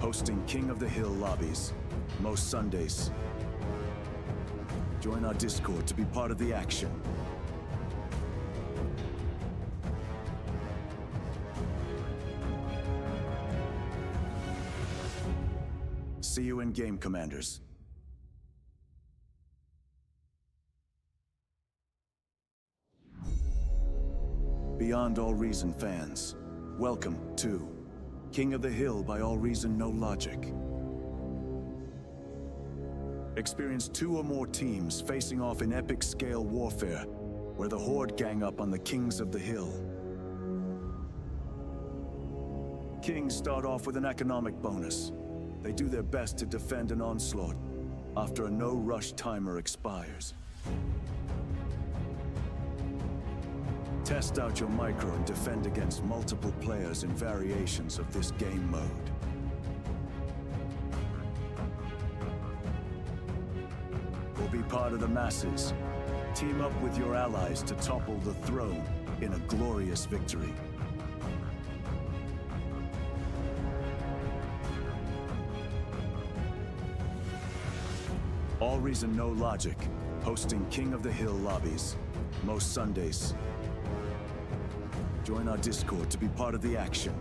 hosting King of the Hill lobbies most Sundays. Join our Discord to be part of the action. See you in game, Commanders. Beyond All Reason fans, welcome to King of the Hill by AllReasonNoLogic. Experience 2 or more teams facing off in epic scale warfare, where the Horde gang up on the Kings of the Hill. Kings start off with an economic bonus. They do their best to defend an onslaught after a no-rush timer expires. Test out your micro and defend against multiple players in variations of this game mode. Or be part of the masses. Team up with your allies to topple the throne in a glorious victory. AllReasonNoLogic, hosting King of the Hill lobbies most Sundays. Join our Discord to be part of the action.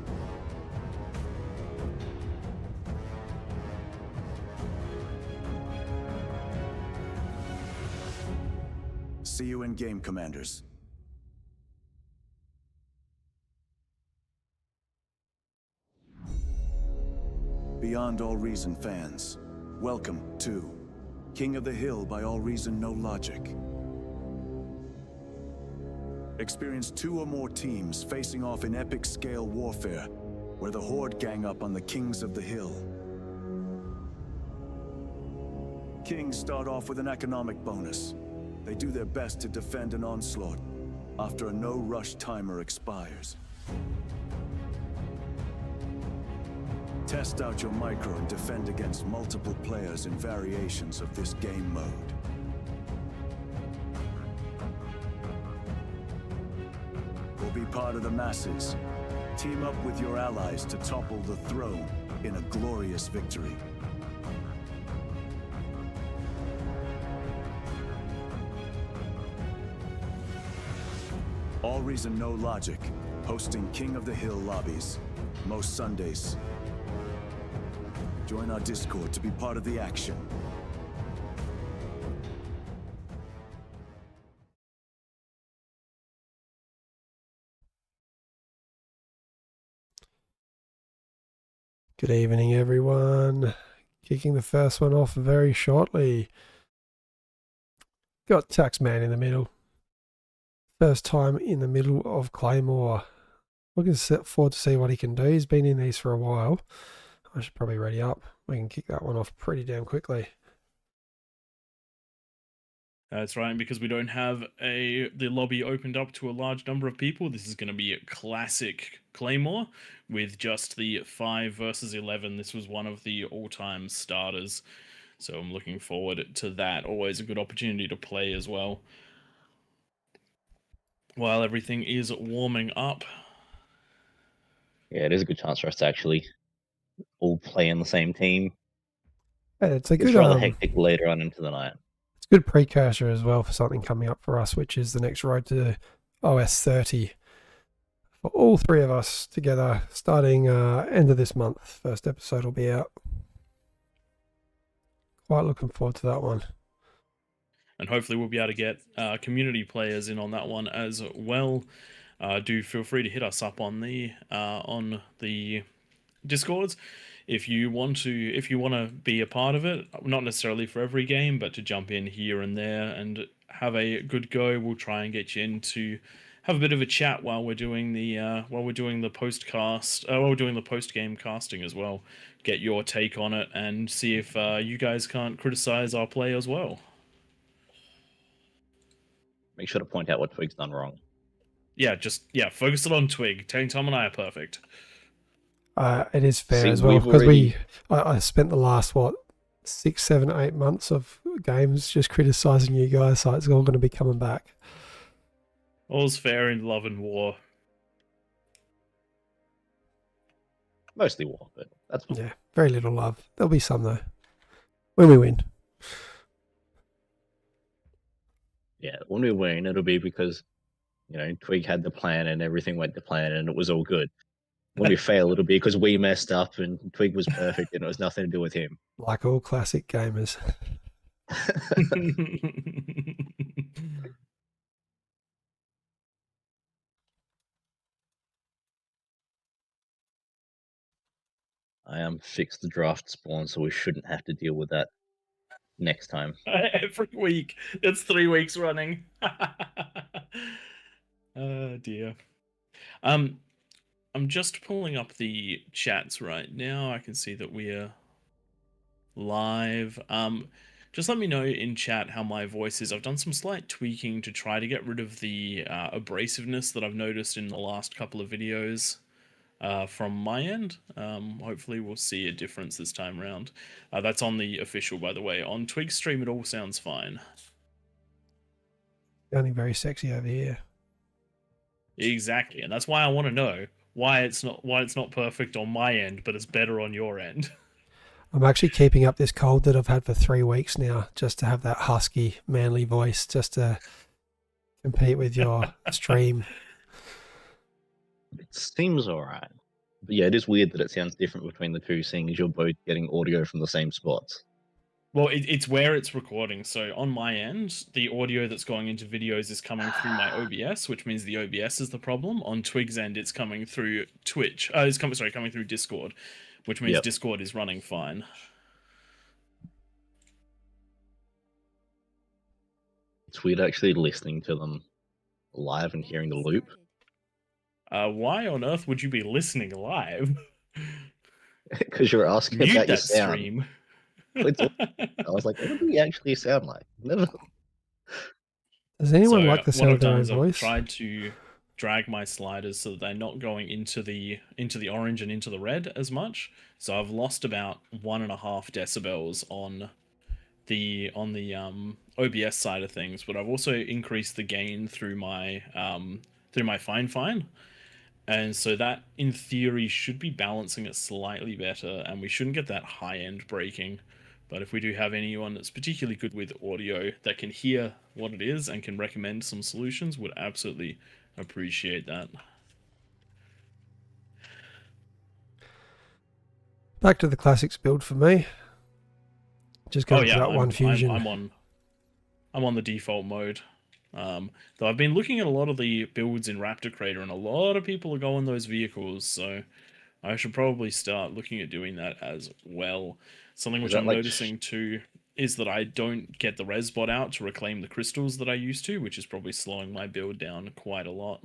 See you in game, Commanders. Beyond All Reason fans, welcome to King of the Hill by AllReasonNoLogic. Experience 2 or more teams facing off in epic scale warfare, where the Horde gang up on the Kings of the Hill. Kings start off with an economic bonus. They do their best to defend an onslaught after a no-rush timer expires. Test out your micro and defend against multiple players in variations of this game mode. Or be part of the masses. Team up with your allies to topple the throne in a glorious victory. AllReasonNoLogic, hosting King of the Hill lobbies most Sundays. Join our Discord to be part of the action. Good evening, everyone. Kicking the first one off very shortly. Got Taxman in the middle. First time in the middle of Claymore. Looking forward to see what he can do. He's been in these for a while. I should probably ready up. We can kick that one off pretty damn quickly. That's right, and because we don't have the lobby opened up to a large number of people, this is going to be a classic Claymore with just the 5 versus 11. This was one of the all-time starters, so I'm looking forward to that. Always a good opportunity to play as well. While everything is warming up. Yeah, it is a good chance for us to actually all play in the same team. Yeah, it's a It's good rather hectic later on into the night. It's a good precursor as well for something coming up for us, which is the next road to OS 30 for all 3 of us together, starting end of this month. First episode will be out. Quite looking forward to that one. And hopefully we'll be able to get community players in on that one as well. Do feel free to hit us up on the Discords if you want to be a part of it. Not necessarily for every game, but to jump in here and there and have a good go. We'll try and get you in to have a bit of a chat while we're doing the post game casting as well. Get your take on it and see if you guys can't criticize our play as well. Make sure to point out what Twig's done wrong. Yeah, focus it on Twig. Tom and I are perfect. It is fair as well, because I spent the last 6, 7, 8 months of games just criticizing you guys, so it's all going to be coming back. All's fair in love and war. Mostly war, but that's fine. Yeah, Very little love. There'll be some though when we win. Yeah, when we win, it'll be because, you know, Twig had the plan and everything went to plan and it was all good. When we fail, it'll be because we messed up and Twig was perfect and it was nothing to do with him. Like all classic gamers. I am fixed the draft spawn, so we shouldn't have to deal with that next time. Every week. It's 3 weeks running. Oh dear. I'm just pulling up the chats right now. I can see that we're live. Just let me know in chat how my voice is. I've done some slight tweaking to try to get rid of the abrasiveness that I've noticed in the last couple of videos from my end. Hopefully we'll see a difference this time around. That's on the official, by the way. On Twig's stream, it all sounds fine. Sounding very sexy over here. Exactly, and that's why I want to know why it's not perfect on my end, but it's better on your end. I'm actually keeping up this cold that I've had for 3 weeks now, just to have that husky, manly voice, just to compete with your stream. It seems alright. But yeah, it is weird that it sounds different between the two, seeing as you're both getting audio from the same spots. Well, it's where it's recording. So on my end, the audio that's going into videos is coming through my OBS, which means the OBS is the problem. On Twig's end, it's coming through Twitch. Coming through Discord, which means Discord is running fine. It's weird actually listening to them live and hearing the loop. Why on earth would you be listening live? Because you're asking Mute about your that sound. stream. I was like, what do we actually sound like? Never. Does anyone like the sound of their own I've voice? tried to drag my sliders so that they're not going into the orange and into the red as much. So I've lost about 1.5 decibels on the OBS side of things, but I've also increased the gain through my fine, and so that in theory should be balancing it slightly better, and we shouldn't get that high end breaking. But if we do have anyone that's particularly good with audio that can hear what it is and can recommend some solutions, would absolutely appreciate that. Back to the classics build for me. Just going for that one fusion. I'm on the default mode. Though I've been looking at a lot of the builds in Raptor Crater, and a lot of people are going those vehicles, so I should probably start looking at doing that as well. Something which I'm noticing too is that I don't get the res bot out to reclaim the crystals that I used to, which is probably slowing my build down quite a lot.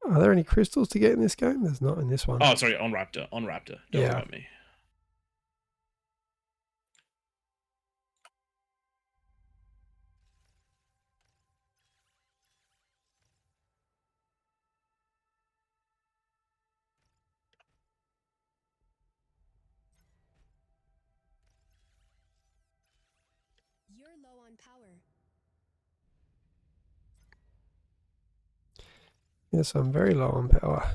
Are there any crystals to get in this game? There's not in this one. Oh, sorry, on Raptor. Don't worry about me. You're low on power. Yes, I'm very low on power.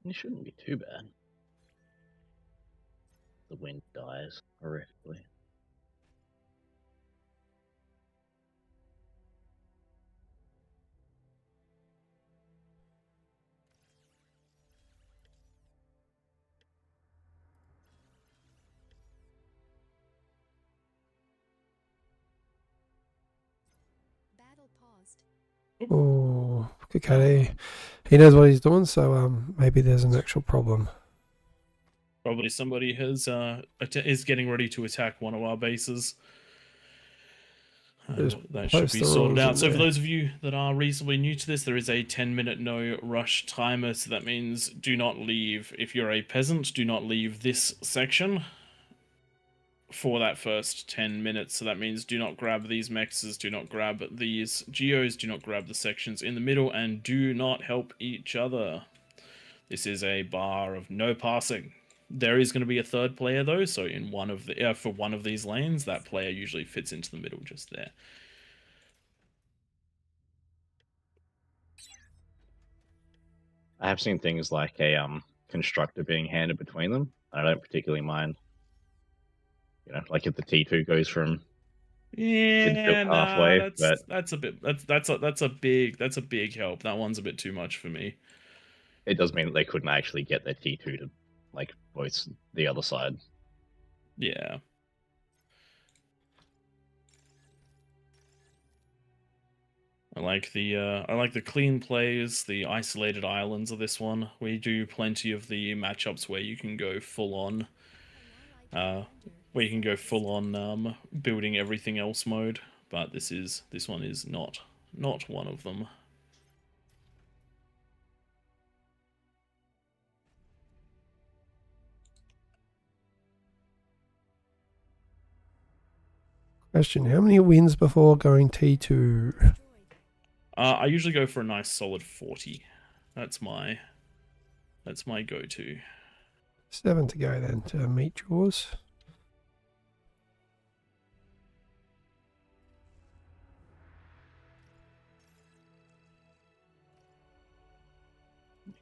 It shouldn't be too bad. The wind dies horrifically. Battle paused. Oh, Kakade. He knows what he's doing, so maybe there's an actual problem. Probably somebody is getting ready to attack one of our bases. That should be sorted out. So for those of you that are reasonably new to this, there is a 10-minute no rush timer. So that means do not leave. If you're a peasant, do not leave this section for that first 10 minutes. So that means do not grab these mexes, do not grab these geos, do not grab the sections in the middle, and do not help each other. This is a bar of no passing. There is going to be a third player though, so in one of the for one of these lanes, that player usually fits into the middle just there. I have seen things like a constructor being handed between them. I don't particularly mind. You know, like if the T2 goes from kids built Yeah, nah, halfway, but that's a bit that's a big help. That one's a bit too much for me. it does mean that they couldn't actually get their T2 to like voice the other side. Yeah. I like the clean plays, the isolated islands of this one. We do plenty of the matchups where you can go full on An allied commander building everything else mode, but this one is not one of them. Question: how many wins before going T2? destroyed. I usually go for a nice solid 40. That's my go-to. 7 to go then to meet yours.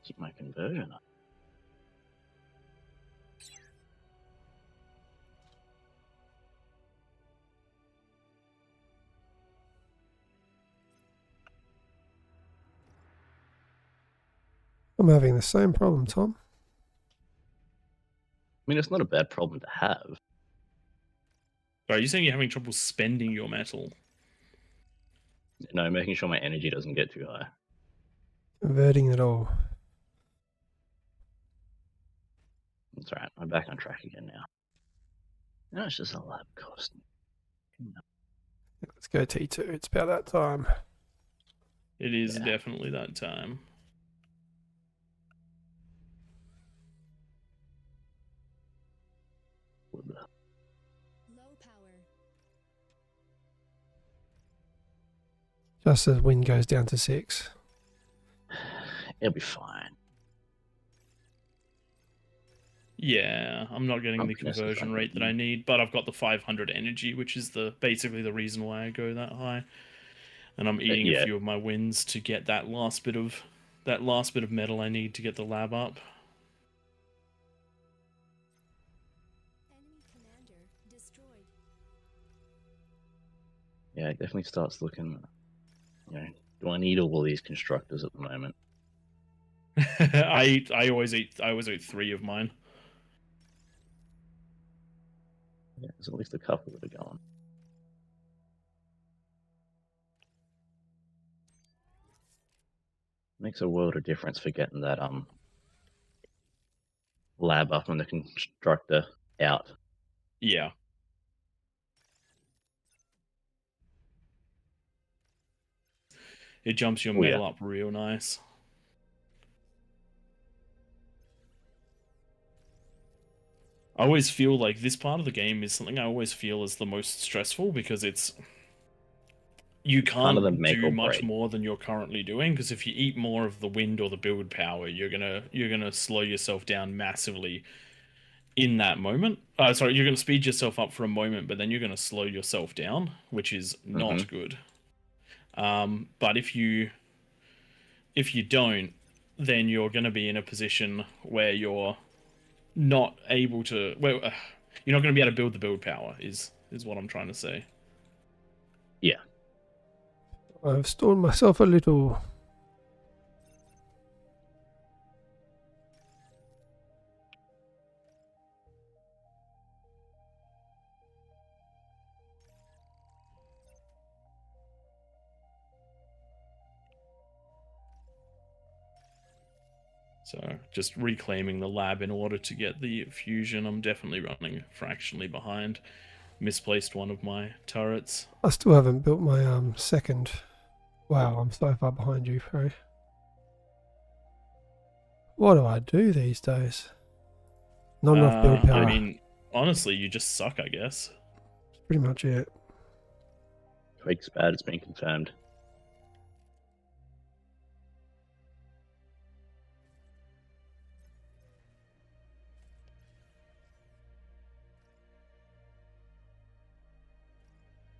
Keep my conversion up. I'm having the same problem, Tom. I mean, it's not a bad problem to have. Are you saying you're having trouble spending your metal? No, making sure my energy doesn't get too high. Converting it all. That's right. I'm back on track again now. No, it's just a lab cost. Let's go T2. It's about that time. It is Yeah. definitely that time. Low power. Just as wind goes down to 6. It'll be fine. Yeah, I'm not getting the Optimus is conversion right rate that there. I need, but I've got the 500 energy, which is basically the reason why I go that high. And I'm eating yeah. a few of my wins to get that last bit of metal I need to get the lab up. Enemy commander destroyed. Yeah, it definitely starts looking. You know, do I need all these constructors at the moment? I always eat 3 of mine. Yeah, there's at least a couple that are going. Makes a world of difference for getting that lab up and the constructor out. Yeah. It jumps your Oh, yeah. metal up real nice. I always feel like this part of the game is something I always feel is the most stressful because you Kind of the can't make or do much break. more than you're currently doing, because if you eat more of the wind or the build power, you're gonna slow yourself down massively in that moment. Sorry, you're gonna speed yourself up for a moment, but then you're gonna slow yourself down, which is not good. But if you don't, then you're gonna be in a position where you're not able to. Well, you're not gonna be able to build the build power. Is what I'm trying to say. Yeah. I've stored myself a little. So just reclaiming the lab in order to get the fusion. I'm definitely running fractionally behind. Misplaced one of my turrets. I still haven't built my second. Wow, I'm so far behind you, Pro. What do I do these days? Not enough build power. I mean, honestly, you just suck, I guess. That's pretty much it. Quake's bad, it's been confirmed.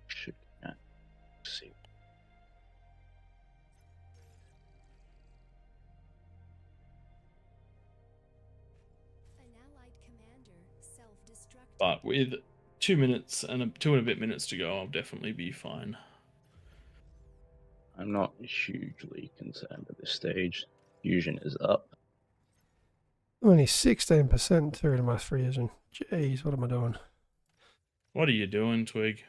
Should see. But with 2 minutes and 2 and a bit minutes to go, I'll definitely be fine. I'm not hugely concerned at this stage. Fusion is up. Only 16% through to my fusion. Jeez, what am I doing? What are you doing, Twig?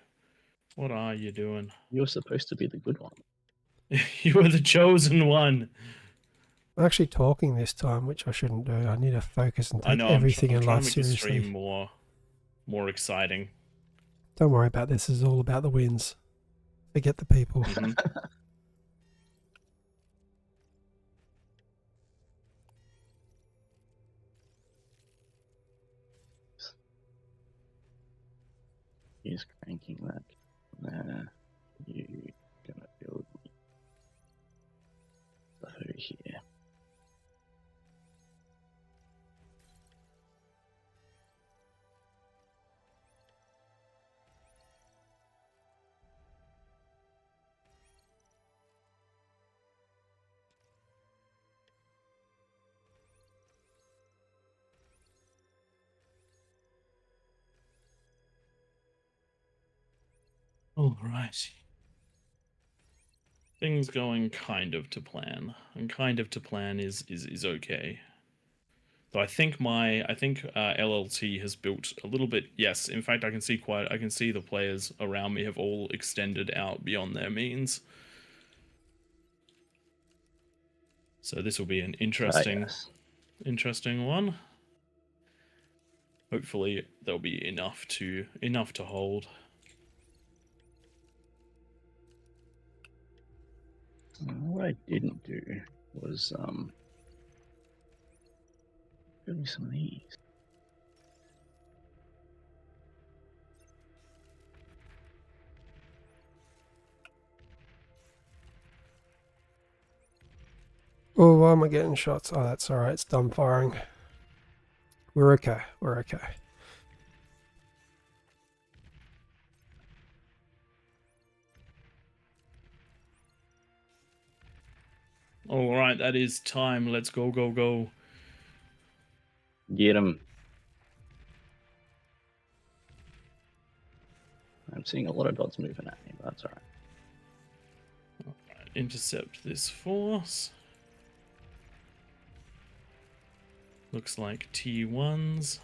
What are you doing? You're supposed to be the good one. You were the chosen one. I'm actually talking this time, which I shouldn't do. I need to focus and I take know. everything I'm in trying life to make the stream seriously. more exciting. Don't worry about this. This is all about the wins. Forget the people. Mhm. He's cranking that. You gonna build me stuff over here. All right. Things going kind of to plan, and kind of to plan is okay. So I think LLT has built a little bit. Yes, in fact, I can see the players around me have all extended out beyond their means. So this will be an interesting one. Hopefully, there'll be enough to hold. What I didn't do was give me some of these. Oh, why am I getting shots? Oh, that's alright. It's done firing. We're okay. We're okay. All right, that is time. Let's go, go, go. Get him. I'm seeing a lot of dots moving at me, but that's alright. All right, intercept this force. Looks like T1s.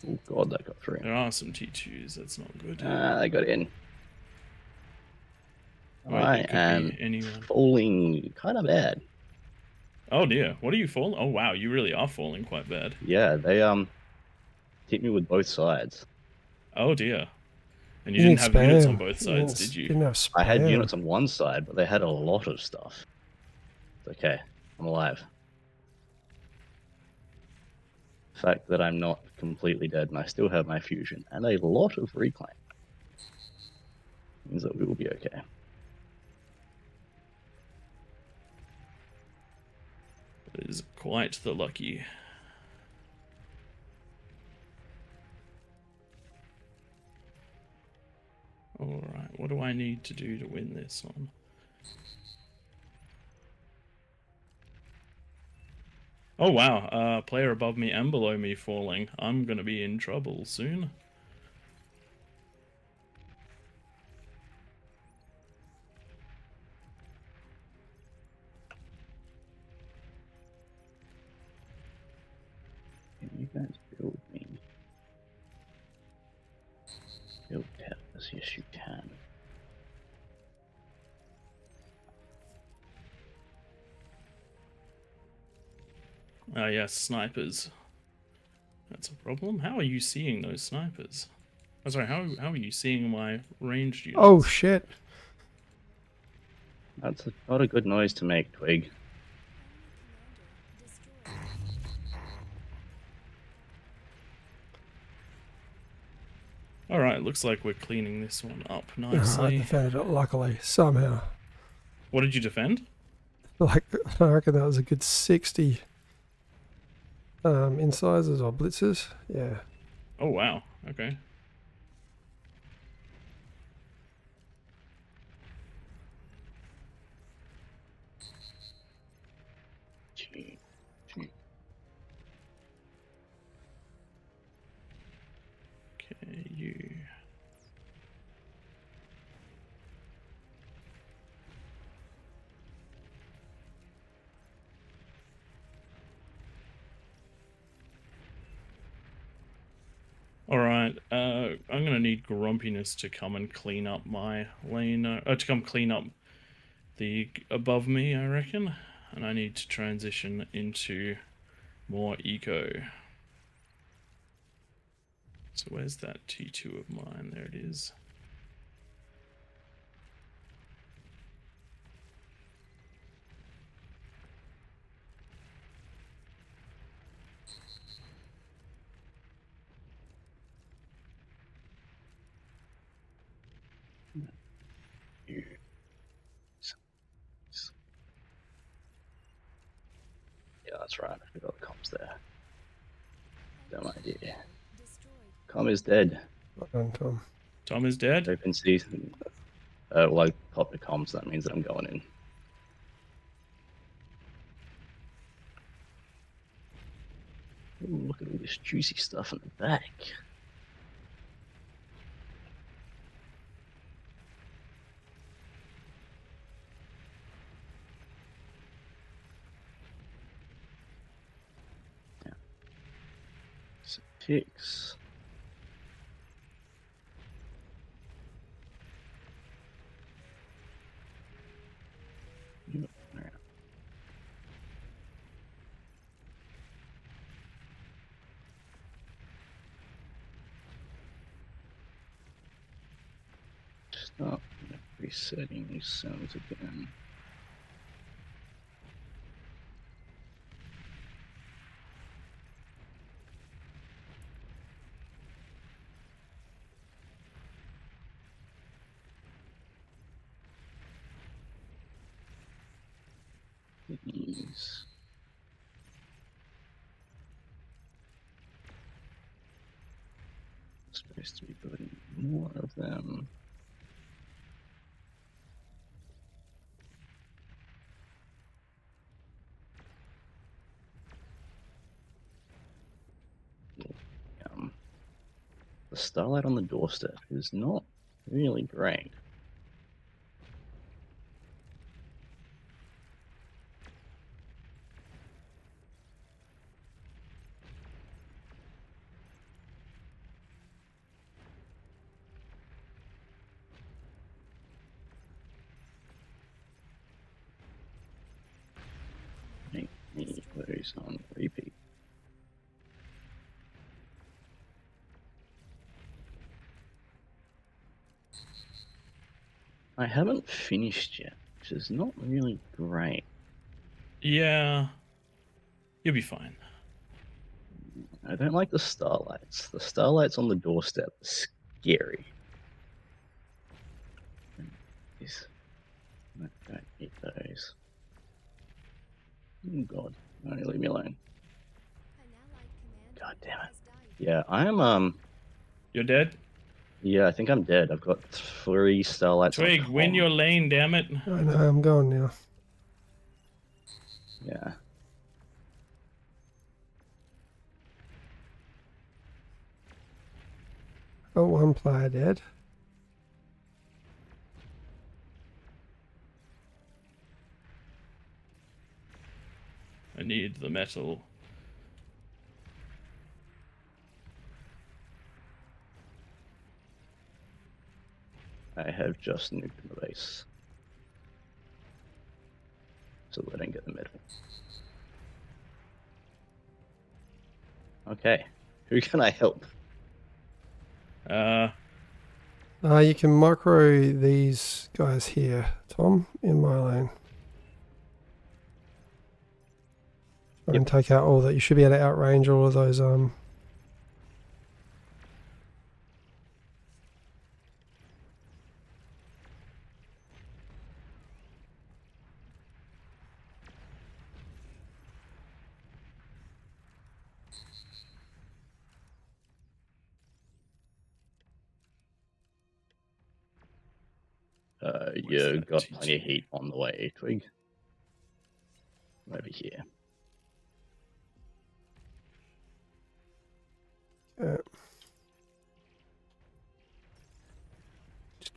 Oh god, that got through. There are some T2s. That's not good. They got in. Wait, I it could am be anyone. falling kind of bad. Oh dear, what are you falling? Oh wow, you really are falling quite bad. Yeah, they hit me with both sides. Oh dear. And you You didn't need have units on spam. both You sides, didn't- did you? Didn't have spam. I had units on one side, but they had a lot of stuff. It's okay, I'm alive. The fact that I'm not completely dead and I still have my fusion and a lot of reclaim means that we will be okay. It is quite the lucky. Alright, what do I need to do to win this one? Oh wow, player above me and below me falling. I'm gonna be in trouble soon. Can you guys build me? Build towers, yes you can. Ah yes, snipers. That's a problem. How are you seeing those snipers? Oh, sorry, how are you seeing my ranged units? Oh, shit. That's not a good noise to make, Twig. Alright, looks like we're cleaning this one up I nicely. defended it luckily, somehow. What did you defend? Like, I reckon that was a good 60 incisors or blitzers. Yeah. Oh wow, okay. You. All right, I'm gonna need Grumpiness to come and clean up my lane, to come clean up the above me, I reckon, and I need to transition into more eco. So where's that T2 of mine? There it is. Yeah, that's right. I forgot the comms there. Dumb idea. Destroyed. Com is dead. Well done, Tom. Tom is dead. Open season. Well, I popped the comms. That means that I'm going in. Ooh, look at all this juicy stuff in the back. Yeah. So ticks. Yeah, all right. Stop resetting these sounds again. These. Supposed to be building more of them. The starlight on the doorstep is not really great. Make me lose on repeat. I haven't finished yet, which is not really great. Yeah, you'll be fine. I don't like the starlights. The starlights on the doorstep are scary. These. I don't need those. Oh god, no, leave me alone. An allied commander God damn it. has died. Yeah, I am You're dead. yeah, I think I'm dead. I've got 3 starlights on Twig, win comm. your lane, damn it. I know, I'm going now. Yeah. Oh, one player dead. I need the metal. I have just nuked the base. So I don't get the medal. Okay. Who can I help? You can micro these guys here, Tom, in my lane. And take out all that. You should be able to outrange all of those You that got T2? plenty of heat on the way, Twig. Over here.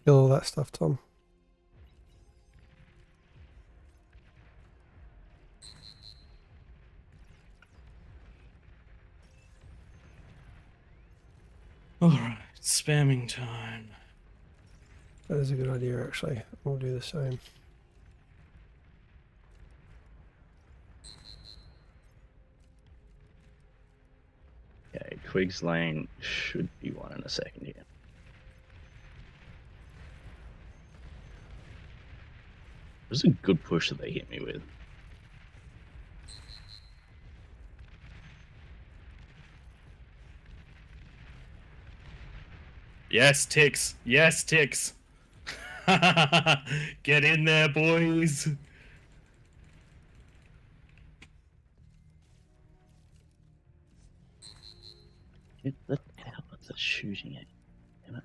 Kill all that stuff, Tom. Alright, spamming time. That is a good idea, actually. We'll do the same. Okay, Twig's lane should be one in a second here. It was a good push that they hit me with. Yes, ticks. Yes, ticks. Get in there, boys. Get the hell of the shooting at. Damn it.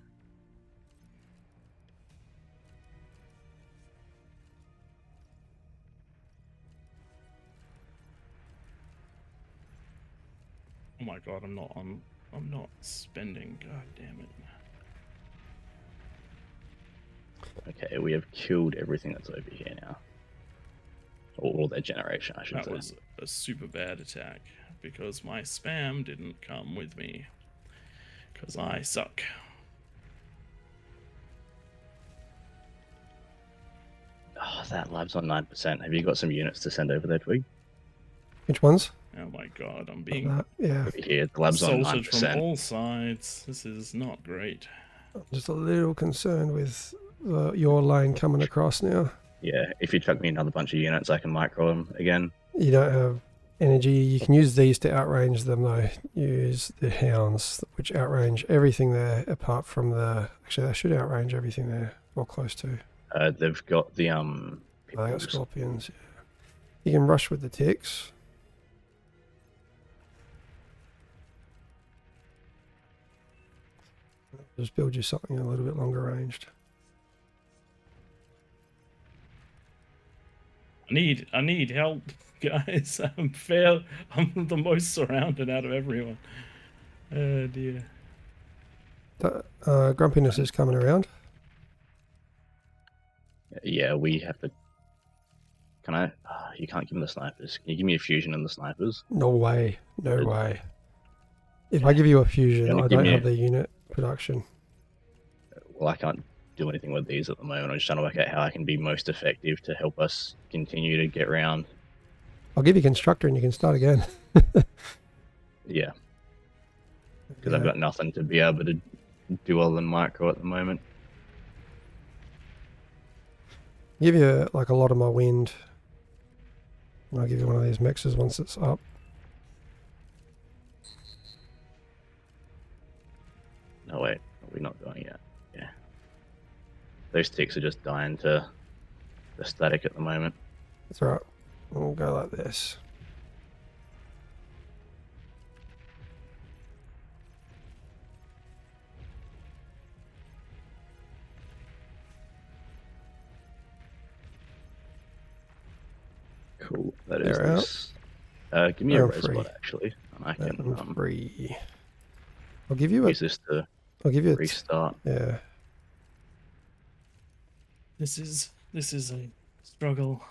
Oh my god, I'm not spending. God damn it. Okay, we have killed everything that's over here now. Or all their generation, I should That say. was a super bad attack because my spam didn't come with me. Because I suck. Oh, that lab's on 9%. Have you got some units to send over there, Twig? Which ones? Oh my god, I'm Like being that? Yeah. Over here, the lab's on assaulted from 9%. all sides. This is not great. I'm just a little concerned with your lane coming across now. Yeah, if you chuck me another bunch of units, I can micro them again. You don't have energy. You can use these to outrange them, though. Use the hounds, which outrange everything there apart from the... Actually, they should outrange everything there, or close to. They've got the They got pickles. scorpions. Yeah. You can rush with the ticks. Just build you something a little bit longer ranged. I need help, guys. I'm the most surrounded out of everyone. Oh dear. Grumpiness is coming around. Yeah, we have to. Can I? You can't give me the snipers. Can you give me a fusion and the snipers? No way. No Good. way. If I give you a fusion, You're gonna I give don't me have the unit production. Well, I can't do anything with these at the moment. I'm just trying to work out how I can be most effective to help us continue to get around. I'll give you constructor and you can start again. Yeah, because I've got nothing to be able to do other than micro at the moment. Give you like a lot of my wind. And I'll give you one of these mixers once it's up. No, wait, we're not going yet. Yeah, those ticks are just dying to the static at the moment. That's all right. We'll go like this. Cool. That is They're out. this. Give me a I'm res free. bot actually, and I can I'm free. I'll give you a. use this to I'll give you a. restart. Yeah. This is a struggle.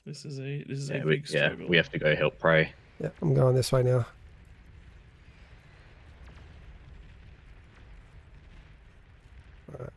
This is a big struggle. We have to go help Prey. Yeah. I'm going this way now. Alright.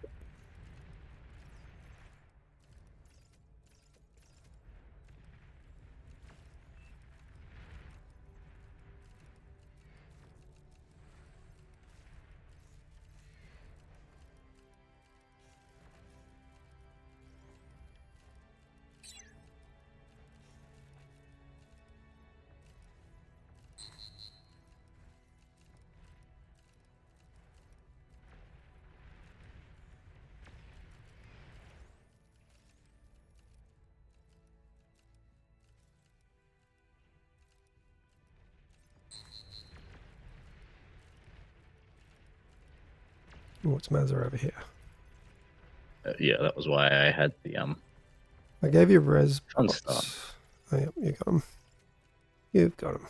What's Mazza over here? Yeah, that was why I had the I gave you res. Fun bots. stuff. Oh, yep, you got them. You've got them.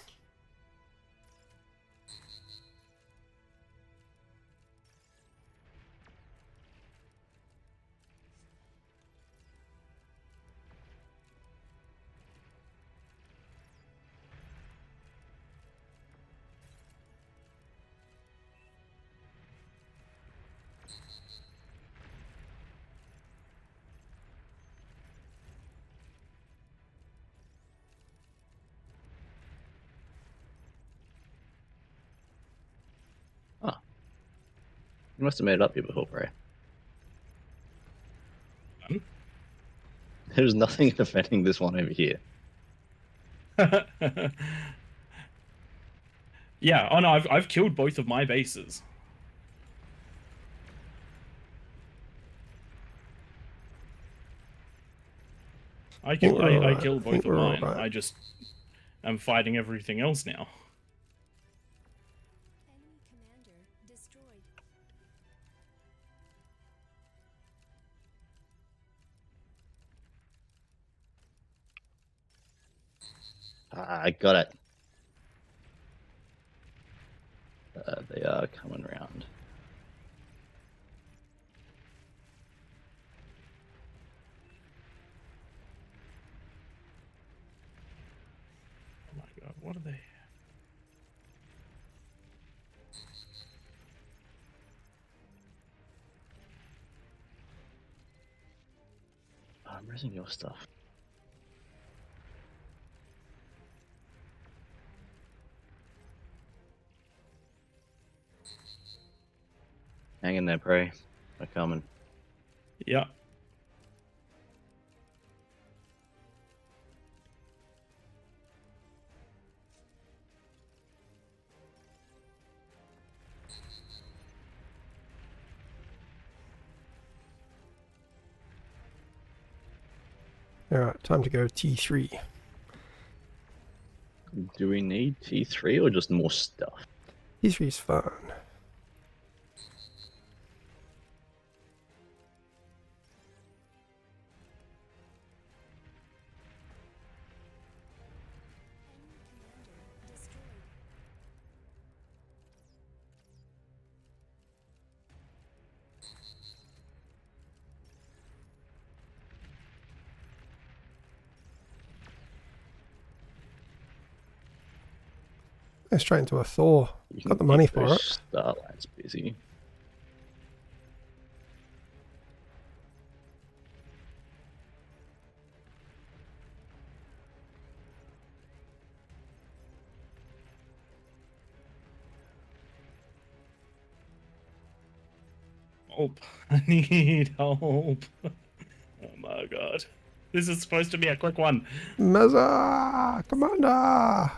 You must have made it up here before, bro. There's nothing defending this one over here. Yeah. Oh no, I've killed both of my bases. I killed both of mine. Right. I just am fighting everything else now. Enemy commander destroyed. Ah, I got it. They are coming around. Oh my god, what are they? I'm raising your stuff. Hang in there, Prey. They're coming. Yeah. Alright, time to go T3. Do we need T3 or just more stuff? T3 is fine. Enemy commander destroyed. Go straight into a Thor. You Got the can money keep for those it. Starlights busy. Help. I need help. Oh my god. This is supposed to be a quick one. Meza! Commander!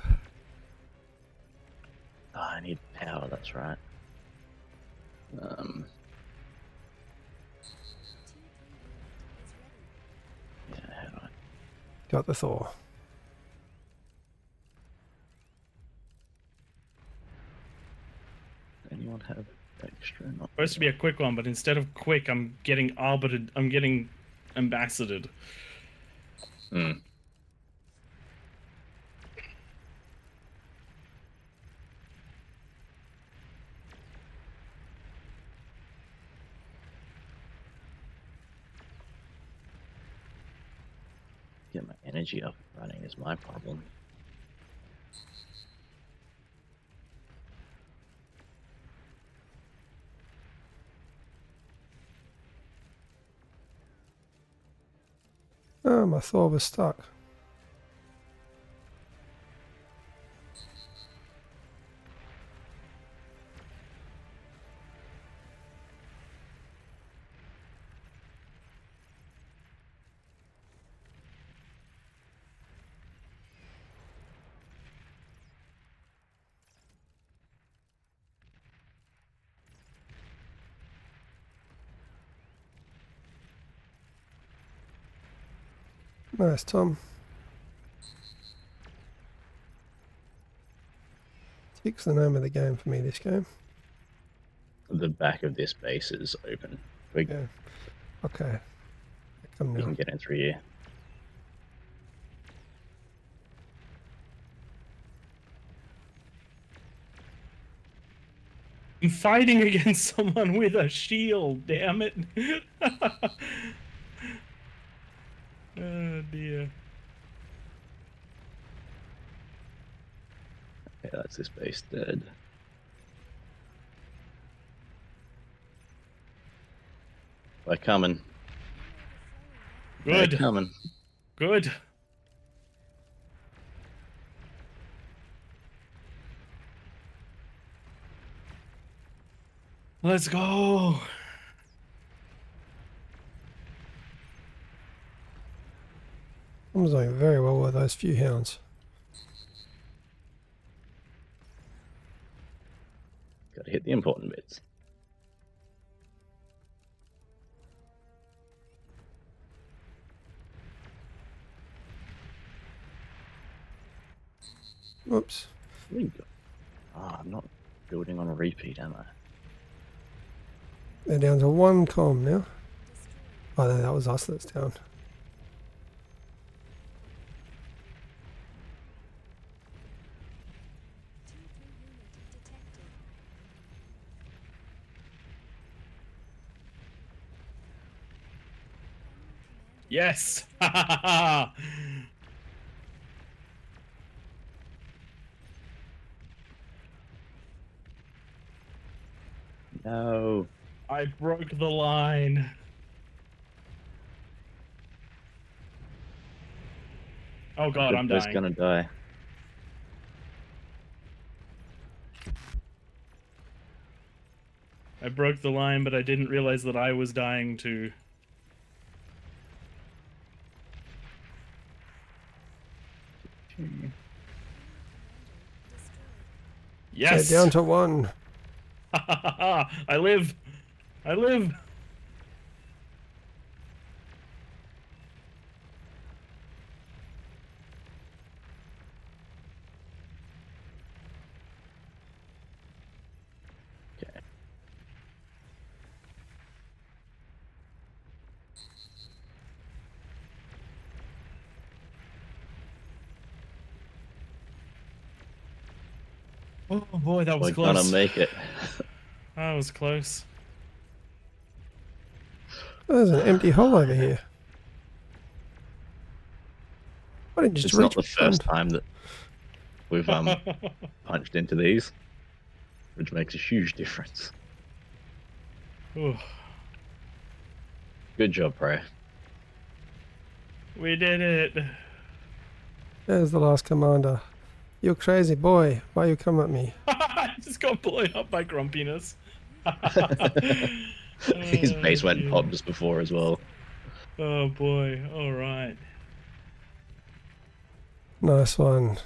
Oh, I need power, that's right. T3 unit is ready. Yeah, how do I... Got the Thor. Anyone have extra? Not Supposed to be a quick one, but instead of quick, I'm getting arbitered. I'm getting ambassadored. Hmm. Get my energy up and running is my problem. Oh, my Thor was stuck. Nice, Tom. Tick's the name of the game for me this game. The back of this base is open. We, Yeah. Okay. Come we now. can get in through here. I'm fighting against someone with a shield, damn it. Oh dear. Okay, that's this base dead. They're coming. They're Good. coming. Good. Let's go. I'm doing very well with those few hounds. Got to hit the important bits. Oops. There you go. I'm not building on a repeat, am I? They're down to 1 comm now. Oh, no, that was us that's down. Yes. No. I broke the line. Oh god, I'm Crypto's dying. gonna die. I broke the line, but I didn't realize that I was dying too. Yes. They're down to 1. I live. I live. Okay. Oh boy, that was We're close. gonna make it. That was close. There's an empty hole over here. Why didn't you just It's not reach the first front? time that we've punched into these, which makes a huge difference. Ooh, Good job, Prey. we did it. There's the last commander. You crazy boy. Why you come at me? I just got blown up by grumpiness. His base went and dear. popped just before as well. Oh boy. All right. Nice one.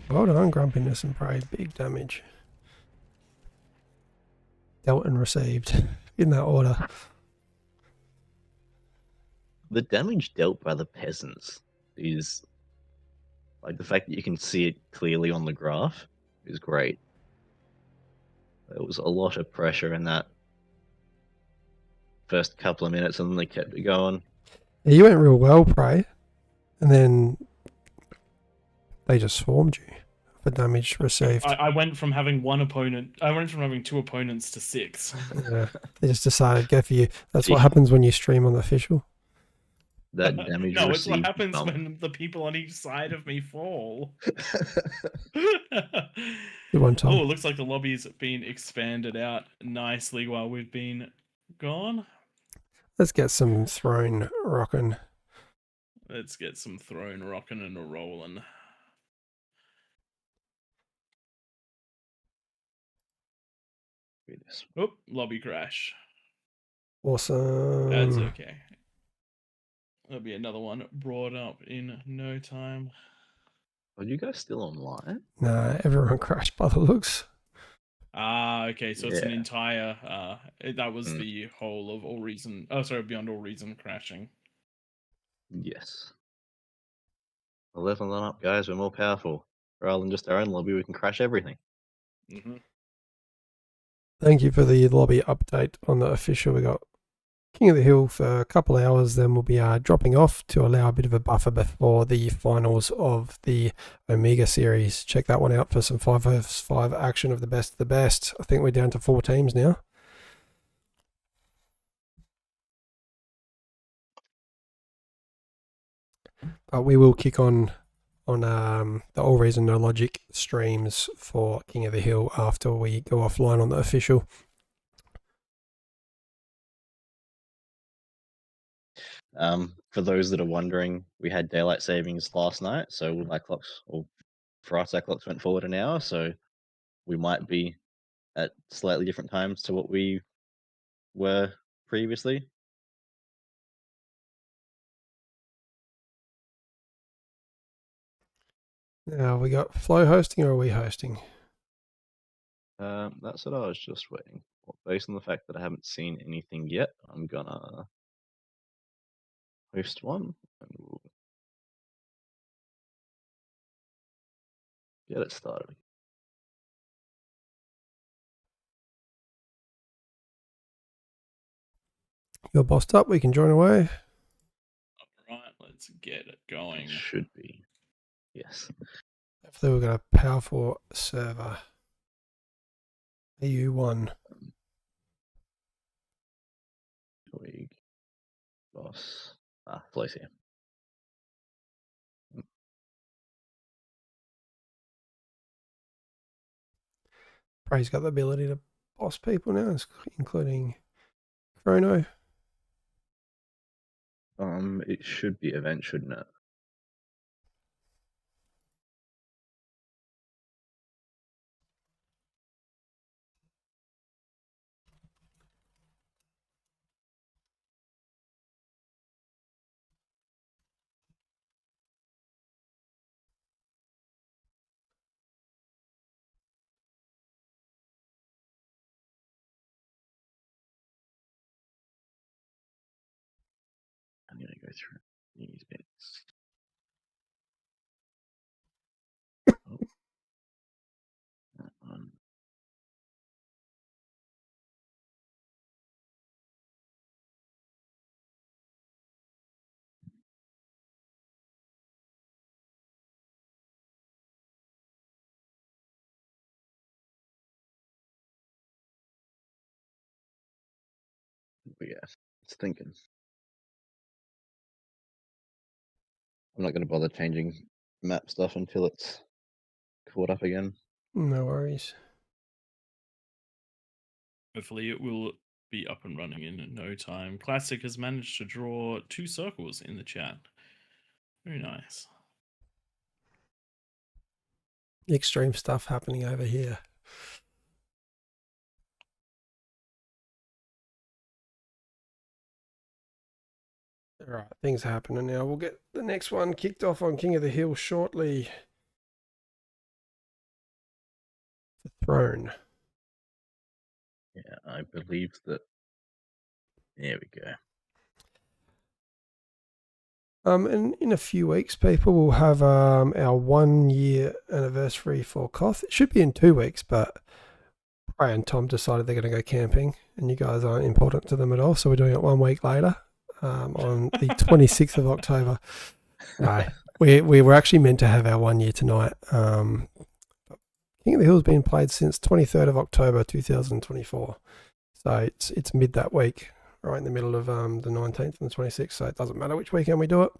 Well done, Grumpiness and Prey. Big damage. Dealt and received. In that order. The damage dealt by the peasants is like the fact that you can see it clearly on the graph is great. There was a lot of pressure in that first couple of minutes, and then they kept it going. Yeah, you went real well, Prey. And then they just swarmed you for damage received. I went from having one opponent. I went from having 2 opponents to 6. Yeah, they just decided go for you. That's what happens when you stream on the official. That damage No, it's what received happens bump. when the people on each side of me fall. Good one, Tom. Oh, it looks like the lobby's been expanded out nicely while we've been gone. Let's get some throne rocking. Let's get some throne rocking and a rolling. Oh, lobby crash. Awesome. That's okay. There'll be another one brought up in no time. Are you guys still online? Nah, everyone crashed by the looks. Ah, okay, so it's an Yeah. entire that was the whole of All Reason. Oh, sorry, Beyond All Reason crashing. Yes. We're leveling up, guys. We're more powerful. Rather than just our own lobby, we can crash everything. Mm-hmm. Thank you for the lobby update on the official. We got King of the Hill for a couple of hours, then we'll be dropping off to allow a bit of a buffer before the finals of the Omega series. Check that one out for some 5 vs 5 action of the best of the best. I think we're down to 4 teams now. But we will kick on the AllReasonNoLogic streams for King of the Hill after we go offline on the official. For those that are wondering, we had daylight savings last night, so all our clocks, or for us, our clocks went forward an hour, so we might be at slightly different times to what we were previously. Now we got Flow hosting or are we hosting? That's what I was just waiting for. Based on the fact that I haven't seen anything yet, I'm gonna host one and we'll get it started. You're bossed up. We can join away. All right, let's get it going. It should be. Yes. Hopefully we've got a powerful server. EU1. Twig. Boss. Flo's here. Prey's got the ability to boss people now, including Chrono. It should be event, shouldn't it? I'm gonna go through these bits. Oh, that one. But yeah, it's thinking. I'm not gonna bother changing map stuff until it's caught up again. No worries. Hopefully it will be up and running in no time. Classic has managed to draw 2 circles in the chat. Very nice. Extreme stuff happening over here. All right, things are happening now. We'll get the next one kicked off on King of the Hill shortly. The Throne. Yeah, I believe that. There we go. And in a few weeks, people will have our 1 year anniversary for Koth. It should be in 2 weeks, but Ray and Tom decided they're going to go camping, and you guys aren't important to them at all. So we're doing it 1 week later, on the 26th of October. No, we were actually meant to have our 1 year tonight. King of the Hill's been played since 23rd of October 2024. So it's mid that week, right in the middle of the 19th and the 26th. So it doesn't matter which weekend we do it.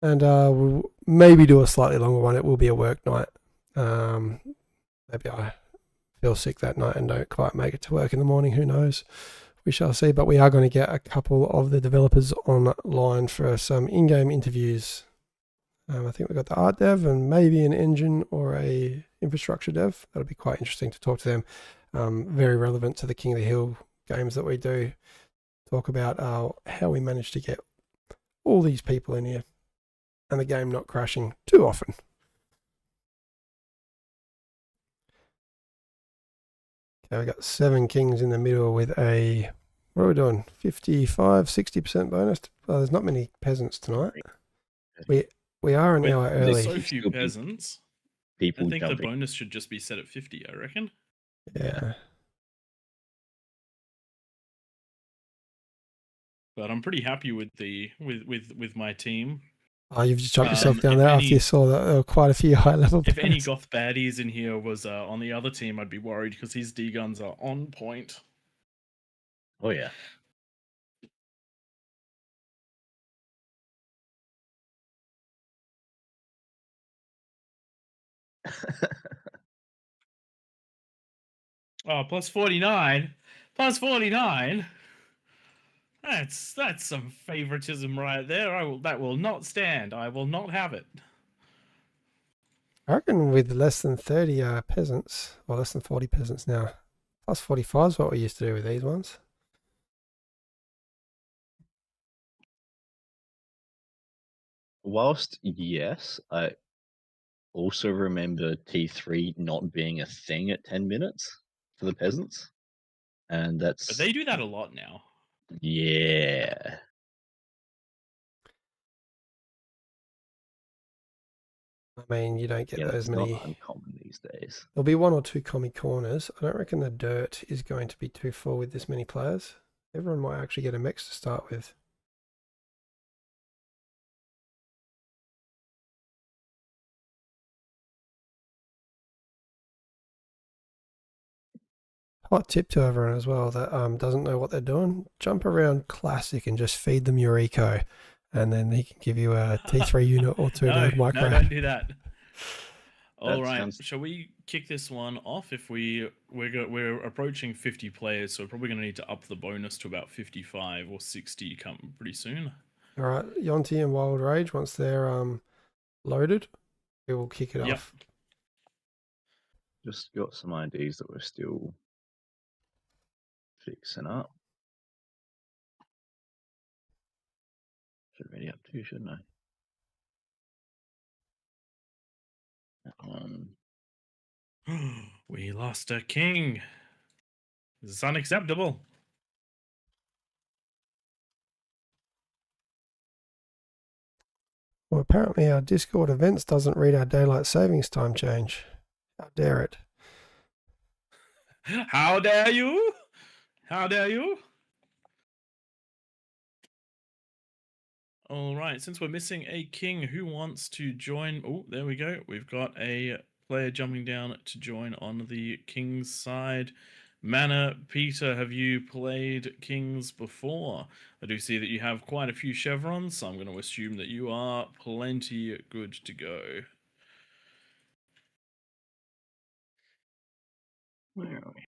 And we'll maybe do a slightly longer one. It will be a work night. Maybe I feel sick that night and don't quite make it to work in the morning. Who knows? We shall see. But we are going to get a couple of the developers online for some in-game interviews. I think we've got the art dev and maybe an engine or a infrastructure dev. That'll be quite interesting to talk to them. Very relevant to the King of the Hill games that we do. Talk about how we managed to get all these people in here and the game not crashing too often. Okay, we've got 7 kings in the middle with a, what are we doing? 55, 60% bonus. There's not many peasants tonight. We are an hour There's early. so few peasants. People I think jumping. the bonus should just be set at 50, I reckon. Yeah. But I'm pretty happy with the with my team. Oh, you've just chopped yourself down if there any- after you saw that there were quite a few high level If any players. goth baddies in here was on the other team, I'd be worried because his D guns are on point. Oh yeah. Oh, plus 49. Plus 49. That's some favoritism right there. That will not stand. I will not have it. I reckon with less than 30 peasants, or less than 40 peasants now, plus 45 is what we used to do with these ones. Whilst, yes, I also remember T3 not being a thing at 10 minutes for the peasants. And But that's, they do that a lot now. yeah. I mean, you don't get Yeah, those that's many. not uncommon these days. There'll be one or two commie corners. I don't reckon the dirt is going to be too full with this many players. Everyone might actually get a mix to start with. Hot tip to everyone as well that doesn't know what they're doing. Jump around Classic and just feed them your eco. And then he can give you a T3 unit or two No, node micro. don't do that. All right, sounds- shall we kick this one off? If we're approaching 50 players, so we're probably going to need to up the bonus to about 55 or 60 come pretty soon. All right, Yonti and Wild Rage, once they're loaded, we will kick it Yep. off. Just got some IDs that we're still fixing up. Should ready up too, shouldn't I? We lost a king. This is unacceptable. Well, apparently our Discord events doesn't read our daylight savings time change. How dare it? How dare you? How dare you? All right, since we're missing a king, who wants to join? Oh, there we go. We've got a player jumping down to join on the king's side. Mana, Peter, have you played kings before? I do see that you have quite a few chevrons, so I'm going to assume that you are plenty good to go. Where are we?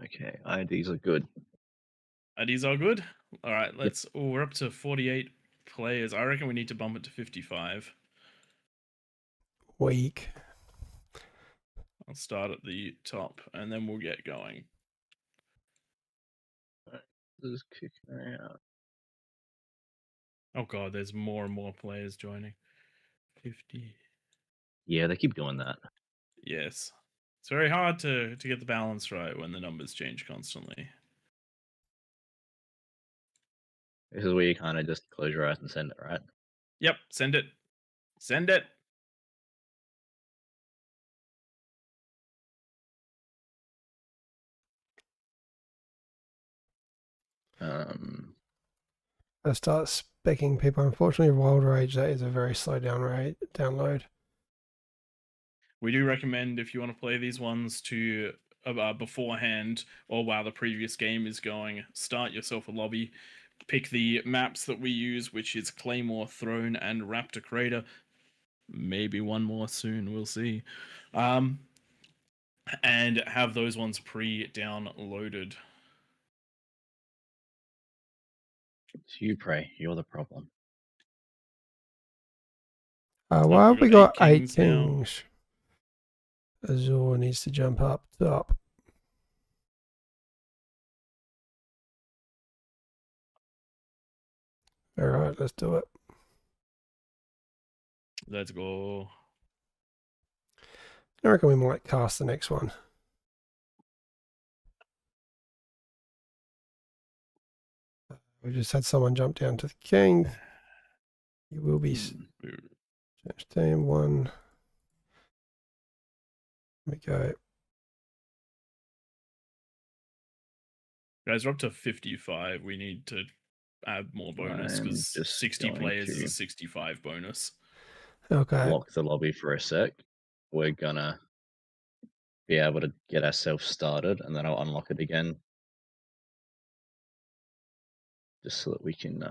Okay, IDs are good. These are good. All right, let's. Oh, we're up to 48 players. I reckon we need to bump it to 55. Weak. I'll start at the top, and then we'll get going. Just kicking around. Oh god, there's more and more players joining. 50. Yeah, they keep doing that. Yes. It's very hard to get the balance right when the numbers change constantly. This is where you kind of just close your eyes and send it, right? Yep, send it. Send it. I start specking people. Unfortunately, Wild Rage, that is a very slow download. We do recommend, if you want to play these ones, to beforehand or while the previous game is going, start yourself a lobby. Pick the maps that we use, which is Claymore Throne and Raptor Crater. Maybe one more soon, we'll see. And have those ones pre-downloaded. It's you, Prey. You're the problem. Why have we've we got got 8 kings now. kings? Azure needs to jump up top. All right, let's do it. Let's go. I reckon we might cast the next one. We just had someone jump down to the king. You will be team 1. There we go. Guys, we're up to 55. We need to add more bonus I'm because just 60 going players is to- a 65 bonus. Okay. Block the lobby for a sec. We're gonna be able to get ourselves started, and then I'll unlock it again, just so that we can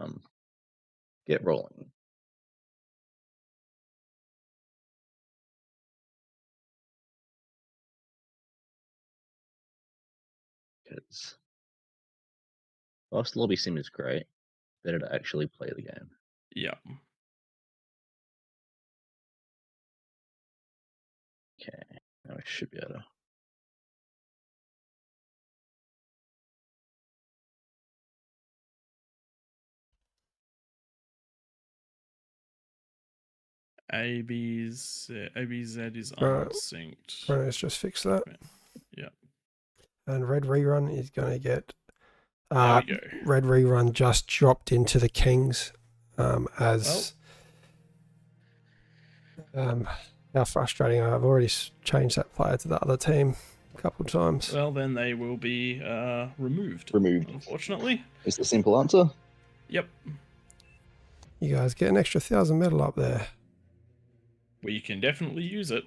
get rolling. Because whilst lobby sim is great, better to actually play the game. Yeah. Okay, now we should be able to. ABZ is Right. unsynced. Right, let's just fix that. Yeah. And red rerun is going to get. There we go. Red rerun just dropped into the Kings as. How frustrating! I've already changed that player to the other team a couple of times. Well, then they will be removed. Removed. Unfortunately. Is the simple answer? Yep. You guys get an extra 1,000 metal up there. We can definitely use it.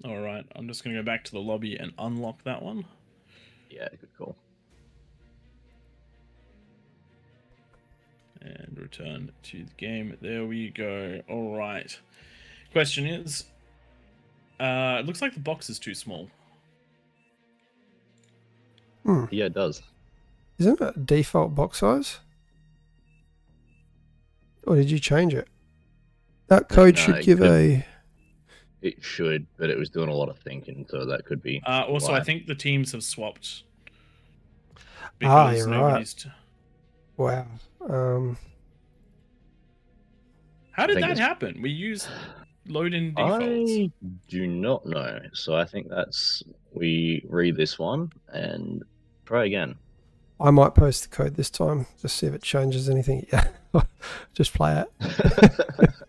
All right, I'm just going to go back to the lobby and unlock that one. Yeah, good call. And return to the game. There we go. All right. Question is, it looks like the box is too small. Yeah, it does. Isn't it default box size? Or did you change it? That code No, should it give could- It should, but it was doing a lot of thinking, so that could be. Also, why. I think the teams have swapped. You're right. nobody's Wow. How did think that it's- happen? We used load-in defaults. I do not know. So I think we read this one and try again. I might post the code this time, just see if it changes anything. Yeah. Just play it.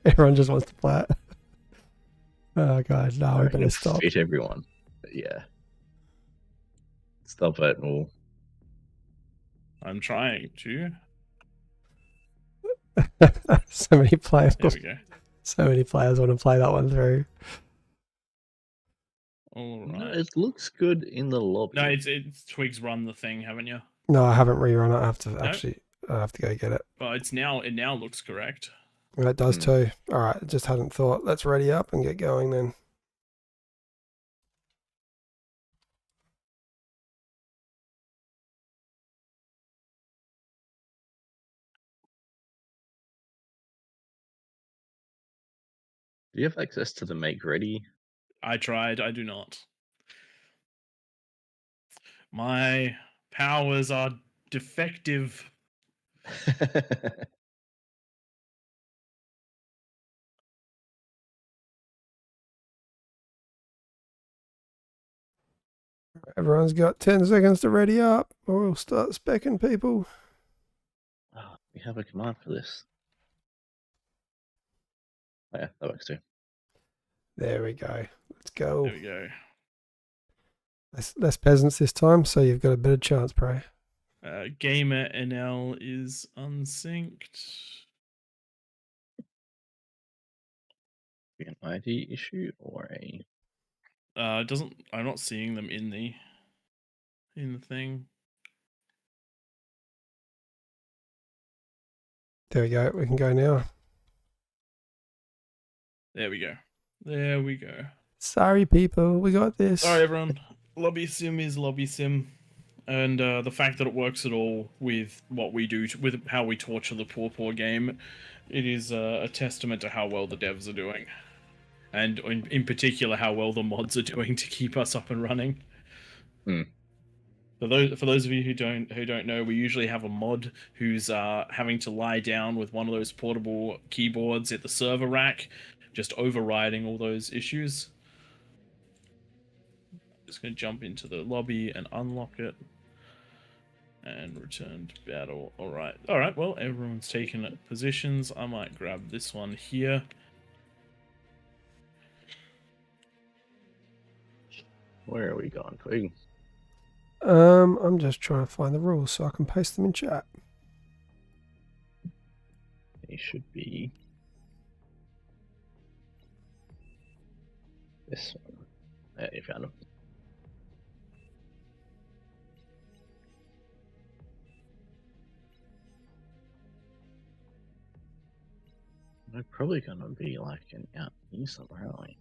Everyone just wants to play it. Oh, God. No, we better stop. Fit everyone. But yeah. Stop it. We'll... I'm trying to. So many players. There we go. So many players want to play that one through. All No, right. it looks good in the lobby. No, it's Twigs run the thing, haven't you? No, I haven't rerun it. I have to No? I have to go get it. But it now looks correct. Well, it does too. All right, I just hadn't thought. Let's ready up and get going then. Do you have access to the make ready? I tried. I do not. My powers are defective. Everyone's got 10 seconds to ready up, or we'll start specking people. Oh, we have a command for this. Oh, yeah, that works too. There we go. Let's go. There we go. Less peasants this time, so you've got a better chance, Prey. Gamer NL is unsynced. Be an ID issue or a. It doesn't. I'm not seeing them in the thing. There we go. We can go now. There we go. There we go. Sorry, people. We got this. Sorry, everyone. Lobby sim is lobby sim, and the fact that it works at all with what we do, with how we torture the poor game, it is a testament to how well the devs are doing, and in particular how well the mods are doing to keep us up and running. For those of you who don't know, we usually have a mod who's having to lie down with one of those portable keyboards at the server rack, just overriding all those issues. Just going to jump into the lobby and unlock it and return to battle. All right, well, everyone's taken positions. I might grab this one here. Where are we going, Twig? I'm just trying to find the rules so I can paste them in chat. They should be this one. There, you found them. We're probably gonna be like out here somewhere, aren't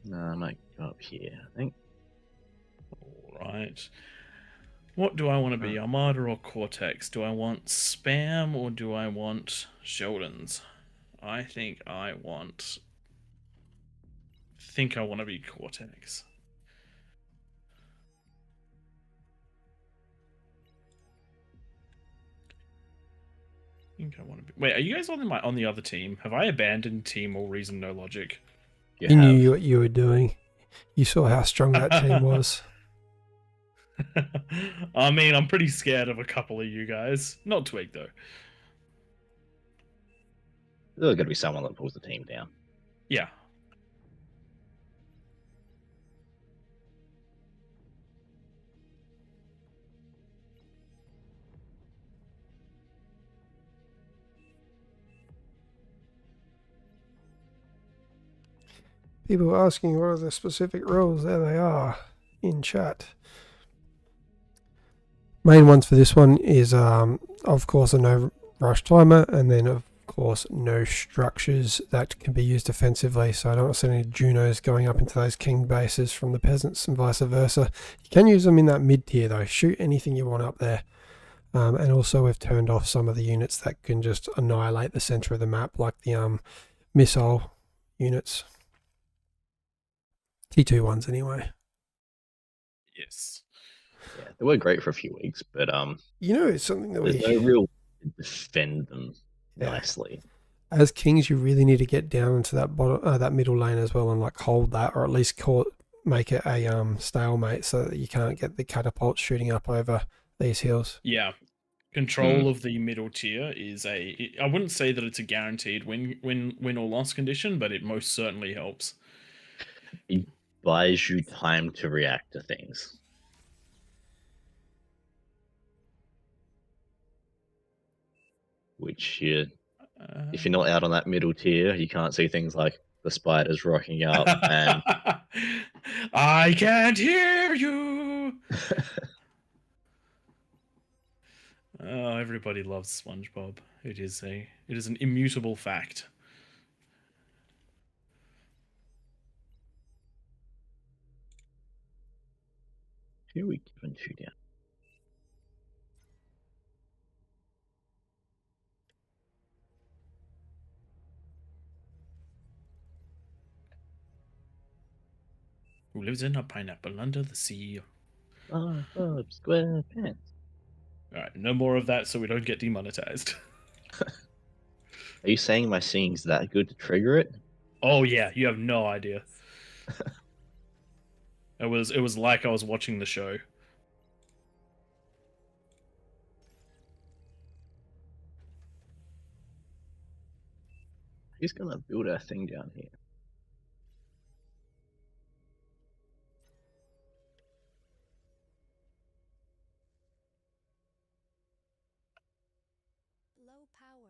we? No, I might go up here, I think. All right. What do I want to be, Armada or Cortex? Do I want Spam or do I want Sheldons? I think I want to be Cortex. I think I want to be. Wait, are you guys on the other team? Have I abandoned team AllReasonNoLogic? You knew what you were doing. You saw how strong that team was. I mean, I'm pretty scared of a couple of you guys. Not Twig though. There's got to be someone that pulls the team down. Yeah. People are asking what are the specific rules. There they are in chat. Main ones for this one is, of course, a no rush timer, and then, of course, no structures that can be used offensively. So I don't see any Junos going up into those king bases from the peasants and vice versa. You can use them in that mid tier, though. Shoot anything you want up there. And also we've turned off some of the units that can just annihilate the center of the map, like the missile units. T2 ones anyway. Yes. Yeah, they were great for a few weeks, but you know, it's something that there's no real defend them nicely. As kings, you really need to get down into that bottom, that middle lane as well, and like hold that, or at least make it a stalemate so that you can't get the catapults shooting up over these hills. Yeah. Control of the middle tier is I wouldn't say that it's a guaranteed win or loss condition, but it most certainly helps. It buys you time to react to things. Which if you're not out on that middle tier, you can't see things like the spiders rocking up and I can't hear you. Oh, everybody loves SpongeBob. It is an immutable fact. who are we giving to down? Who lives in a pineapple under the sea? Square pants. Alright, no more of that so we don't get demonetized. Are you saying my singing's that good to trigger it? Oh yeah, you have no idea. It was like I was watching the show. Who's gonna build our thing down here? Low power.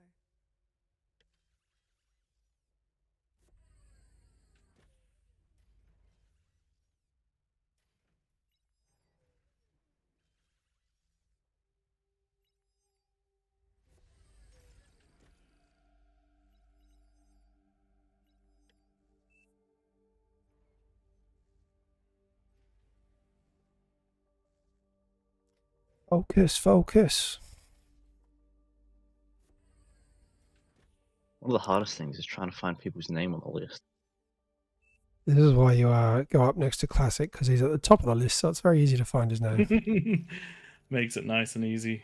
Focus. One of the hardest things is trying to find people's name on the list. This is why you go up next to Classic, because he's at the top of the list, so it's very easy to find his name. Makes it nice and easy.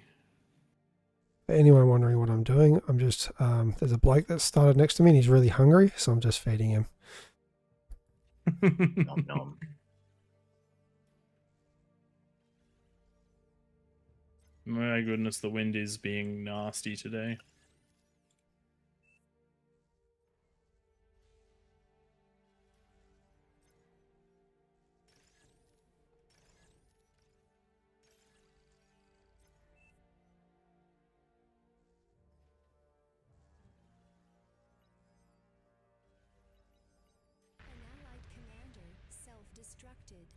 For anyone wondering what I'm doing, I'm just, there's a bloke that started next to me and he's really hungry, so I'm just feeding him. Nom nom. My goodness, the wind is being nasty today. An allied commander self-destructed.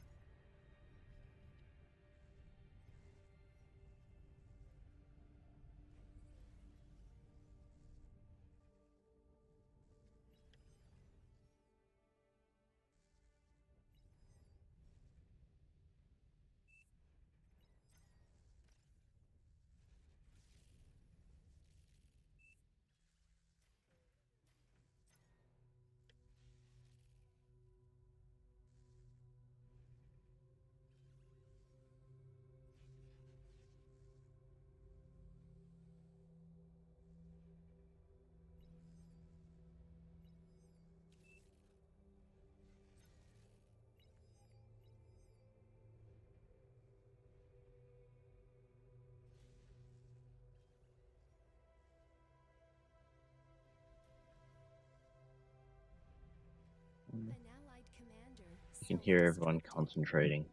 can hear everyone concentrating.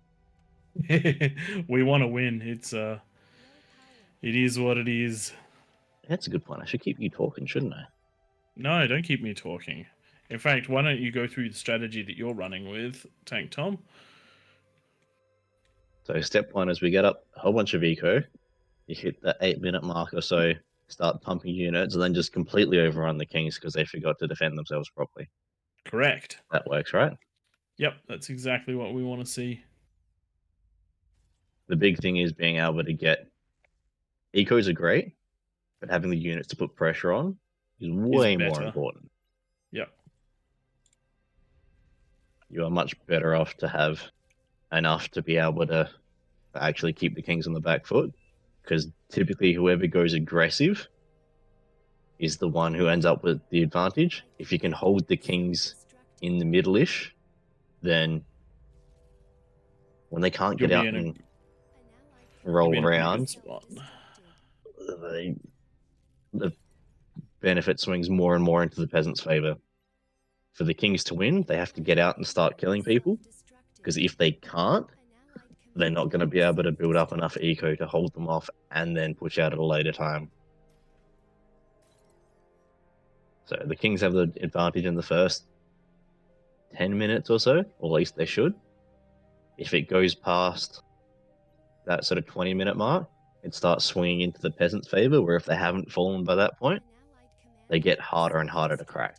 We want to win. It is what it is. That's a good point. I should keep you talking, shouldn't I? No, don't keep me talking. In fact, why don't you go through the strategy that you're running with, Tank Tom? So step one is we get up a whole bunch of eco. You hit the 8-minute mark or so, start pumping units, and then just completely overrun the kings because they forgot to defend themselves properly. Correct. That works, right? Yep, that's exactly what we want to see. The big thing is being able to get ecos are great, but having the units to put pressure on is way more better. important. Yep. You are much better off to have enough to be able to actually keep the kings on the back foot, because typically whoever goes aggressive is the one who ends up with the advantage. If you can hold the kings in the middle-ish, then when they can't get You'll out be in and a roll pretty good around, spot. the benefit swings more and more into the peasants' favor. For the kings to win, they have to get out and start killing people, because if they can't, they're not going to be able to build up enough eco to hold them off and then push out at a later time. So the kings have the advantage in the first 10 minutes or so, or at least they should. If it goes past that sort of 20-minute mark, it starts swinging into the peasants' favor, where if they haven't fallen by that point, they get harder and harder to crack.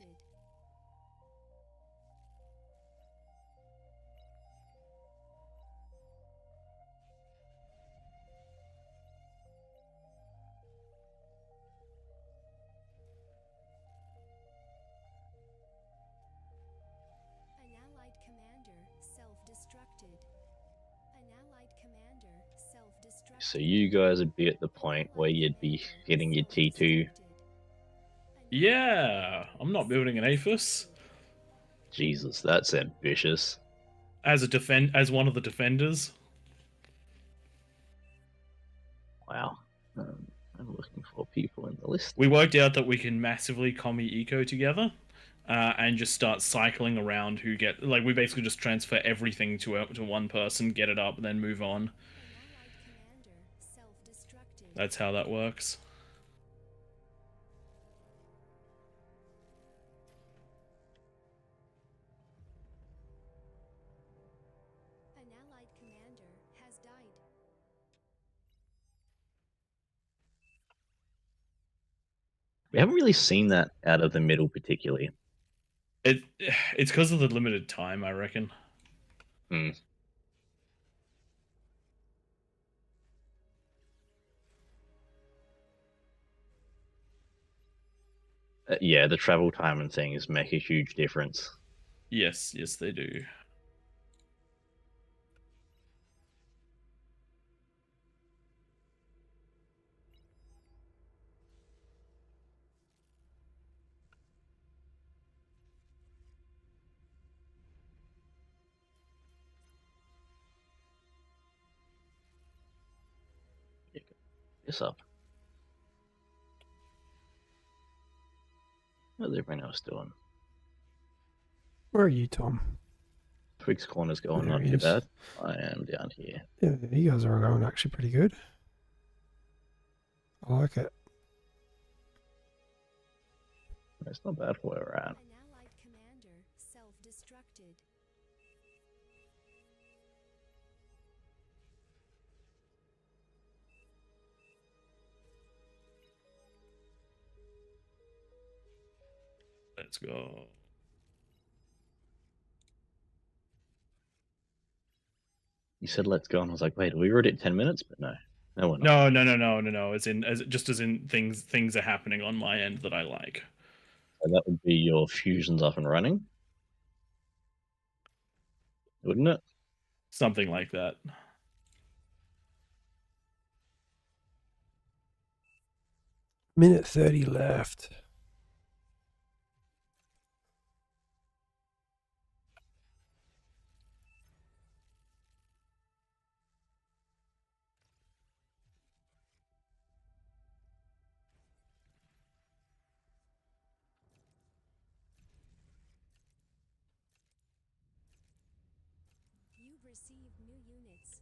An allied commander self-destructed. An allied commander self-destructed. So you guys would be at the point where you'd be getting your T2. Yeah, I'm not building an APHIS. Jesus, that's ambitious. As one of the defenders. Wow. I'm looking for people in the list. We worked out that we can massively commie eco together, and just start cycling around who get, like, we basically just transfer everything to one person, get it up, and then move on. That's how that works. An allied commander has died. We haven't really seen that out of the middle particularly. It's because of the limited time, I reckon. Yeah, the travel time and things make a huge difference. Yes, they do. This up. How's everyone else doing? Where are you, Tom? Twig's corner's going There not he too is. bad. I am down here. Yeah, you guys are going actually pretty good. I like it. It's not bad for where we're at. An allied commander self-destructed. Let's go. You said let's go, and I was like, wait, are we already at 10 minutes? But no. No, we're not. No. As in things are happening on my end that I like. So that would be your fusions up and running, wouldn't it? Something like that. Minute 30 left. You've received new units.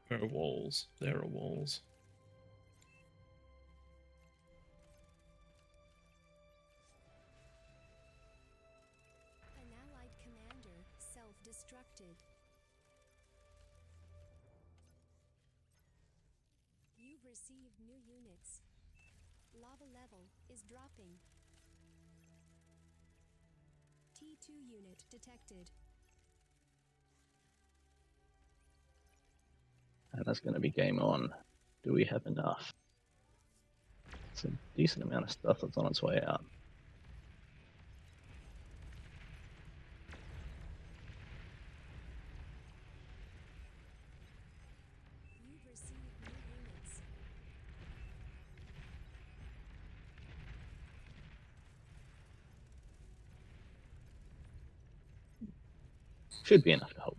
There are walls. There are walls. An allied commander self-destructed. You've received new units. Lava level is dropping. T2 unit detected. And that's going to be game on. Do we have enough? It's a decent amount of stuff that's on its way out. You've received new units. Should be enough to hold.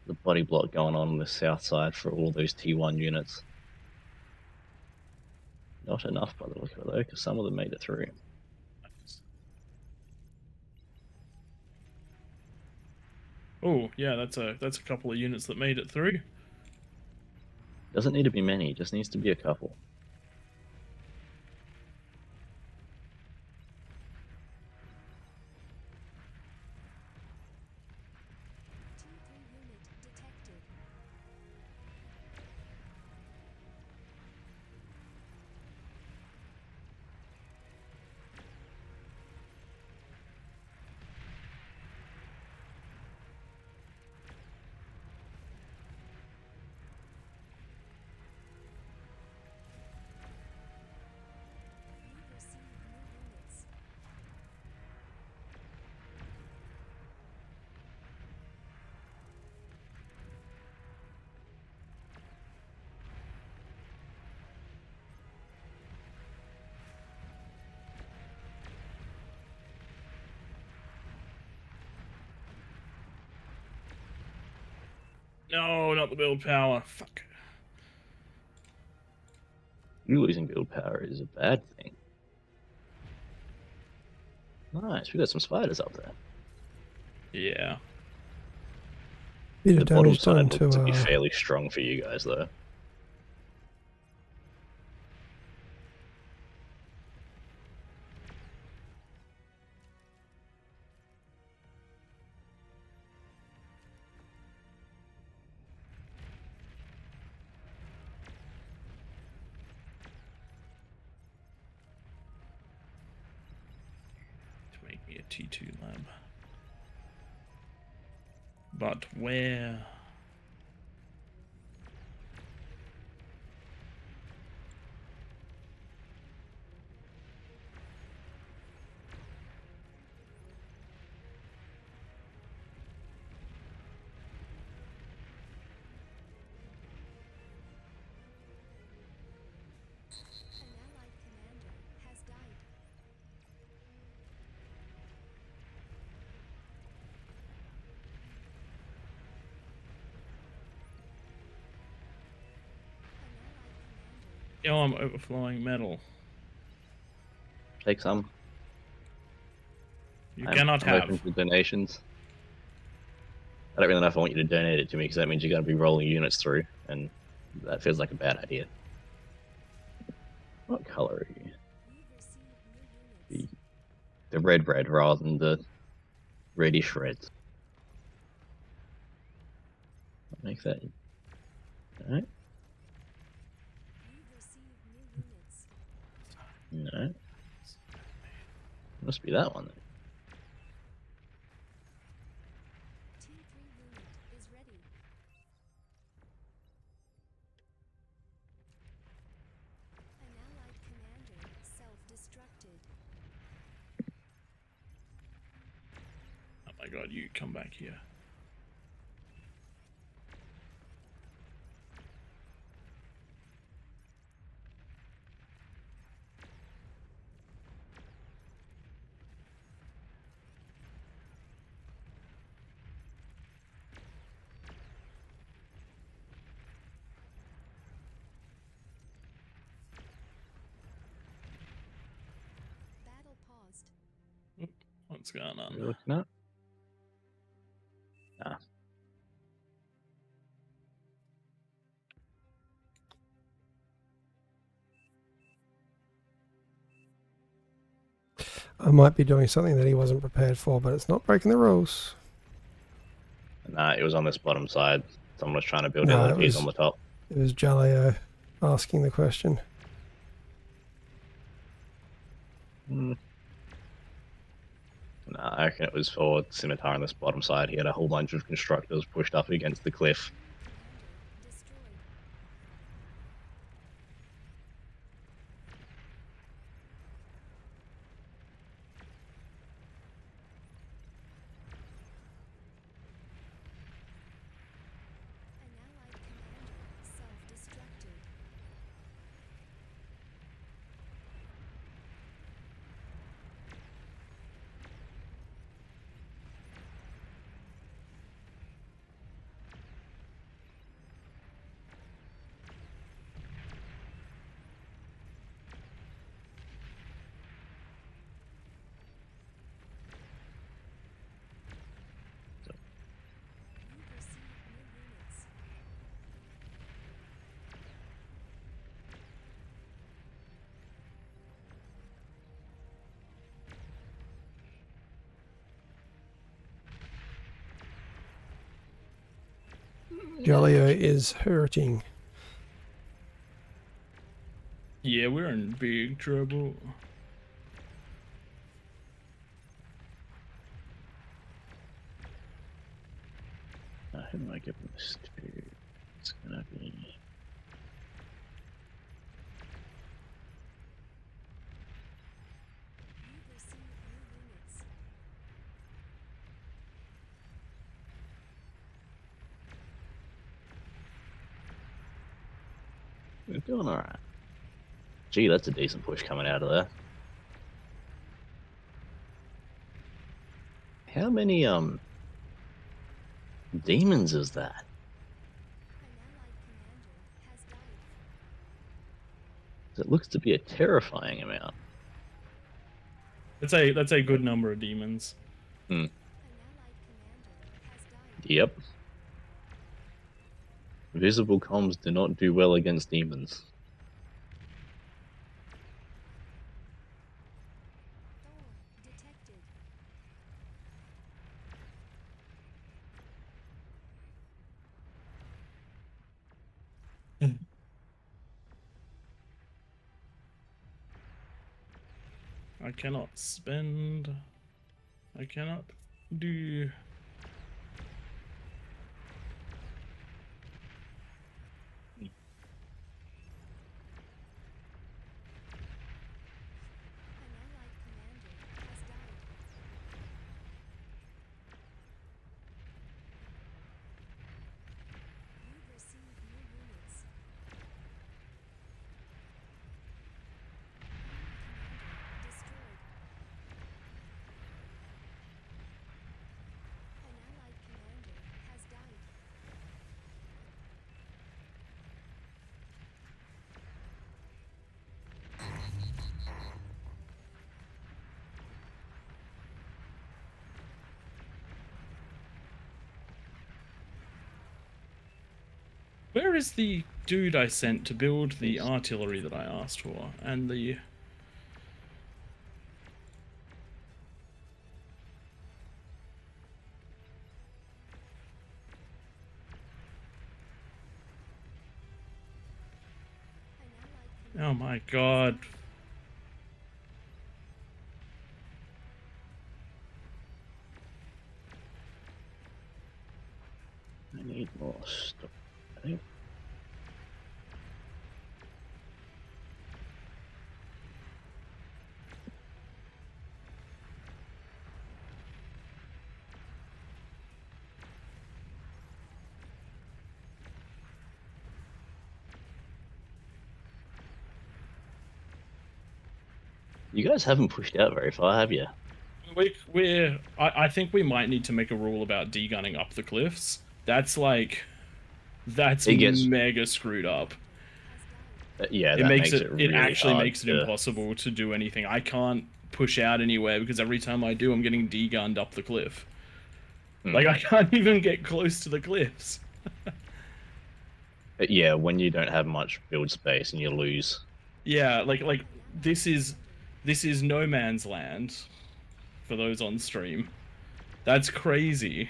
The body block going on the south side for all those T1 units. Not enough by the look of it though, because some of them made it through. Oh yeah, that's a couple of units that made it through. Doesn't need to be many, just needs to be a couple. T3 unit detected. You've received new units. No, not the build power. Fuck. You losing build power is a bad thing. Nice, we got some spiders up there. Yeah. Bit The of bottom damage done side looks to be to fairly strong for you guys though. To make me a T2 lab. But where? An allied commander has died. An allied commander Yo, I'm overflowing metal. Take some. You I'm cannot have. open for donations. I don't really know if I want you to donate it to me because that means you're going to be rolling units through, and that feels like a bad idea. What color are you? You've received new units. The red rather than the reddish red. I'll make that. Alright. No. Must be that one then. Tier 3 unit is ready. An allied commander self-destructed. Oh my god, you come back here. Battle paused. What's going What are you on? looking at? Ah. I might be doing something that he wasn't prepared for, but it's not breaking the rules. Nah, it was on this bottom side. Someone was trying to build No, it LMPs was- on the top. It was Jaleo asking the question. Nah, I reckon it was for Scimitar on this bottom side. He had a whole bunch of constructors pushed up against the cliff. Commander destroyed. An allied commander self-destructed. You've received new units. Jaleo is hurting. Yeah, we're in big trouble. Who am I giving this to? It's gonna be. You've received new units. We're doing alright. Gee, that's a decent push coming out of there. How many demons is that? An allied commander has died. It looks to be a terrifying amount. That's a good number of demons. An allied commander has died. Yep. Visible comms do not do well against demons. Thor detected. I cannot spend. I cannot do. An allied commander has died. You've received new units. Commander destroyed. An allied commander has died. Where is the dude I sent to build the artillery that I asked for? And the. An allied Oh commander my has god. died. need more stuff, I think. You guys haven't pushed out very far, have you? I think we might need to make a rule about degunning up the cliffs. That's It gets mega screwed up. yeah. It That makes makes it really actually hard makes it to- impossible to do anything. I can't push out anywhere because every time I do, I'm getting degunned up the cliff. Like I can't even get close to the cliffs. Yeah, when you don't have much build space and you lose. Yeah, like this is no man's land for those on stream. That's crazy.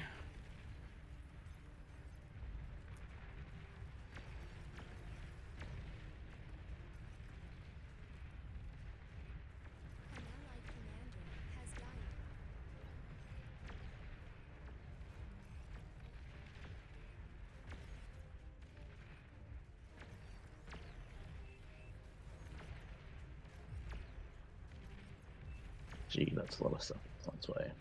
An allied commander has died. Gee, that's a lot of stuff on its way.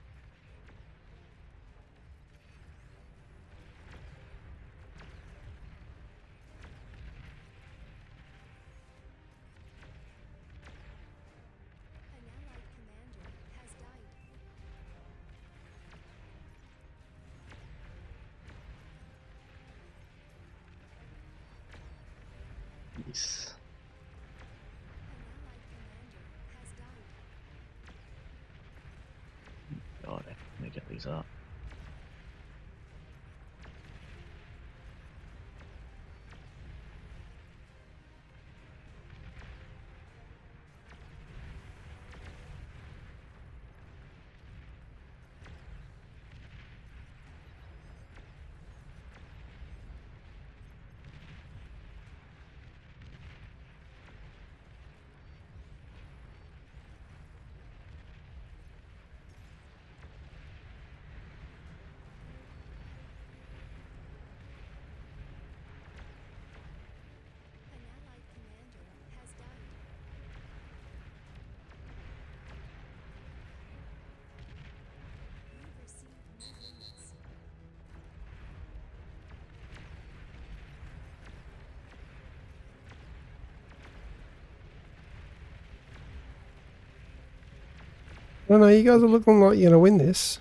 An allied commander has died. Yes. An allied commander has died. God, let me get these up. An allied commander has died. You've received new units. I don't know, you guys are looking like you're gonna win this.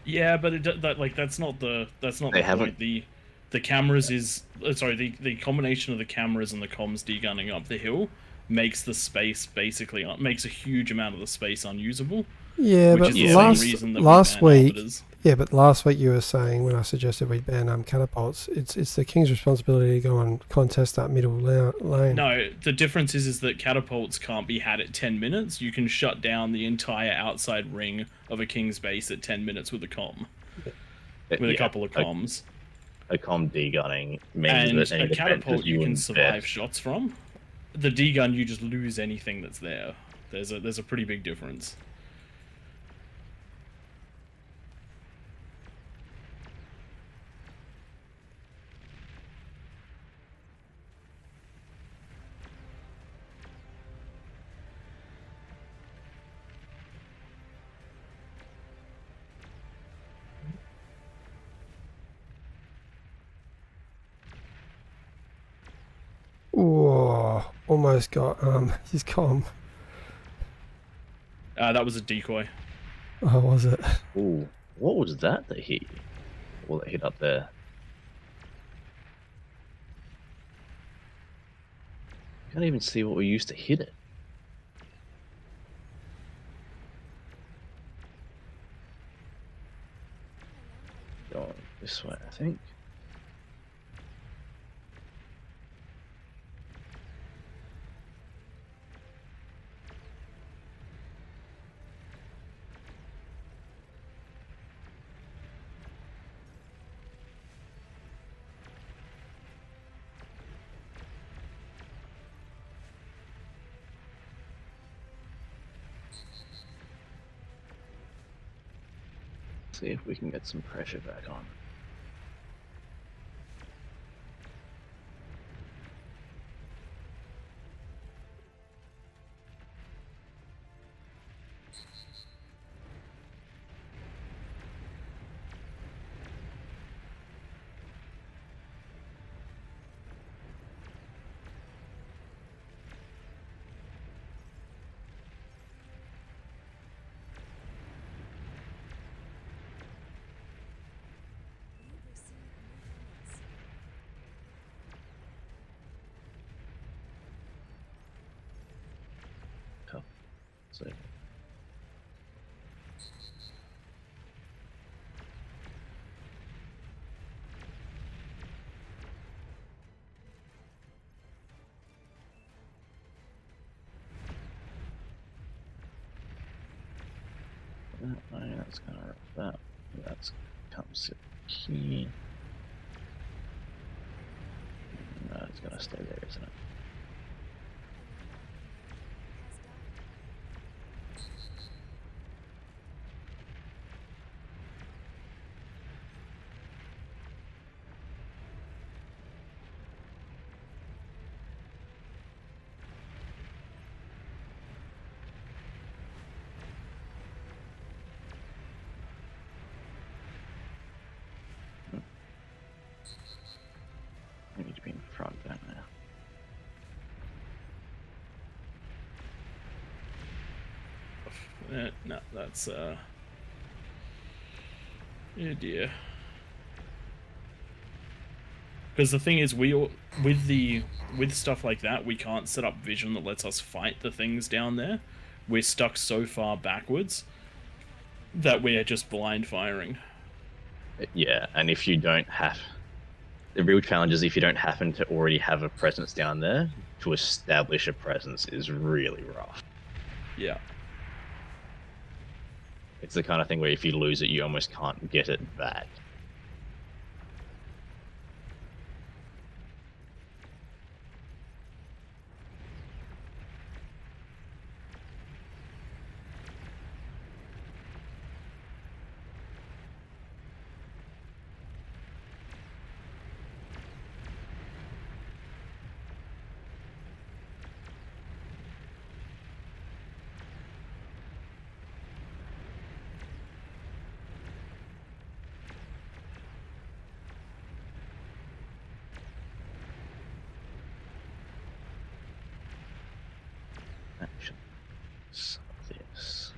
Yeah, but that's not the They point. haven't- The cameras is sorry, the combination of the cameras and the comms degunning up the hill makes the space basically makes a huge amount of the space unusable. Yeah, Which but is the last same reason that last we ban week, arbiters. yeah, but last week you were saying when I suggested we ban catapults, it's the king's responsibility to go and contest that middle lane. No, the difference is that catapults can't be had at 10 minutes. You can shut down the entire outside ring of a king's base at 10 minutes with a comm, with a Yeah, couple of comms. A comm degunning means And that any a catapult defenses you can invest- survive shots from. The degun you just lose anything that's there. There's a pretty big difference. Whoa, almost got his comm. That was a decoy. Oh, was it? Ooh, what was that hit you? Well, that hit up there. Can't even see what we used to hit it. Going this way, I think. See if we can get some pressure back on. So that's gonna wrap that. That's comes here. No, it's gonna stay there, isn't it? I need to be in front, don't I? No, that's oh dear. Because the thing is, with stuff like that, we can't set up vision that lets us fight the things down there. We're stuck so far backwards that we are just blind firing. Yeah, and if you don't have... The real challenge is if you don't happen to already have a presence down there, to establish a presence is really rough. Yeah. It's the kind of thing where if you lose it, you almost can't get it back. Actions. This.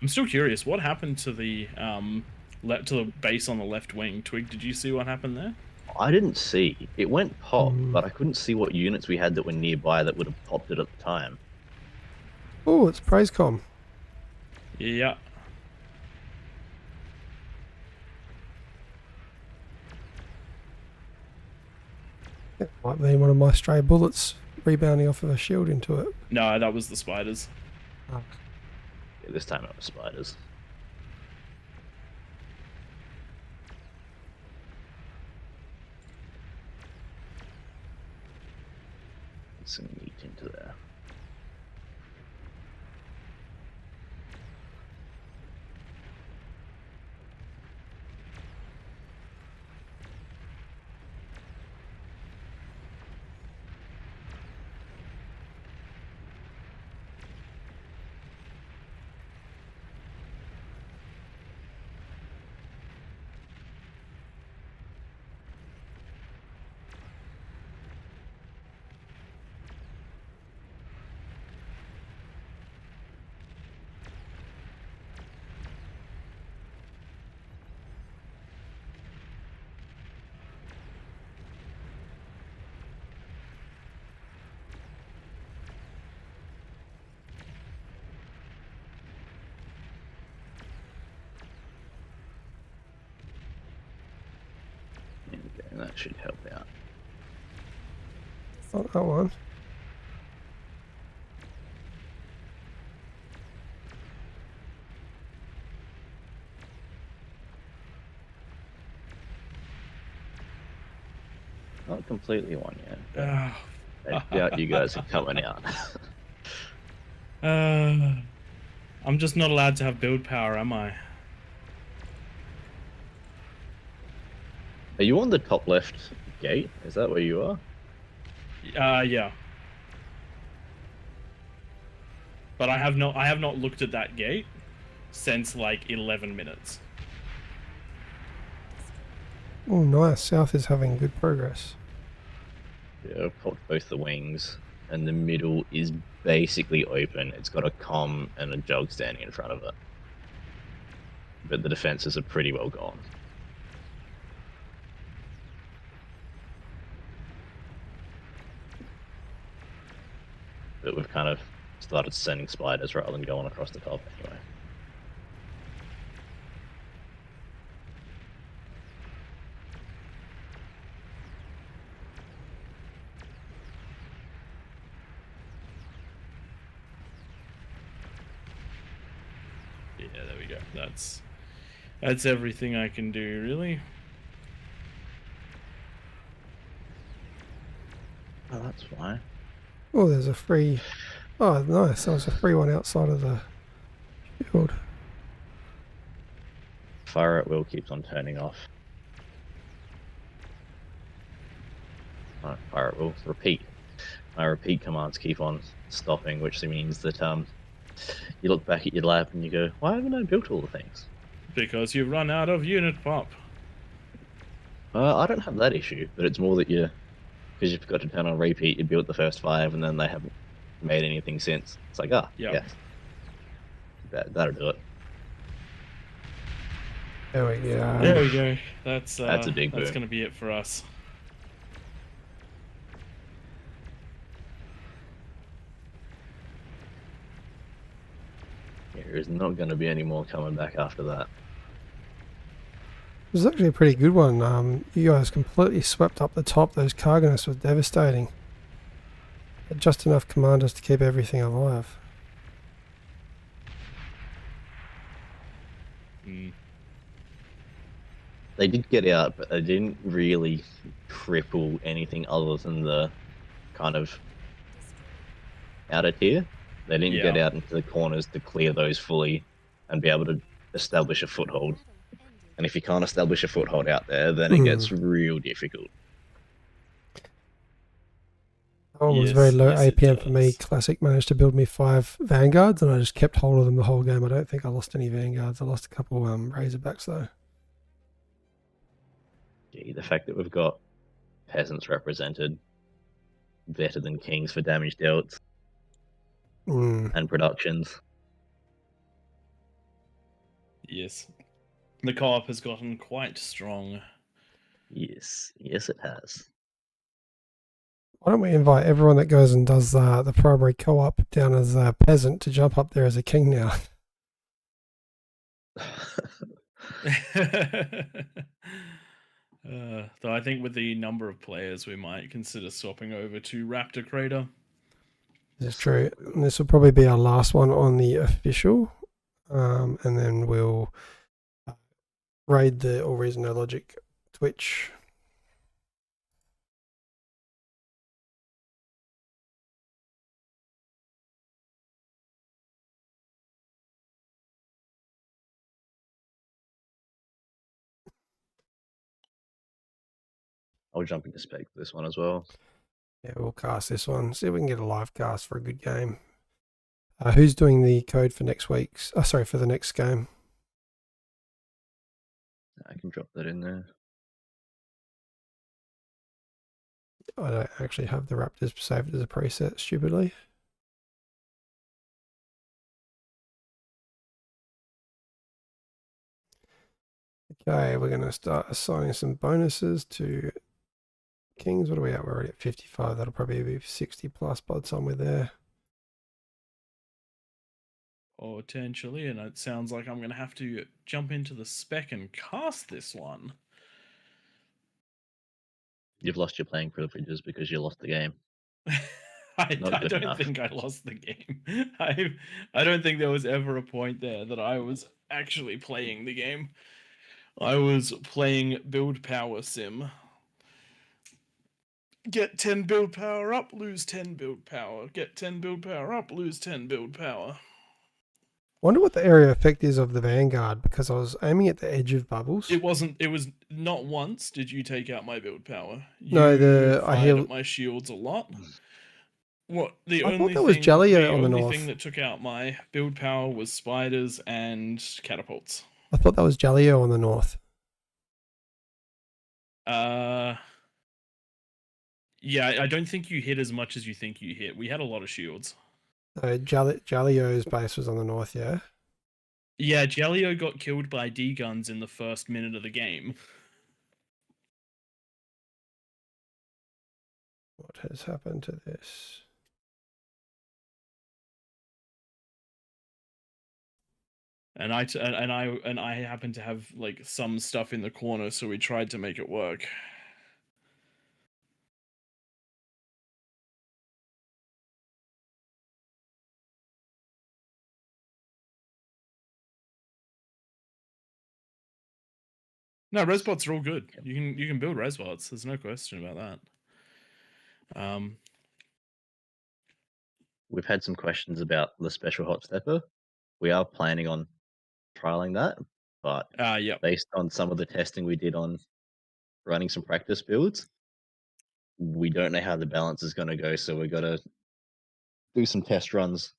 I'm still curious, what happened to the base on the left wing? Twig, did you see what happened there? I didn't see. It went pop, but I couldn't see what units we had that were nearby that would have popped it at the time. Oh, it's PraiseCom. Yeah. It might be one of my stray bullets rebounding off of a shield into it. No, that was the spiders. Oh. Yeah, this time it was spiders. Some meat into there. And that should help out. Not that one. Not completely one yet. But Oh. I doubt you guys are coming out. I'm just not allowed to have build power, am I? Are you on the top left gate? Is that where you are? Yeah. But I have not looked at that gate since like 11 minutes. Oh, nice. South is having good progress. Yeah, I've popped both the wings, and the middle is basically open. It's got a comm and a jug standing in front of it. But the defenses are pretty well gone. But we've kind of started sending spiders rather than going across the top anyway. Yeah, there we go. That's everything I can do, really. Oh, that's fine. Oh, there's a free... Oh, nice. That was a free one outside of the field. Fire at will keeps on turning off. Alright, fire at will. Repeat. My repeat commands keep on stopping, which means that you look back at your lab and you go, why haven't I built all the things? Because you run out of unit pop. I don't have that issue, but it's more that because you forgot to turn on repeat, you built the first 5 and then they haven't made anything since. It's like, Yep. yes. That'll do it. There we go. There we go. That's a big That's boom. going to be it for us. There is not going to be any more coming back after that. It was actually a pretty good one. You guys completely swept up the top. Those Cargonists were devastating. Had just enough commanders to keep everything alive. Mm. They did get out, but they didn't really cripple anything other than the kind of outer tier. They didn't get Yeah. out into the corners to clear those fully and be able to establish a foothold. Battle ended. And if you can't establish a foothold out there, then it gets real difficult. That one was very low Yes, it APM for me. does. Classic managed to build me 5 Vanguards, and I just kept hold of them the whole game. I don't think I lost any Vanguards. I lost a couple Razorbacks, though. Gee, the fact that we've got peasants represented better than kings for damage dealt and productions. Yes. The co-op has gotten quite strong. Yes, it has. Why don't we invite everyone that goes and does the primary co-op down as a peasant to jump up there as a king now? Though I think with the number of players, we might consider swapping over to Raptor Crater. This is true. And this will probably be our last one on the official. And then we'll raid the AllReasonNoLogic Twitch. I'll jump into spec for this one as well. Yeah, we'll cast this one. See if we can get a live cast for a good game. Who's doing the code for next week's? For the next game. I can drop that in there. I don't actually have the Raptors saved as a preset, stupidly. Okay, we're going to start assigning some bonuses to Kings. What are we at? We're already at 55. That'll probably be 60 plus by the time we're there. Potentially, and it sounds like I'm going to have to jump into the spec and cast this one. You've lost your playing privileges because you lost the game. I Not good don't enough. think I lost the game. I don't think there was ever a point there that I was actually playing the game. I was playing build power sim. Get 10 build power up, lose 10 build power. Get 10 build power up, lose 10 build power. Wonder what the area effect is of the Vanguard, because I was aiming at the edge of bubbles. It was not once did you take out my build power. No, You I fired hear. at my shields a lot. What the I thought only that was thing Jaleo on the only north. thing that took out my build power was spiders and catapults. I thought that was Jaleo on the north. Yeah, I don't think you hit as much as you think you hit. We had a lot of shields. So Jaleo's base was on the north, yeah? Yeah, Jaleo got killed by D-guns in the first minute of the game. What has happened to this? And I happened to have like some stuff in the corner, so we tried to make it work. No, resbots are all good. You can build resbots. There's no question about that. We've had some questions about the special hot stepper. We are planning on trialing that, but Yeah. based on some of the testing we did on running some practice builds, we don't know how the balance is going to go. So we're going to do some test runs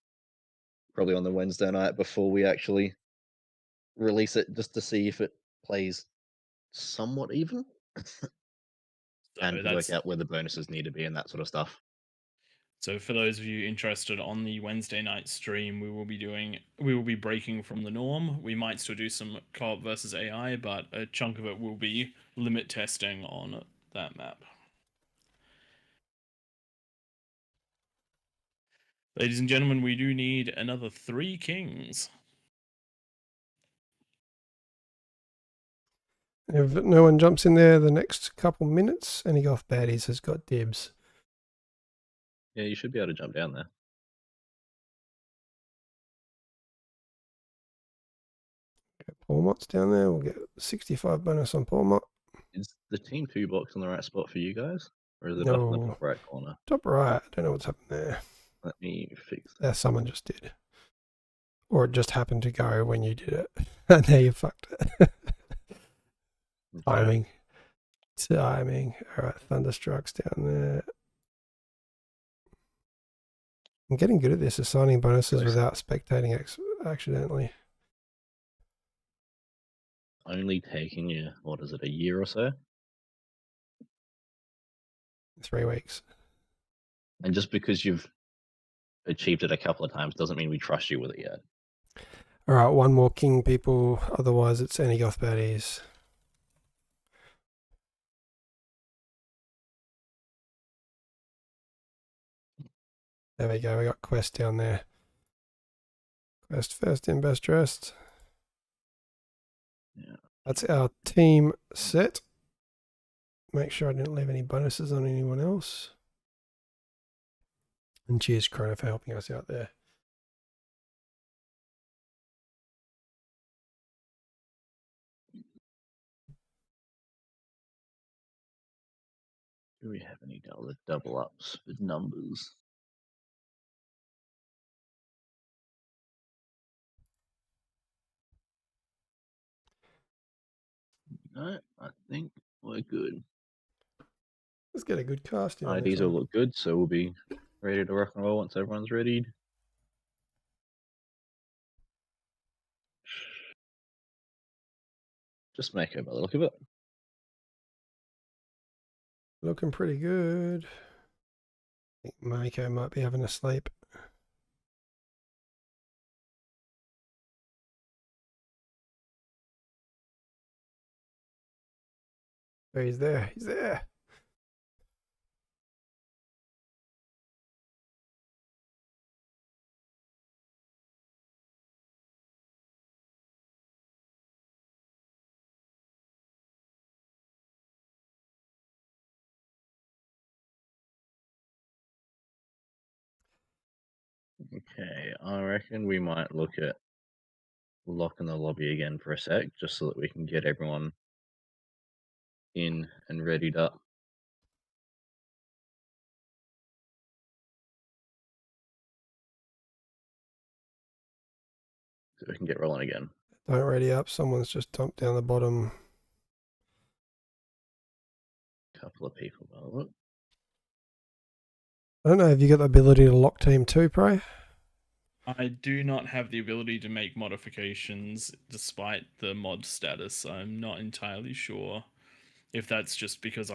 probably on the Wednesday night before we actually release it, just to see if it plays somewhat even and to work out where the bonuses need to be and that sort of stuff. So for those of you interested, on the Wednesday night stream, we will be breaking from the norm. We might still do some co-op versus AI, but a chunk of it will be limit testing on that map. Ladies and gentlemen, we do need another 3 kings. If no one jumps in there the next couple minutes, any Goth Baddies has got dibs. Yeah, you should be able to jump down there. Paulmott's down there. We'll get 65 bonus on Paulmott. Is the team 2 box in the right spot for you guys? Or is it up in the top right corner? Top right. I don't know what's happened there. Let me fix that. Someone just did. Or it just happened to go when you did it. And now you fucked it. Timing. Alright, Thunderstruck's down there. I'm getting good at this, assigning bonuses without spectating accidentally. Only taking you, what is it, a year or so? 3 weeks. And just because you've achieved it a couple of times doesn't mean we trust you with it yet. Alright, one more king, people. Otherwise, it's any Goth Baddies. There we go. We got Quest down there. Quest first in, best dressed. Yeah. That's our team set. Make sure I didn't leave any bonuses on anyone else. And cheers, Chrono, for helping us out there. Do we have any double ups with numbers? No, I think we're good. Let's get a good cast in. IDs all look good, so we'll be ready to rock and roll once everyone's ready. Just make it by the look of it. Looking pretty good. I think Mako might be having a sleep. Oh, he's there. He's there. Okay, I reckon we might look at locking the lobby again for a sec, just so that we can get everyone in and readied up. So we can get rolling again. Don't ready up. Someone's just dumped down the bottom. Couple of people. Well, I don't know. Have you got the ability to lock team too, Pro? I do not have the ability to make modifications despite the mod status. I'm not entirely sure if that's just because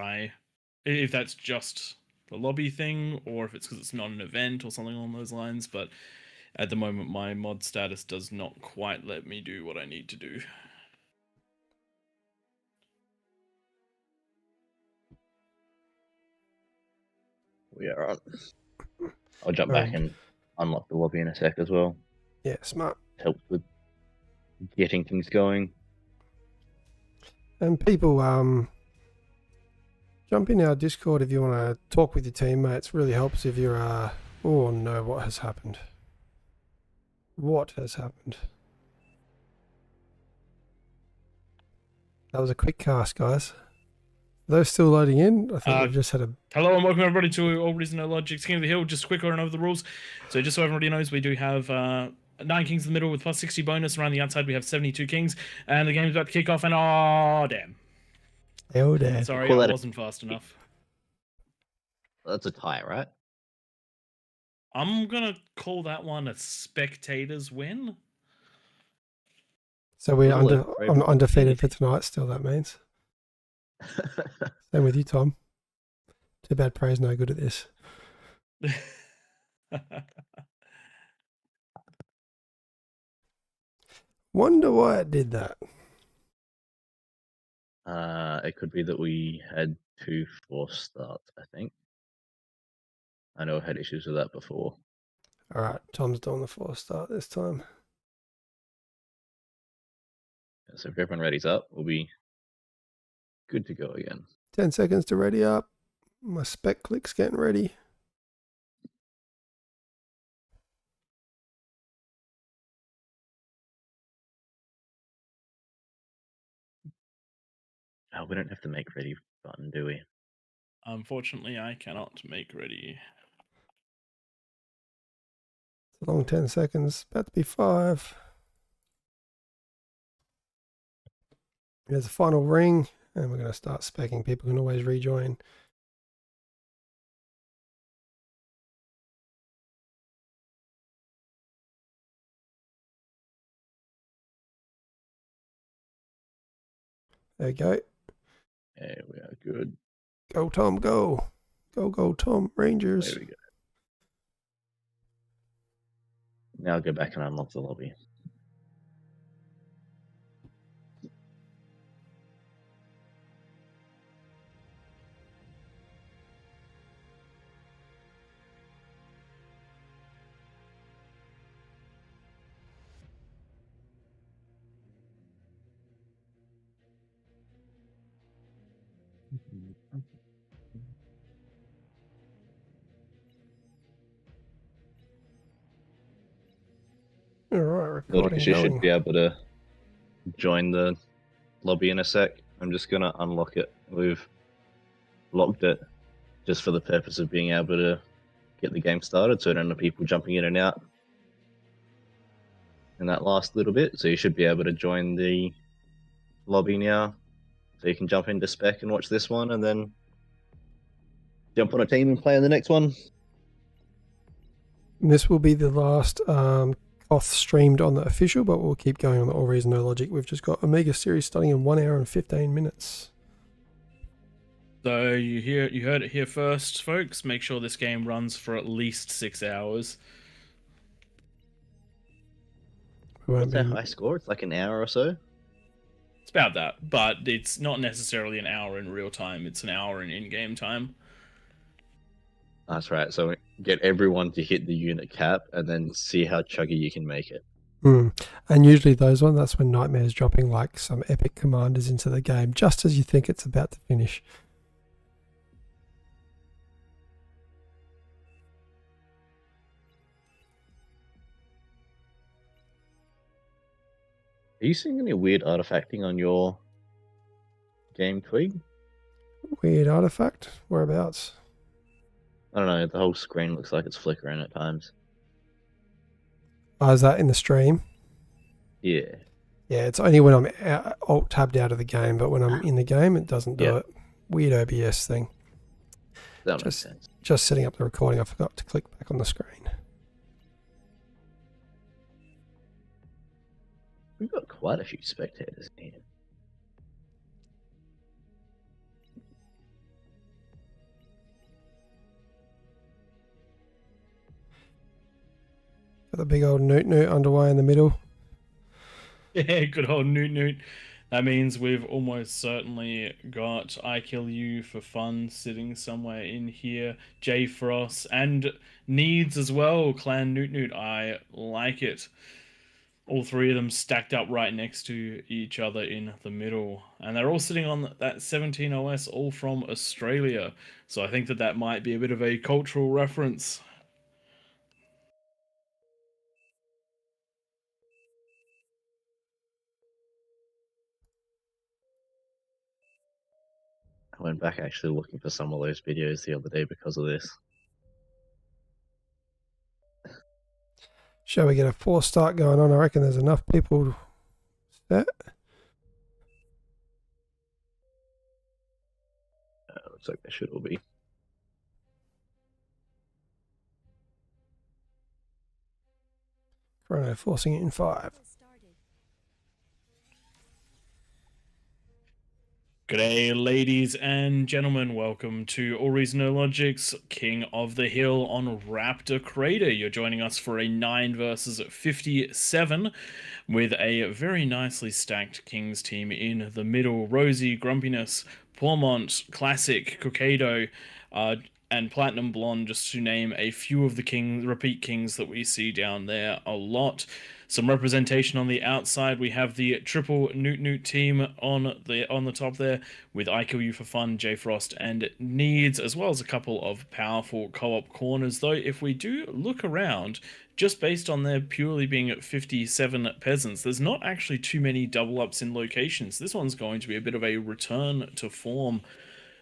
if that's just the lobby thing, or if it's because it's not an event or something along those lines. But at the moment, my mod status does not quite let me do what I need to do. we are on. I'll jump back and unlock the lobby in a sec as well. Yeah, smart. Helps with getting things going. And people, jump in our Discord if you want to talk with your teammates. Really helps if you're, oh no, what has happened? What has happened? That was a quick cast, guys. Are those still loading in? I think we've just had a... Hello and welcome everybody to AllReasonNoLogic, King of the Hill. Just a quick run over the rules. So just so everybody knows, we do have 9 kings in the middle with plus 60 bonus. Around the outside, we have 72 kings. And the game's about to kick off, and oh, damn. Oh, damn. Sorry, Call I that wasn't fast enough. That's a tie, right? I'm going to call that one a spectator's win. So we're Well, undefeated for tonight still, that means. Same with you, Tom. Too bad Prey's no good at this. Wonder why it did that. It could be that we had 2 forced starts, I think. I know I had issues with that before. All right, Tom's doing the 4 start this time. So if everyone ready's up, we'll be good to go again. 10 seconds to ready up. My spec click's getting ready. Oh, we don't have to make ready button, do we? Unfortunately, I cannot make ready. It's a long 10 seconds. About to be 5. There's a final ring, and we're going to start specking. People can always rejoin. There you go. Yeah, we are good. Go, Tom, go. Go, go, Tom. Rangers. There we go. Now I'll go back and unlock the lobby. All right, recording Notice you going. should be able to join the lobby in a sec. I'm just going to unlock it. We've locked it just for the purpose of being able to get the game started, so I don't have people jumping in and out in that last little bit. So you should be able to join the lobby now, so you can jump into spec and watch this one, and then jump on a team and play in the next one. And this will be the last Koth streamed on the official, but we'll keep going on the AllReasonNoLogic. We've just got Omega series starting in 1 hour and 15 minutes. So you heard it here first, folks. Make sure this game runs for at least 6 hours. What's our high score? It's like an hour or so. It's about that, but it's not necessarily an hour in real time. It's an hour in in-game time. That's right. So get everyone to hit the unit cap, and then see how chuggy you can make it. And usually those ones, that's when Nightmare's dropping like some epic commanders into the game, just as you think it's about to finish. Are you seeing any weird artifacting on your game, Twig? Weird artifact? Whereabouts? I don't know. The whole screen looks like it's flickering at times. Oh, is that in the stream? Yeah. Yeah, it's only when I'm alt-tabbed out of the game, but when I'm in the game, it doesn't do it. Weird OBS thing. That makes sense. Just setting up the recording, I forgot to click back on the screen. We've got quite a few spectators here. Got the big old Newt underway in the middle. Yeah, good old Newt. That means we've almost certainly got I Kill You for Fun sitting somewhere in here. J Frost and Needs as well. Clan Newt. I like it. All three of them stacked up right next to each other in the middle. And they're all sitting on that 17 OS, all from Australia. So I think that might be a bit of a cultural reference. I went back actually looking for some of those videos the other day because of this. Shall we get a force start going on? I reckon there's enough people set. Looks like there should all be. Chrono forcing it in 5. G'day, ladies and gentlemen. Welcome to AllReasonNoLogic's King of the Hill on Raptor Crater. You're joining us for a 9 versus 57 with a very nicely stacked Kings team in the middle. Rosie, Grumpiness, Pormont, Classic, Cocado, and Platinum Blonde, just to name a few of the repeat Kings that we see down there a lot. Some representation on the outside. We have the triple Newt team on the top there with I Kill You for Fun, J Frost, and Needs, as well as a couple of powerful co-op corners. Though, if we do look around, just based on there purely being 57 peasants, there's not actually too many double ups in locations. This one's going to be a bit of a return to form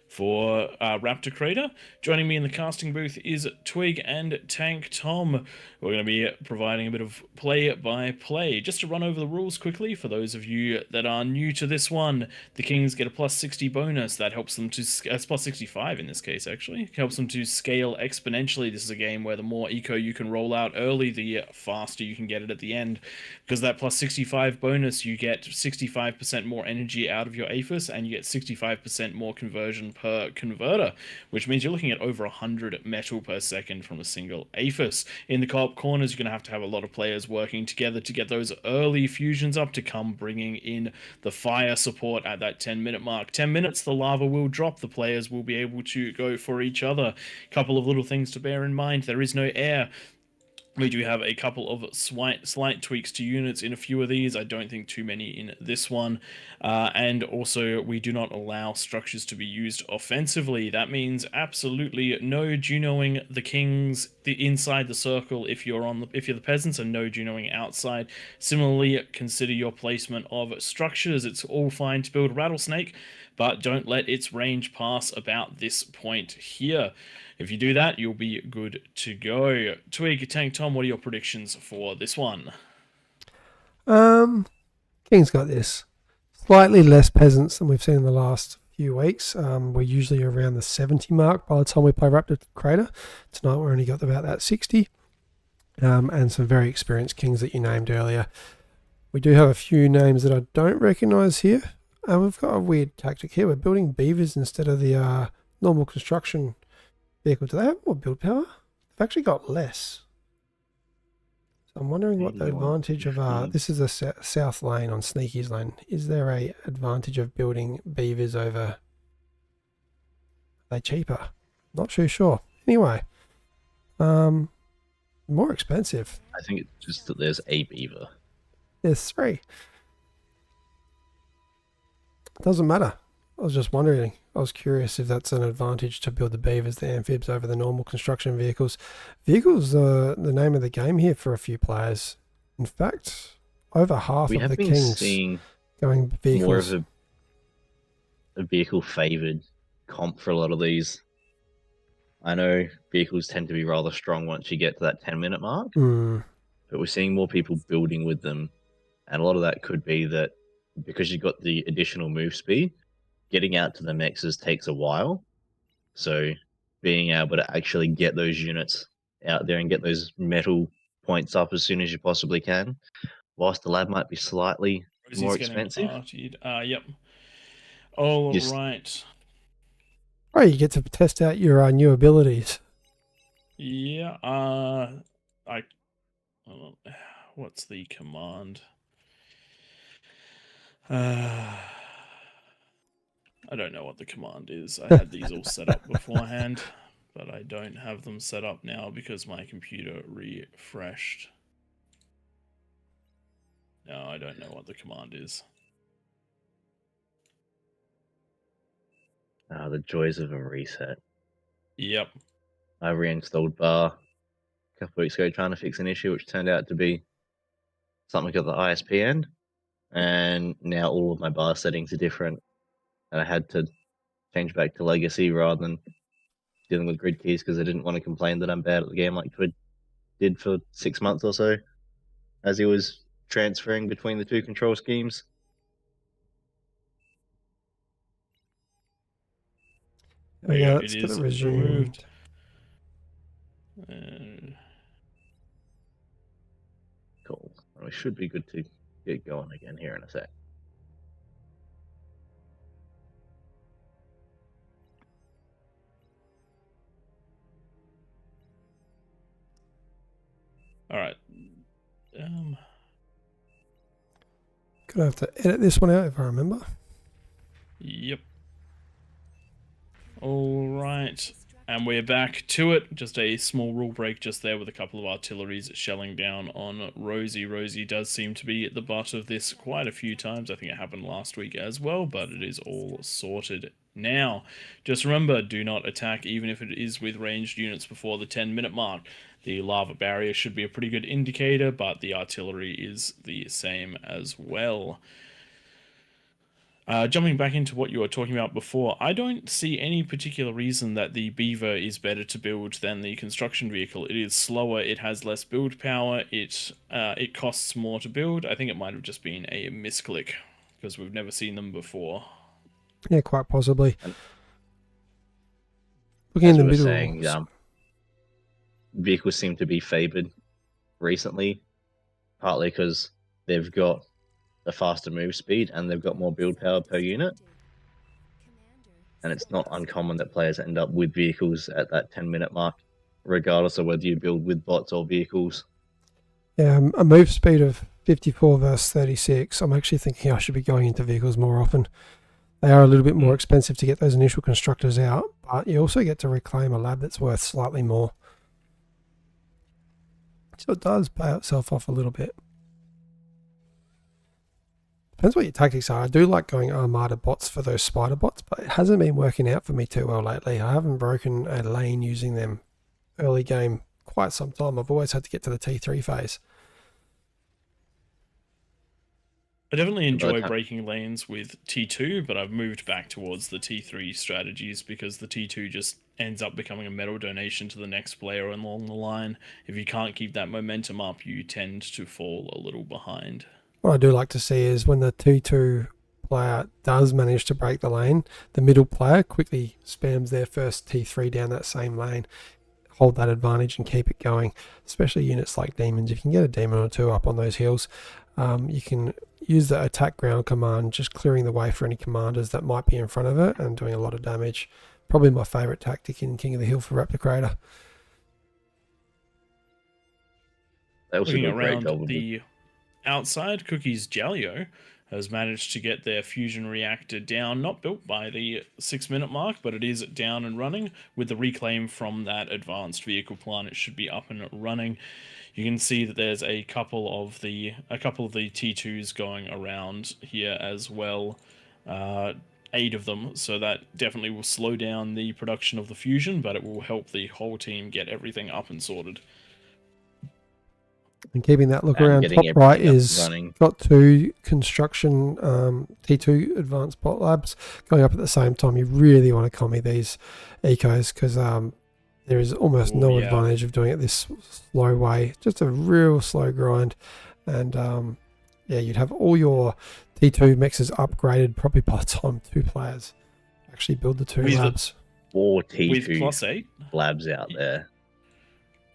for Raptor Crater. Joining me in the casting booth is Twig and Tank Tom. We're going to be providing a bit of play-by-play. Just to run over the rules quickly, for those of you that are new to this one, the Kings get a plus 60 bonus. That helps them to... It's plus 65 in this case, actually. It helps them to scale exponentially. This is a game where the more eco you can roll out early, the faster you can get it at the end. Because that plus 65 bonus, you get 65% more energy out of your APHIS, and you get 65% more conversion per converter, which means you're looking at over 100 metal per second from a single APHIS. In the co-op corners, you're going to have a lot of players working together to get those early fusions up to come, bringing in the fire support at that 10-minute mark. 10 minutes, the lava will drop. The players will be able to go for each other. Couple of little things to bear in mind. There is no air. We do have a couple of slight tweaks to units in a few of these. I don't think too many in this one. And also, we do not allow structures to be used offensively. That means absolutely no Junoing the Kings inside the circle if you're the peasants, and no Junoing outside. Similarly, consider your placement of structures. It's all fine to build Rattlesnake, but don't let its range pass about this point here. If you do that, you'll be good to go. Twig, Tank, Tom, what are your predictions for this one? King's got this. Slightly less peasants than we've seen in the last few weeks. We're usually around the 70 mark by the time we play Raptor Crater. Tonight we've only got about that 60. And some very experienced Kings that you named earlier. We do have a few names that I don't recognise here. We've got a weird tactic here. We're building beavers instead of the normal construction vehicle. Do they have more build power? They've actually got less. So I'm wondering what the advantage of this is a south lane on Sneaky's lane. Is there a advantage of building beavers over? Are they cheaper? Not too sure. Anyway, more expensive. I think it's just that there's a beaver. There's 3. Doesn't matter. I was just wondering. I was curious if that's an advantage to build the beavers, the amphibs, over the normal construction vehicles. Vehicles are the name of the game here for a few players. In fact, over half of the Kings seeing going vehicles. More of a vehicle-favoured comp for a lot of these. I know vehicles tend to be rather strong once you get to that 10-minute mark, but we're seeing more people building with them And a lot of that could be that because you've got the additional move speed, getting out to the mexes takes a while. So being able to actually get those units out there and get those metal points up as soon as you possibly can, whilst the lab might be slightly more Rosie's getting expensive. partied. Yep. All Just- right. Oh, you get to test out your new abilities. Yeah. What's the command? I don't know what the command is. I had these all set up beforehand, but I don't have them set up now because my computer refreshed. No, I don't know what the command is. The joys of a reset. Yep. I reinstalled bar a couple weeks ago trying to fix an issue, which turned out to be something at the ISP end. And now all of my bar settings are different. And I had to change back to legacy rather than dealing with grid keys because I didn't want to complain that I'm bad at the game like Twid did for 6 months or so as he was transferring between the two control schemes. Oh, yeah, Yeah, let's it get is it resumed. removed. Cool. Well, we should be good to get going again here in a sec. All right. Gonna have to edit this one out if I remember. Yep. All right. And we're back to it. Just a small rule break just there with a couple of artilleries shelling down on Rosie. Rosie does seem to be at the butt of this quite a few times. I think it happened last week as well, but it is all sorted now. Just remember, do not attack even if it is with ranged units before the 10-minute mark. The lava barrier should be a pretty good indicator, but the artillery is the same as well. Jumping back into what you were talking about before, I don't see any particular reason that the Beaver is better to build than the construction vehicle. It is slower, it has less build power, it costs more to build. I think it might have just been a misclick because we've never seen them before. Yeah, quite possibly. Looking As in the we were middle. saying, vehicles seem to be favored recently, partly because they've got a faster move speed and they've got more build power per unit. And it's not uncommon that players end up with vehicles at that 10-minute mark, regardless of whether you build with bots or vehicles. Yeah, a move speed of 54 versus 36. I'm actually thinking I should be going into vehicles more often. They are a little bit more expensive to get those initial constructors out, but you also get to reclaim a lab that's worth slightly more. So it does pay itself off a little bit. Depends what your tactics are. I do like going Armada bots for those spider bots, but it hasn't been working out for me too well lately. I haven't broken a lane using them early game quite some time. I've always had to get to the T3 phase. I definitely enjoy breaking lanes with T2, but I've moved back towards the T3 strategies because the T2 just ends up becoming a metal donation to the next player along the line. If you can't keep that momentum up, you tend to fall a little behind. What I do like to see is when the T2 player does manage to break the lane, the middle player quickly spams their first T3 down that same lane, hold that advantage and keep it going, especially units like demons. If you can get a demon or two up on those hills, you can use the attack ground command, just clearing the way for any commanders that might be in front of it and doing a lot of damage. Probably my favourite tactic in King of the Hill for Raptor Crater. Looking around the outside, Cookie's Jalio has managed to get their fusion reactor down, not built by the 6-minute mark, but it is down and running. With the reclaim from that advanced vehicle plant, it should be up and running. You can see that there's a couple of the T2s going around here as well. 8 of them, so that definitely will slow down the production of the fusion, but it will help the whole team get everything up and sorted. And keeping that look around top right is got 2 construction T2 advanced bot labs going up at the same time. You really want to commie these ecos because there is almost no advantage of doing it this slow way. Just a real slow grind, and Yeah, you'd have all your T2 mixes upgraded probably by the time 2 players actually build the 2 labs. 4 With T2 +8, labs out there.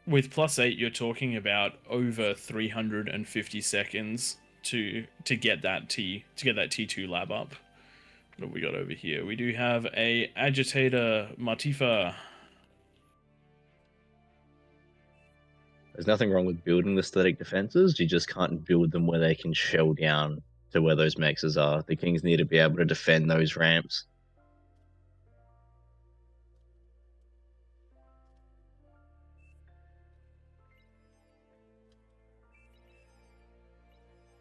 with +8, you're talking about over 350 seconds to get that T2 lab up. What have we got over here? We do have a agitator Martifa. There's nothing wrong with building the static defenses. You just can't build them where they can shell down to where those mexes are. The Kings need to be able to defend those ramps.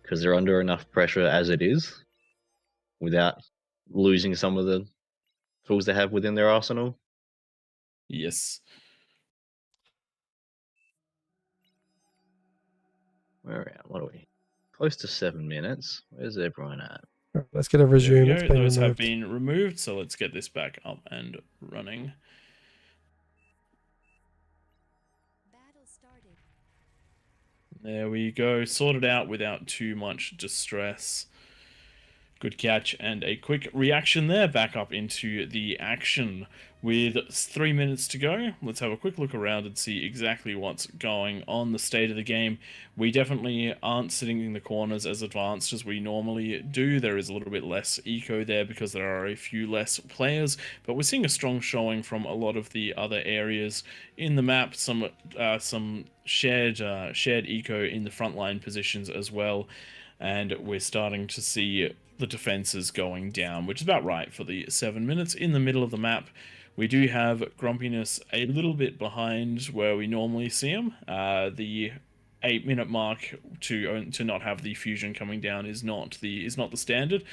Because they're under enough pressure as it is without losing some of the tools they have within their arsenal. Yes. Where are we at? What are we? Close to 7 minutes. Where's everyone at? Right, let's get a There we resume. go. It's been Those have removed. been removed, so let's get this back up and running. Battle started. There we go. Sorted out without too much distress. Good catch and a quick reaction there. Back up into the action with 3 minutes to go. Let's have a quick look around and see exactly what's going on, the state of the game. We definitely aren't sitting in the corners as advanced as we normally do. There is a little bit less eco there because there are a few less players, but we're seeing a strong showing from a lot of the other areas in the map. Some shared eco in the frontline positions as well, and we're starting to see the defenses going down, which is about right for the 7 minutes. In the middle of the map, we do have Grumpiness a little bit behind where we normally see him. The 8-minute mark to not have the fusion coming down is not the standard.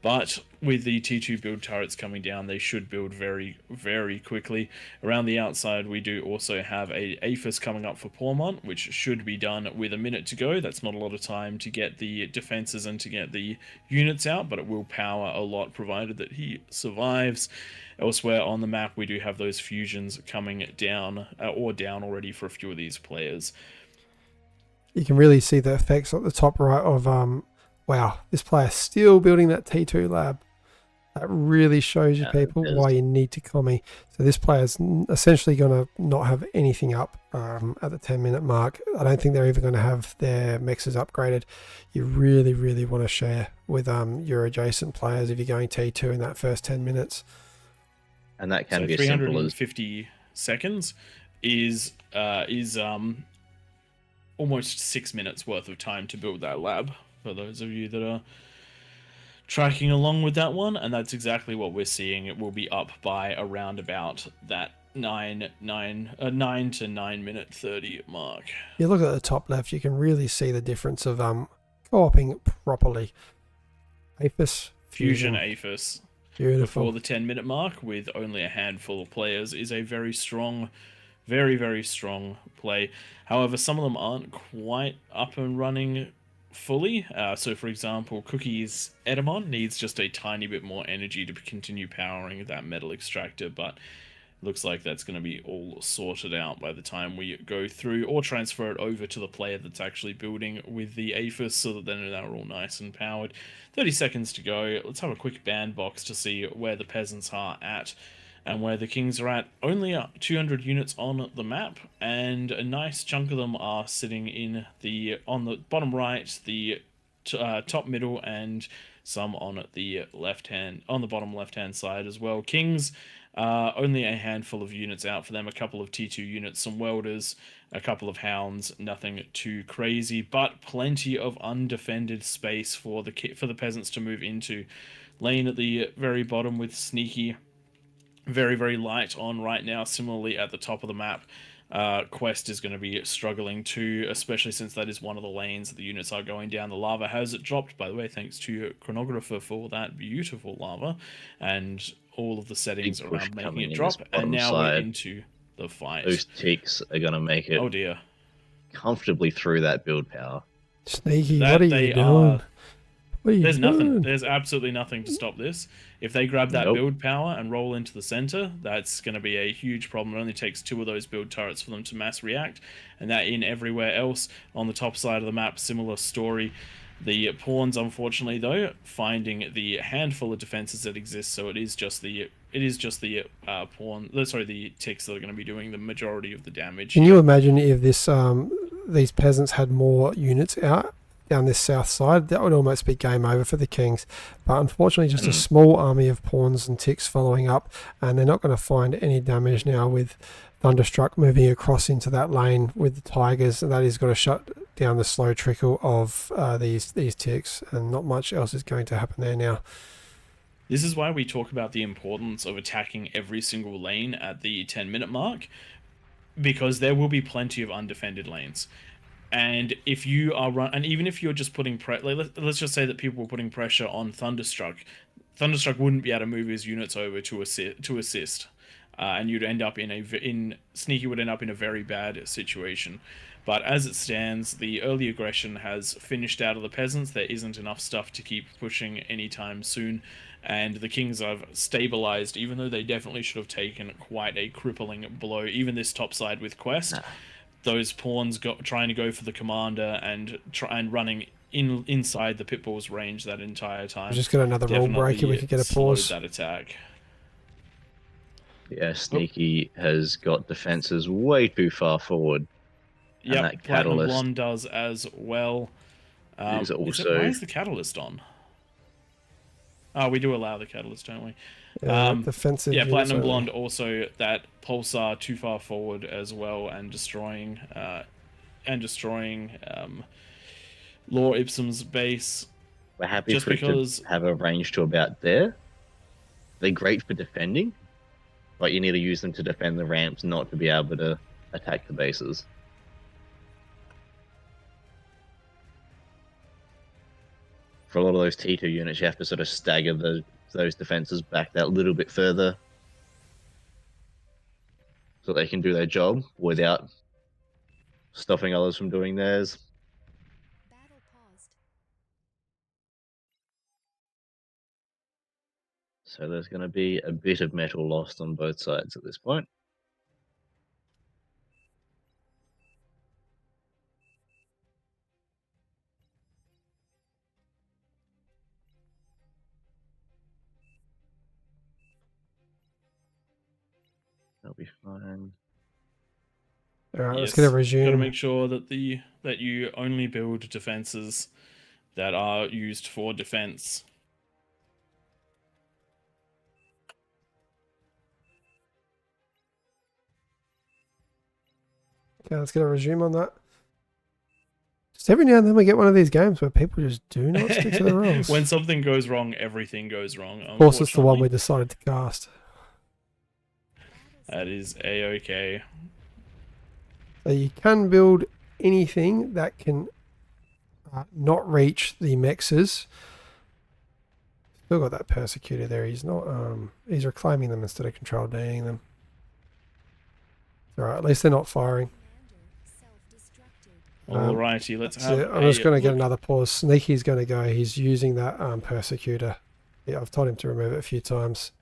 But with the T2 build turrets coming down, they should build very, very quickly. Around the outside, we do also have a APHIS coming up for Pormont, which should be done with a minute to go. That's not a lot of time to get the defenses and to get the units out, but it will power a lot provided that he survives. Elsewhere on the map, we do have those fusions coming down, or down already for a few of these players. You can really see the effects at the top right of wow, this player's still building that T2 lab. That really shows you people why you need to commie. So this player's essentially going to not have anything up at the 10-minute mark. I don't think they're even going to have their mexes upgraded. You really, really want to share with your adjacent players if you're going T2 in that first 10 minutes. And that can be as simple as 350 seconds is almost 6 minutes worth of time to build that lab, for those of you that are tracking along with that one, and that's exactly what we're seeing. It will be up by around about that 9 to 9-minute 30 mark. You look at the top left, you can really see the difference of co-oping properly. APHIS, Fusion APHIS beautiful. Before the 10-minute mark with only a handful of players is a very strong, very, very strong play. However, some of them aren't quite up and running fully. So for example, Cookie's Edamon needs just a tiny bit more energy to continue powering that metal extractor, but looks like that's going to be all sorted out by the time we go through or transfer it over to the player that's actually building with the APHIS, so that then they're all nice and powered. 30 seconds to go. Let's have a quick bandbox to see where the peasants are at and where the Kings are at. Only 200 units on the map, and a nice chunk of them are sitting in on the bottom right, the top middle, and some on the bottom left hand side as well. Kings, only a handful of units out for them, a couple of T2 units, some welders, a couple of hounds, nothing too crazy, but plenty of undefended space for the peasants to move into. Lane at the very bottom with Sneaky, very, very light on right now. Similarly, at the top of the map, Quest is going to be struggling too, especially since that is one of the lanes that the units are going down. The lava has dropped, by the way, thanks to Chronographer for that beautiful lava and all of the settings around making it drop. And now we're into the fight. Those ticks are going to make it oh dear, comfortably through that build power. Sneaky, what are you doing? There's nothing. There's absolutely nothing to stop this. If they grab that build power and roll into the center, that's going to be a huge problem. It only takes 2 of those build turrets for them to mass react, and that in everywhere else on the top side of the map, similar story. The pawns, unfortunately, though, finding the handful of defenses that exist, so it is just the pawn. Sorry, the ticks that are going to be doing the majority of the damage. Can you imagine if this these peasants had more units out down this south side? That would almost be game over for the kings. But unfortunately, just a small army of pawns and ticks following up, and they're not going to find any damage now with Thunderstruck moving across into that lane with the tigers, and that is going to shut down the slow trickle of these ticks, and not much else is going to happen there now. This is why we talk about the importance of attacking every single lane at the 10-minute mark, because there will be plenty of undefended lanes. And if you are and even if you're just putting let's just say that people were putting pressure on Thunderstruck wouldn't be able to move his units over to assist. And you'd end up Sneaky would end up in a very bad situation. But as it stands, the early aggression has finished out of the peasants. There isn't enough stuff to keep pushing anytime soon, and the kings have stabilized, even though they definitely should have taken quite a crippling blow. Even this top side with Quest, those pawns trying to go for the commander and running inside the Pitbull's range that entire time. Just got another rule break and we could get a pause. That attack. Yeah, Sneaky has got defenses way too far forward. Yeah, Platinum Blonde does as well. Why is the catalyst on? Oh, we do allow the catalyst, don't we? Defensive. Yeah, Platinum Blonde also that Pulsar too far forward as well, and destroying Lore Ipsum's base. We're happy for it to have a range to about there. They're great for defending, but you need to use them to defend the ramps, not to be able to attack the bases. For a lot of those T2 units, you have to sort of stagger those defenses back that little bit further so they can do their job without stopping others from doing theirs. Battle paused. So there's going to be a bit of metal lost on both sides at this point. That'll be fine. All right, let's get a resume. Got to make sure that you only build defenses that are used for defense. Okay, let's get a resume on that. Just every now and then we get one of these games where people just do not stick to the rules. When something goes wrong, everything goes wrong. Of course, it's the one we decided to cast. That is A-OK. So you can build anything that can not reach the mexes. Still got that persecutor there. He's not. He's reclaiming them instead of control D'ing them. All right, at least they're not firing. Alrighty, let's have. I'm just going to get another pause. Sneaky's going to go. He's using that persecutor. Yeah, I've told him to remove it a few times.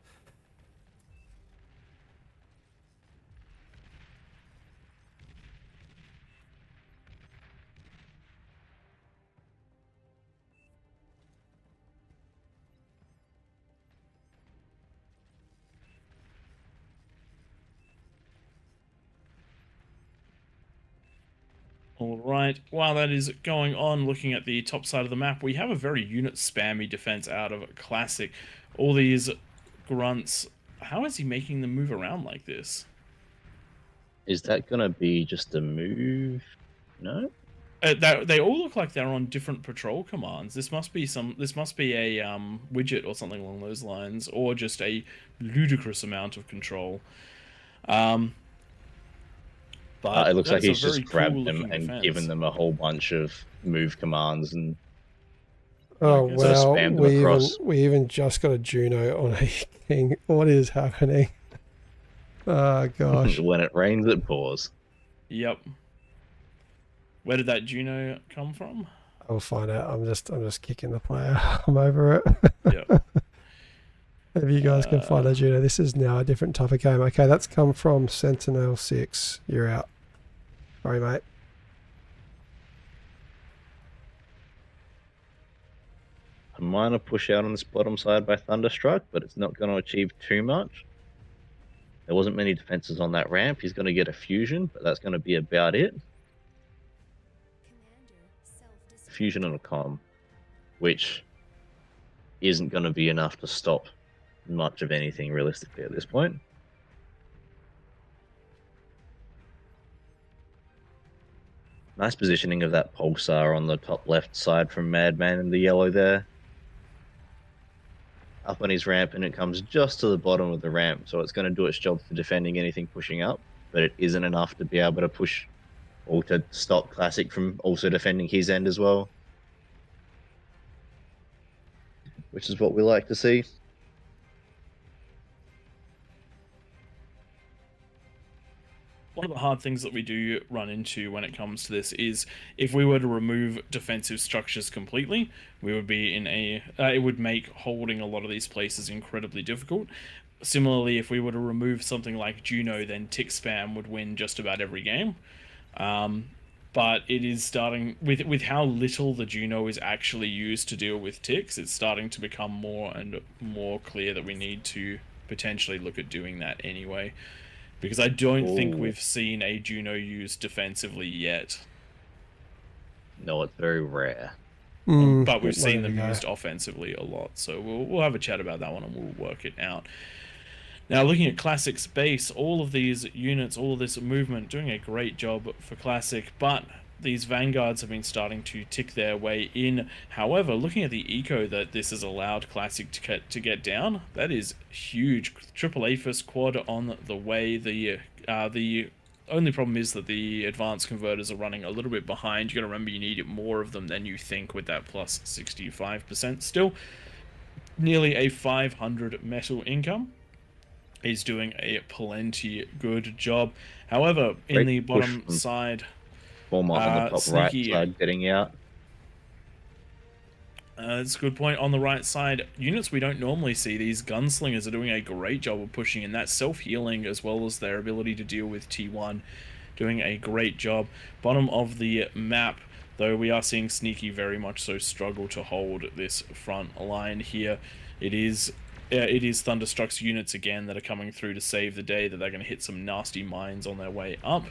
Alright, while that is going on, looking at the top side of the map, we have a very unit spammy defense out of Classic. All these grunts. How is he making them move around like this? Is that going to be just a move? No? They all look like they're on different patrol commands. This must be a widget or something along those lines, or just a ludicrous amount of control. But it looks like he's just grabbed cool them and given them a whole bunch of move commands and well, spammed them across. We even just got a Juno on a king. What is happening? Oh gosh! When it rains, it pours. Yep. Where did that Juno come from? I'll find out. I'm just kicking the player. I'm over it. Yep. If you guys can find a Juno, this is now a different type of game. Okay, that's come from Sentinel 6. You're out. Sorry, mate. a minor push out on this bottom side by Thunderstruck, but it's not going to achieve too much. There wasn't many defenses on that ramp. He's going to get a fusion, but that's going to be about it. Commander, self-destruct. Fusion and a comm, which isn't going to be enough to stop much of anything realistically at this point. Nice positioning of that pulsar on the top left side from Madman in the yellow there. Up on his ramp, and it comes just to the bottom of the ramp, so it's going to do its job for defending anything pushing up, but it isn't enough to be able to push or to stop Classic from also defending his end as well, which is what we like to see. One of the hard things that we do run into when it comes to this is if we were to remove defensive structures completely, we would be in a it would make holding a lot of these places incredibly difficult. Similarly, if we were to remove something like Juno, then tick spam would win just about every game. But it is starting with how little the Juno is actually used to deal with ticks. It's starting to become more and more clear that we need to potentially look at doing that anyway. Because I don't think we've seen a Juno used defensively yet. No, it's very rare. But we've seen them used offensively a lot. So we'll have a chat about that one and we'll work it out. Now, looking at Classic's base, all of these units, all of this movement, doing a great job for Classic, but these Vanguards have been starting to tick their way in. However, looking at the eco that this has allowed Classic to get down, that is huge. Triple APHIS quad on the way. The only problem is that the advanced converters are running a little bit behind. You got to remember you need more of them than you think with that plus 65%. Still, nearly a 500 metal income. He's doing a plenty good job. However, in the bottom side, Former on the top Sneaky, right side getting out. That's a good point. On the right side, units we don't normally see, these gunslingers are doing a great job of pushing in that self-healing as well as their ability to deal with T1, doing a great job. Bottom of the map, though, we are seeing Sneaky very much so struggle to hold this front line here. It is Thunderstruck's units again that are coming through to save the day, that they're going to hit some nasty mines on their way up.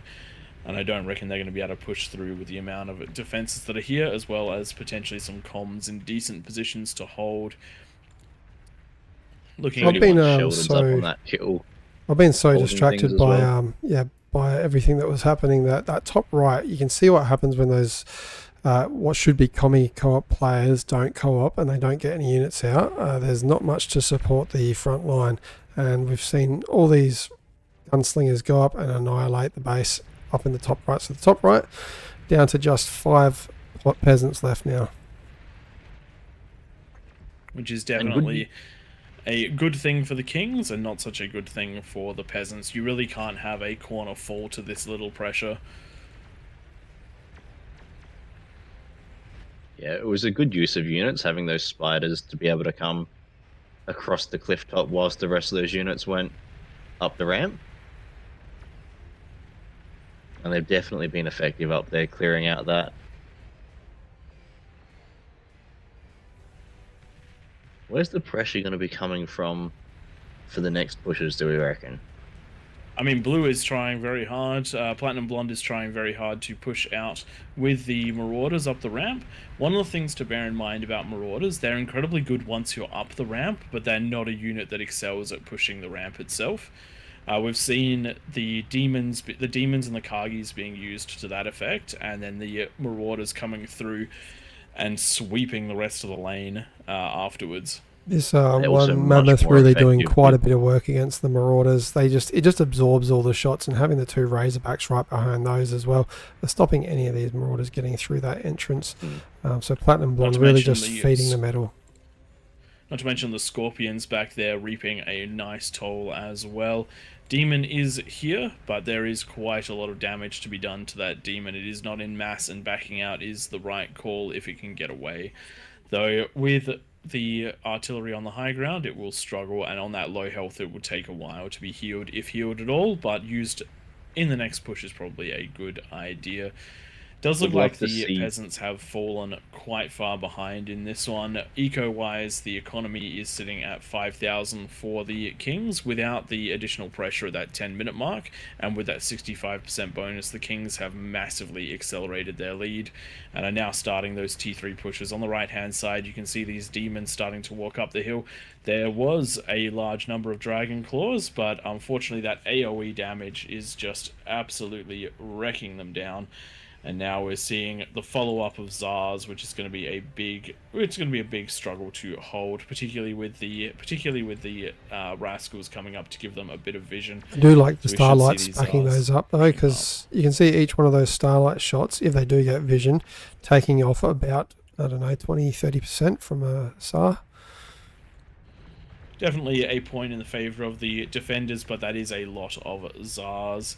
And I don't reckon they're going to be able to push through with the amount of defenses that are here, as well as potentially some comms in decent positions to hold. I've been so distracted by by everything that was happening. That top right, you can see what happens when those what should be commie co-op players don't co-op and they don't get any units out. There's not much to support the front line, and we've seen all these gunslingers go up and annihilate the base up in the top right. So the top right down to just 5 peasants left now, which is definitely a good thing for the kings and not such a good thing for the peasants. You really can't have a corner fall to this little pressure. Yeah, it was a good use of units, having those spiders to be able to come across the cliff top whilst the rest of those units went up the ramp. And they've definitely been effective up there, clearing out that. Where's the pressure going to be coming from for the next pushes, do we reckon? I mean, Blue is trying very hard. Platinum Blonde is trying very hard to push out with the Marauders up the ramp. One of the things to bear in mind about Marauders, they're incredibly good once you're up the ramp, but they're not a unit that excels at pushing the ramp itself. We've seen the demons and the Kargis being used to that effect, and then the Marauders coming through and sweeping the rest of the lane afterwards. This one Mammoth really doing quite a bit of work against the Marauders. It just absorbs all the shots, and having the 2 Razorbacks right behind those as well, they're stopping any of these Marauders getting through that entrance. So Platinum Blonde really just feeding the metal. Not to mention the Scorpions back there reaping a nice toll as well. Demon is here, but there is quite a lot of damage to be done to that Demon. It is not in mass, and backing out is the right call if it can get away. Though with the artillery on the high ground, it will struggle, and on that low health it will take a while to be healed, if healed at all, but used in the next push is probably a good idea. Does look Would love like to the see. peasants have fallen quite far behind in this one. Eco-wise, the economy is sitting at 5,000 for the Kings without the additional pressure at that 10-minute mark, and with that 65% bonus, the Kings have massively accelerated their lead and are now starting those T3 pushes. On the right-hand side, you can see these demons starting to walk up the hill. There was a large number of Dragon Claws, but unfortunately that AoE damage is just absolutely wrecking them down. And now we're seeing the follow-up of Zars, which is going to be a big struggle to hold, particularly with the Rascals coming up to give them a bit of vision. I do like the So we should see starlights these backing Zars those up though, pushing because you can see each one of those starlight shots, if they do get vision, taking off about, I don't know, 20-30% from a SAR. Definitely a point in the favor of the defenders, but that is a lot of Zars.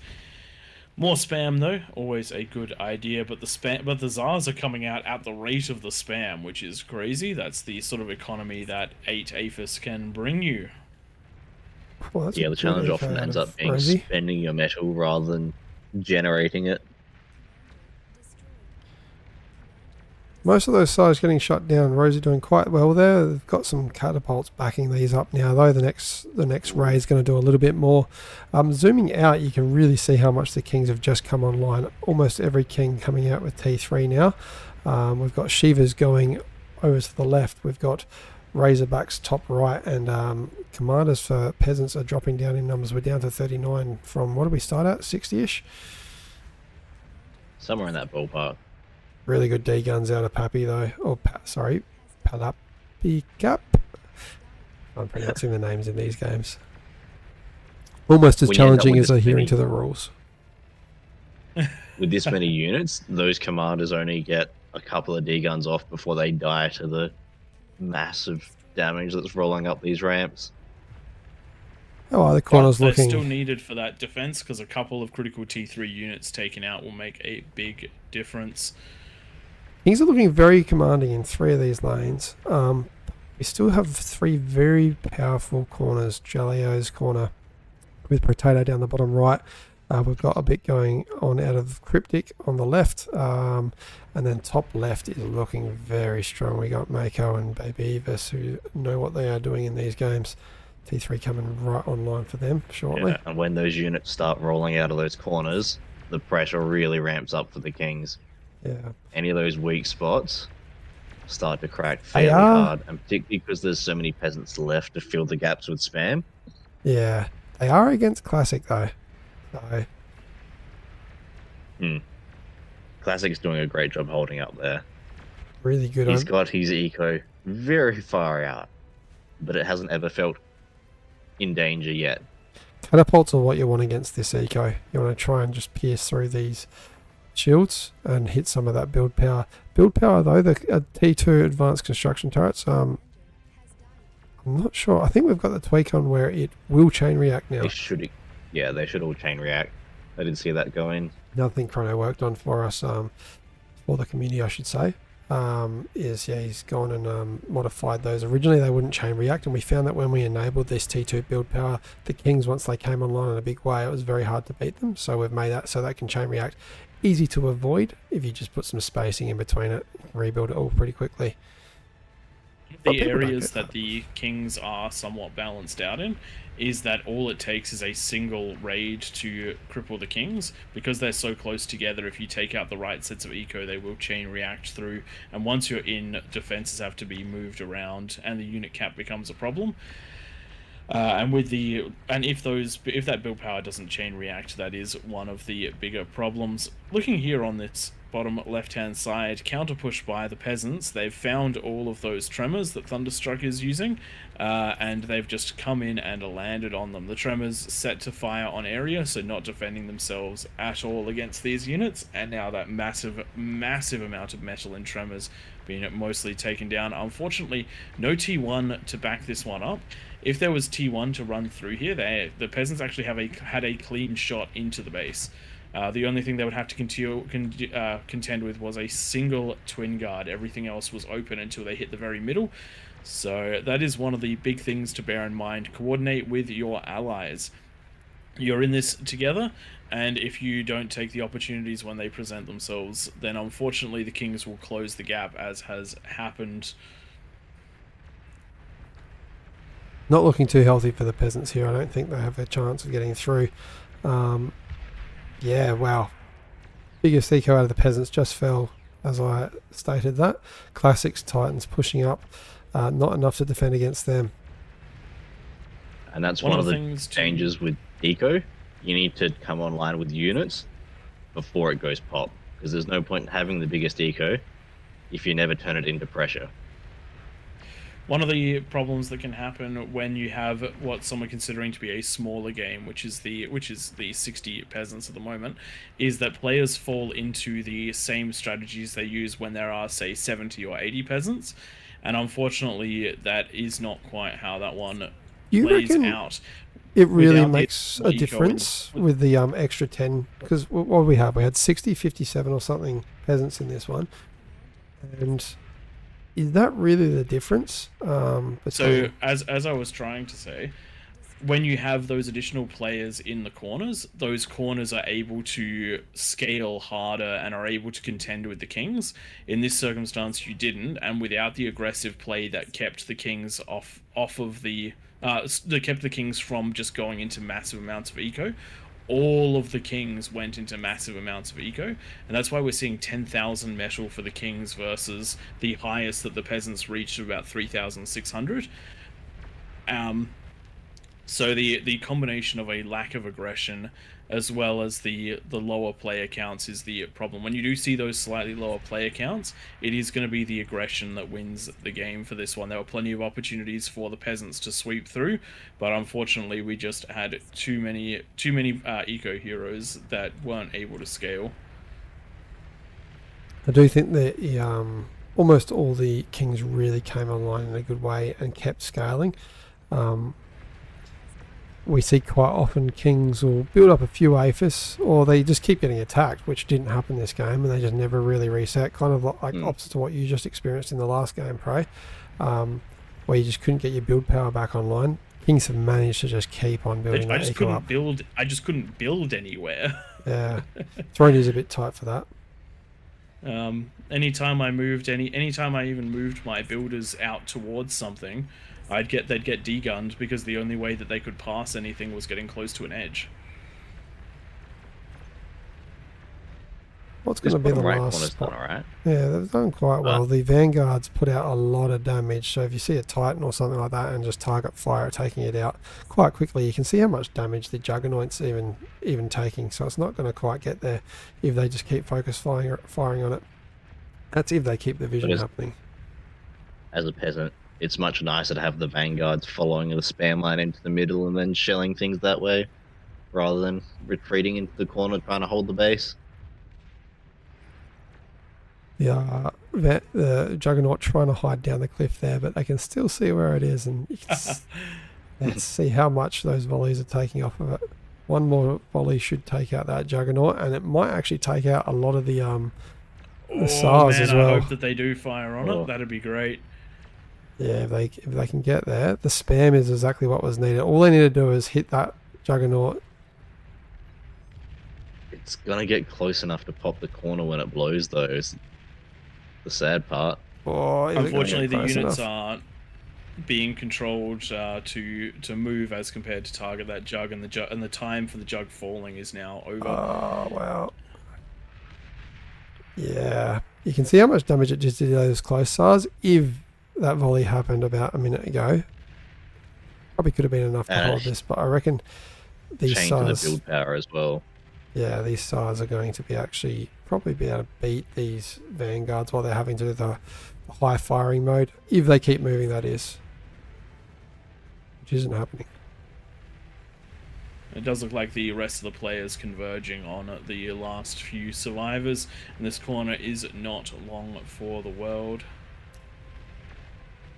More spam though, always a good idea, but the Zars are coming out at the rate of the spam, which is crazy. That's the sort of economy that 8 APHIS can bring you. Well, that's Yeah, the challenge often ends up being Rosie. spending your metal rather than generating it. Most of those SARs getting shot down. Rosie doing quite well there. They've got some catapults backing these up now, though. The next raid is going to do a little bit more. Zooming out, you can really see how much the Kings have just come online. Almost every King coming out with T3 now. We've got Shivas going over to the left. We've got Razorbacks top right, and commanders for peasants are dropping down in numbers. We're down to 39 from, what did we start at, 60-ish? Somewhere in that ballpark. Really good D guns out of Pappy though. Or Palapicap. I'm pronouncing the names in these games. Almost as When you end up challenging with as this adhering many- to the rules. With this many units, those commanders only get a couple of D guns off before they die to the massive damage that's rolling up these ramps. How are the But corners they're looking? still needed for that defense, because a couple of critical T3 units taken out will make a big difference. Things are looking very commanding in 3 of these lanes. We still have 3 very powerful corners. Jalio's corner with Potato down the bottom right. We've got a bit going on out of Cryptic on the left. And then top left is looking very strong. We got Mako and Baby Evis who know what they are doing in these games. T3 coming right online for them shortly. Yeah, and when those units start rolling out of those corners, the pressure really ramps up for the Kings. Yeah. Any of those weak spots start to crack They fairly are. hard, and particularly because there's so many peasants left to fill the gaps with spam. Yeah. They are against Classic though. So Classic's doing a great job holding up there. really good. He's got his eco very far out, but it hasn't ever felt in danger yet. Catapults are what you want against this eco. You want to try and just pierce through these shields and hit some of that build power. Build power though, the T2 advanced construction turrets. I'm not sure. I think we've got the tweak on where it will chain react now. They should all chain react. I did see that go in. Another thing Chrono worked on for us, for the community, I should say, he's gone and modified those. Originally they wouldn't chain react, and we found that when we enabled this T2 build power, the Kings, once they came online in a big way, it was very hard to beat them. So we've made that so that can chain react. Easy to avoid if you just put some spacing in between it, rebuild it all pretty quickly. The people don't areas get that the Kings are somewhat balanced out in is that all it takes is a single raid to cripple the Kings. Because they're so close together, if you take out the right sets of eco, they will chain react through, and once you're in, defenses have to be moved around and the unit cap becomes a problem. If that build power doesn't chain react, that is one of the bigger problems. Looking here on this bottom left hand side, counter push by the peasants. They've found all of those tremors that Thunderstruck is using, and they've just come in and landed on them. The tremors set to fire on area, so not defending themselves at all against these units, and now that massive amount of metal and tremors being mostly taken down. Unfortunately, no T1 to back this one up. If there was T1 to run through here, the peasants actually had a clean shot into the base. The only thing they would have to contend with was a single twin guard. Everything else was open until they hit the very middle. So that is one of the big things to bear in mind. Coordinate with your allies. you're in this together, and if you don't take the opportunities when they present themselves, then unfortunately the Kings will close the gap, as has happened. Not looking too healthy for the peasants here. I don't think they have a chance of getting through. Yeah, wow. Biggest eco out of the peasants just fell, as I stated that. Classics Titans pushing up. Not enough to defend against them. And that's one of the dangers with eco. You need to come online with units before it goes pop, because there's no point in having the biggest eco if you never turn it into pressure. One of the problems that can happen when you have what some are considering to be a smaller game, which is the 60 peasants at the moment, is that players fall into the same strategies they use when there are, say, 70 or 80 peasants, and unfortunately that is not quite how that one plays out. It really makes a difference with the extra 10, because what did we have? We had 60, 57 or something peasants in this one, and is that really the difference? So, as I was trying to say, when you have those additional players in the corners, those corners are able to scale harder and are able to contend with the Kings. In this circumstance, you didn't, and without the aggressive play that kept the Kings off of that kept the Kings from just going into massive amounts of eco. All of the Kings went into massive amounts of eco, and that's why we're seeing 10,000 metal for the Kings versus the highest that the peasants reached of about 3,600. So the combination of a lack of aggression as well as the lower player counts is the problem. When you do see those slightly lower player counts, it is going to be the aggression that wins the game for this one. There were plenty of opportunities for the peasants to sweep through, but unfortunately we just had too many eco heroes that weren't able to scale. I do think that almost all the Kings really came online in a good way and kept scaling. We see quite often Kings will build up a few APHIS, or they just keep getting attacked, which didn't happen this game, and they just never really reset, kind of like opposite to what you just experienced in the last game, Prey, where you just couldn't get your build power back online. Kings have managed to just keep on building that eco up. I just couldn't build anywhere. Yeah, Throne is a bit tight for that. Anytime I even moved my builders out towards something, they'd get degunned, because the only way that they could pass anything was getting close to an edge. What's going to be the last spot? Done all right. Yeah, they've done quite well. The Vanguards put out a lot of damage, so if you see a Titan or something like that and just target fire taking it out quite quickly, you can see how much damage the Juggernaut's even taking, so it's not going to quite get there if they just keep firing on it. That's if they keep the vision happening. As a peasant, it's much nicer to have the Vanguards following the spam line into the middle and then shelling things that way, rather than retreating into the corner trying to hold the base. The Juggernaut trying to hide down the cliff there, but they can still see where it is, and you can let's see how much those volleys are taking off of it. One more volley should take out that Juggernaut, and it might actually take out a lot of the SARs as well. I hope that they do fire on it. That'd be great. Yeah, if they can get there. The spam is exactly what was needed. All they need to do is hit that Juggernaut. It's gonna get close enough to pop the corner when it blows, though. Is the sad part. Unfortunately, the units aren't being controlled to move as compared to target that Jug, and the time for the Jug falling is now over. Oh wow. Yeah, you can see how much damage it just did to those close SARs. If that volley happened about a minute ago, probably could have been enough to hold this, but I reckon these SARs, the build power as well. Yeah, these SARs are going to be probably be able to beat these Vanguards while they're having to do the high firing mode, if they keep moving, that is, which isn't happening. It does look like the rest of the players converging on the last few survivors, and this corner is not long for the world.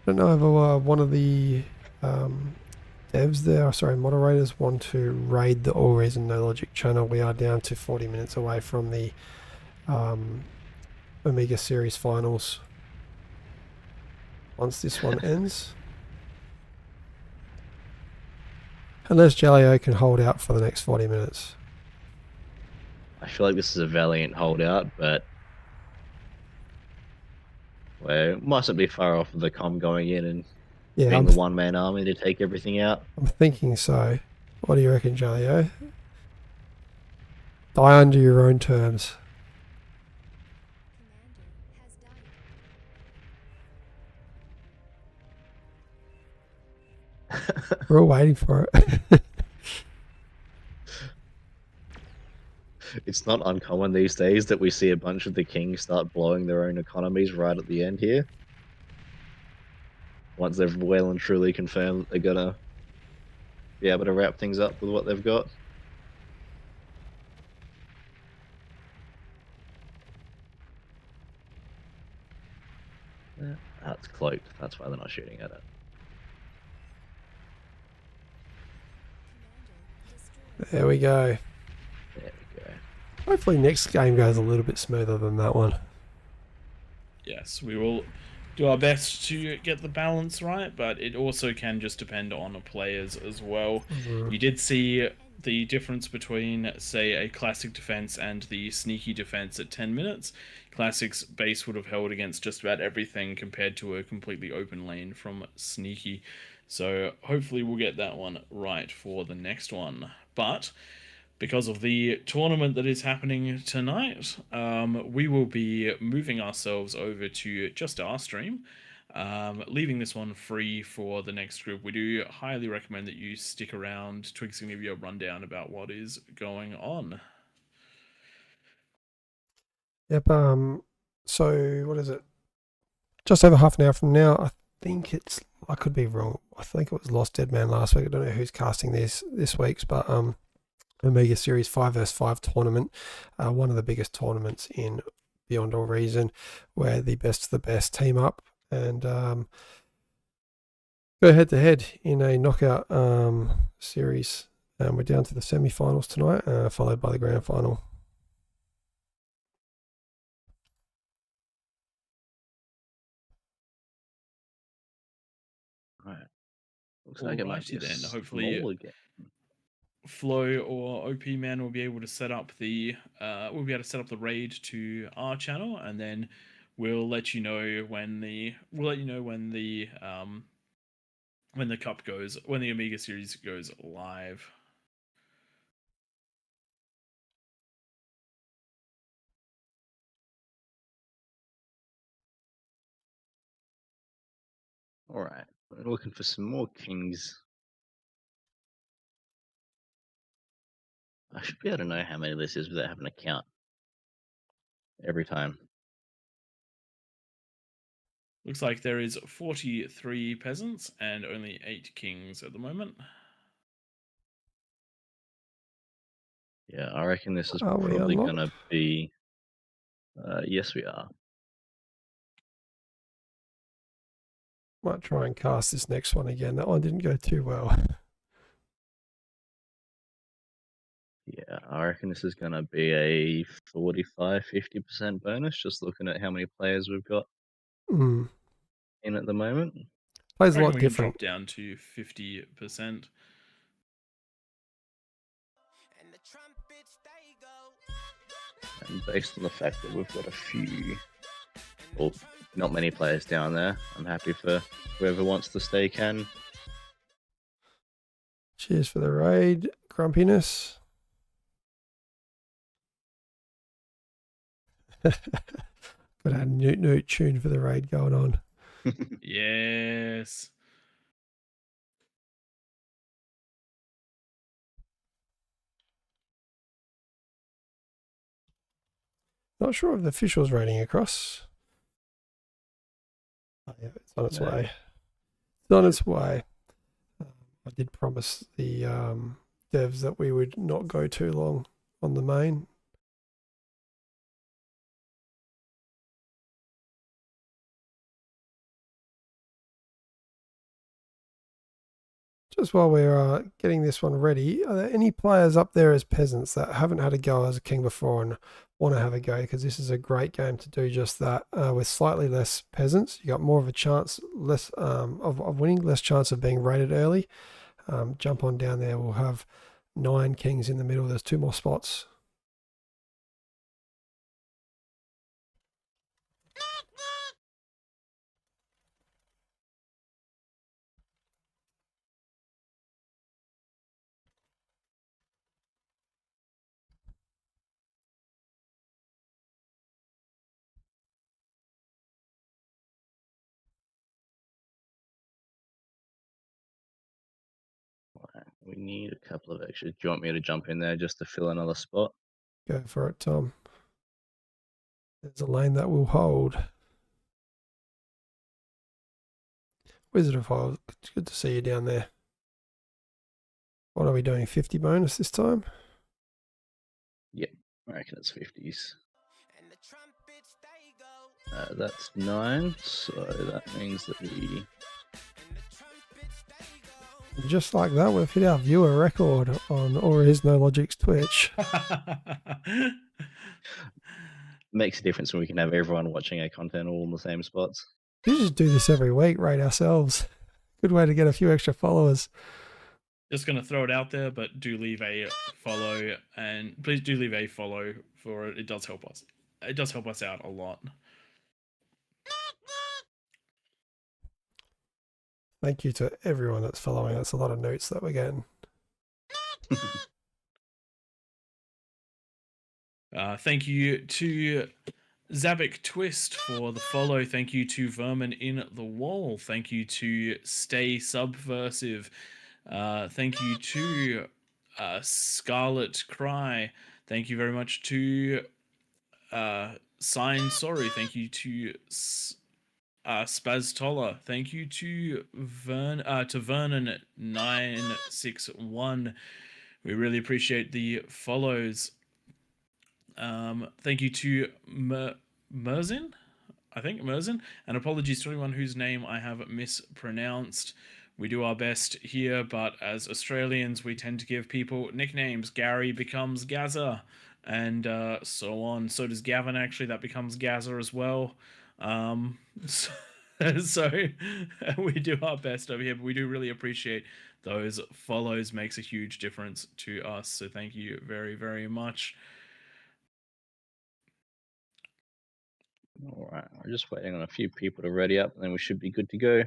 I don't know if one of the devs there, moderators, want to raid the AllReasonNoLogic channel. We are down to 40 minutes away from the Omega Series finals. Once this one ends. Unless Jalio can hold out for the next 40 minutes. I feel like this is a valiant holdout, but we mustn't be far off of the com going in and Yeah, being the one-man army to take everything out. I'm thinking so. What do you reckon, Jalio? Die under your own terms. Commander has died. We're all waiting for it. It's not uncommon these days that we see a bunch of the kings start blowing their own economies right at the end here. Once they've well and truly confirmed that they're gonna be able to wrap things up with what they've got. That's cloaked, that's why they're not shooting at it. Commander destroyed. There we go. There we go. Hopefully next game goes a little bit smoother than that one. Yes, we will do our best to get the balance right, but it also can just depend on players as well. You did see the difference between, say, a classic defense and the sneaky defense at 10 minutes. Classic's base would have held against just about everything compared to a completely open lane from sneaky. So hopefully we'll get that one right for the next one. But because of the tournament that is happening tonight, we will be moving ourselves over to just our stream, leaving this one free for the next group. We do highly recommend that you stick around. Twig's going to give you a rundown about what is going on. Yep. So what is it? Just over half an hour from now. I think it's. I could be wrong. I think it was Lost Dead Man last week. I don't know who's casting this week's, but Omega Series 5 vs 5 tournament, one of the biggest tournaments in Beyond All Reason, where the best of the best team up and go head to head in a knockout series. We're down to the semi-finals tonight, followed by the grand final. Right. Looks like it might be Alrighty then, a hopefully small again. Flo or OP Man will be able to set up the raid to our channel, and then we'll let you know when the cup goes, when the Omega series goes live. Alright, we're looking for some more kings. I should be able to know how many this is without having to count every time. Looks like there is 43 peasants and only 8 kings at the moment. Yeah, I reckon this is Are we probably unlocked? gonna be. Yes, we are. Might try and cast this next one again. That one didn't go too well. Yeah, I reckon this is gonna be a 45-50% bonus, just looking at how many players we've got in at the moment. Plays I a reckon lot we different. can drop down to 50%. And based on the fact that we've got a few, well, not many players down there, I'm happy for whoever wants to stay can. Cheers for the raid, Grumpiness. Got a new tune for the raid going on. Yes. Not sure if the official's raiding across. Oh, yeah, it's on its way. It's on its way. I did promise the devs that we would not go too long on the main. Just while we're getting this one ready, are there any players up there as peasants that haven't had a go as a king before and want to have a go? Because this is a great game to do just that. With slightly less peasants, you got more of a chance, less of winning, less chance of being raided early. jump on down there. We'll have 9 kings in the middle. There's 2 more spots. We need a couple of extras. Do you want me to jump in there just to fill another spot? Go for it, Tom. There's a lane that will hold. Wizard of Hold, it's good to see you down there. What are we doing, 50 bonus this time? Yep, I reckon it's 50s. That's 9, so that means that we... Just like that, we've hit our viewer record on AllReasonNoLogic's Twitch. Makes a difference when we can have everyone watching our content all in the same spots. We just do this every week, rate ourselves. Good way to get a few extra followers. Just going to throw it out there, but do leave a follow, and please do leave a follow for it. It does help us. It does help us out a lot. Thank you to everyone that's following. That's a lot of notes that we're getting. Thank you to Zabik Twist for the follow. Thank you to Vermin in the Wall. Thank you to Stay Subversive. Thank you to Scarlet Cry. Thank you very much to Sign Sorry. Thank you to Spaz Toller. Thank you to Vernon961. We really appreciate the follows. Thank you to Merzin, I think Merzin, and apologies to anyone whose name I have mispronounced. We do our best here, but as Australians, we tend to give people nicknames. Gary becomes Gaza, and so on. So does Gavin, actually. That becomes Gaza as well. So we do our best over here, but we do really appreciate those follows. Makes a huge difference to us. So thank you very, very much. All right, we're just waiting on a few people to ready up, and then we should be good to go.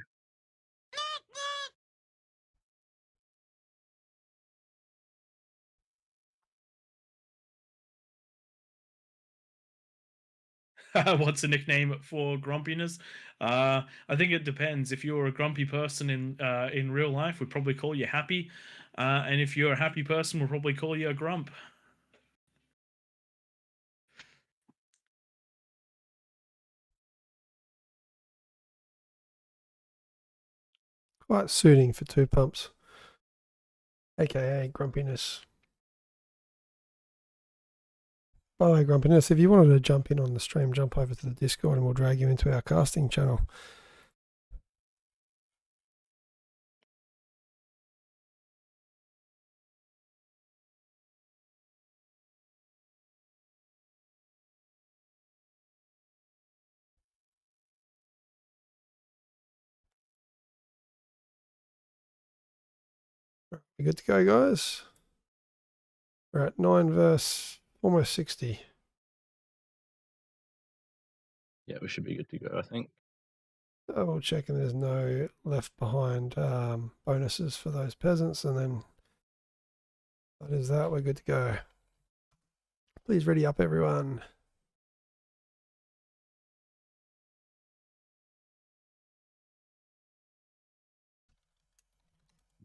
What's a nickname for grumpiness? I think it depends. If you're a grumpy person in real life, we'd probably call you happy, and if you're a happy person, we'll probably call you a grump. Quite suiting for 2 pumps, aka grumpiness. By the way, grumpiness, if you wanted to jump in on the stream, jump over to the Discord and we'll drag you into our casting channel. We good to go, guys? We're at 9 verse almost 60. Yeah, we should be good to go, I think. Double checking there's no left behind bonuses for those peasants, and then that is that. We're good to go. Please ready up, everyone.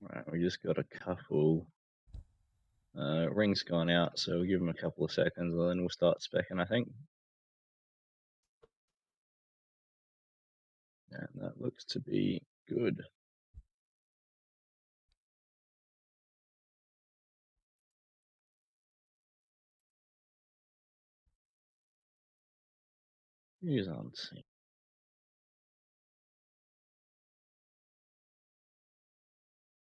Right, we just got a couple rings gone out, so we'll give them a couple of seconds and then we'll start specking, I think. And that looks to be good. Use on scene.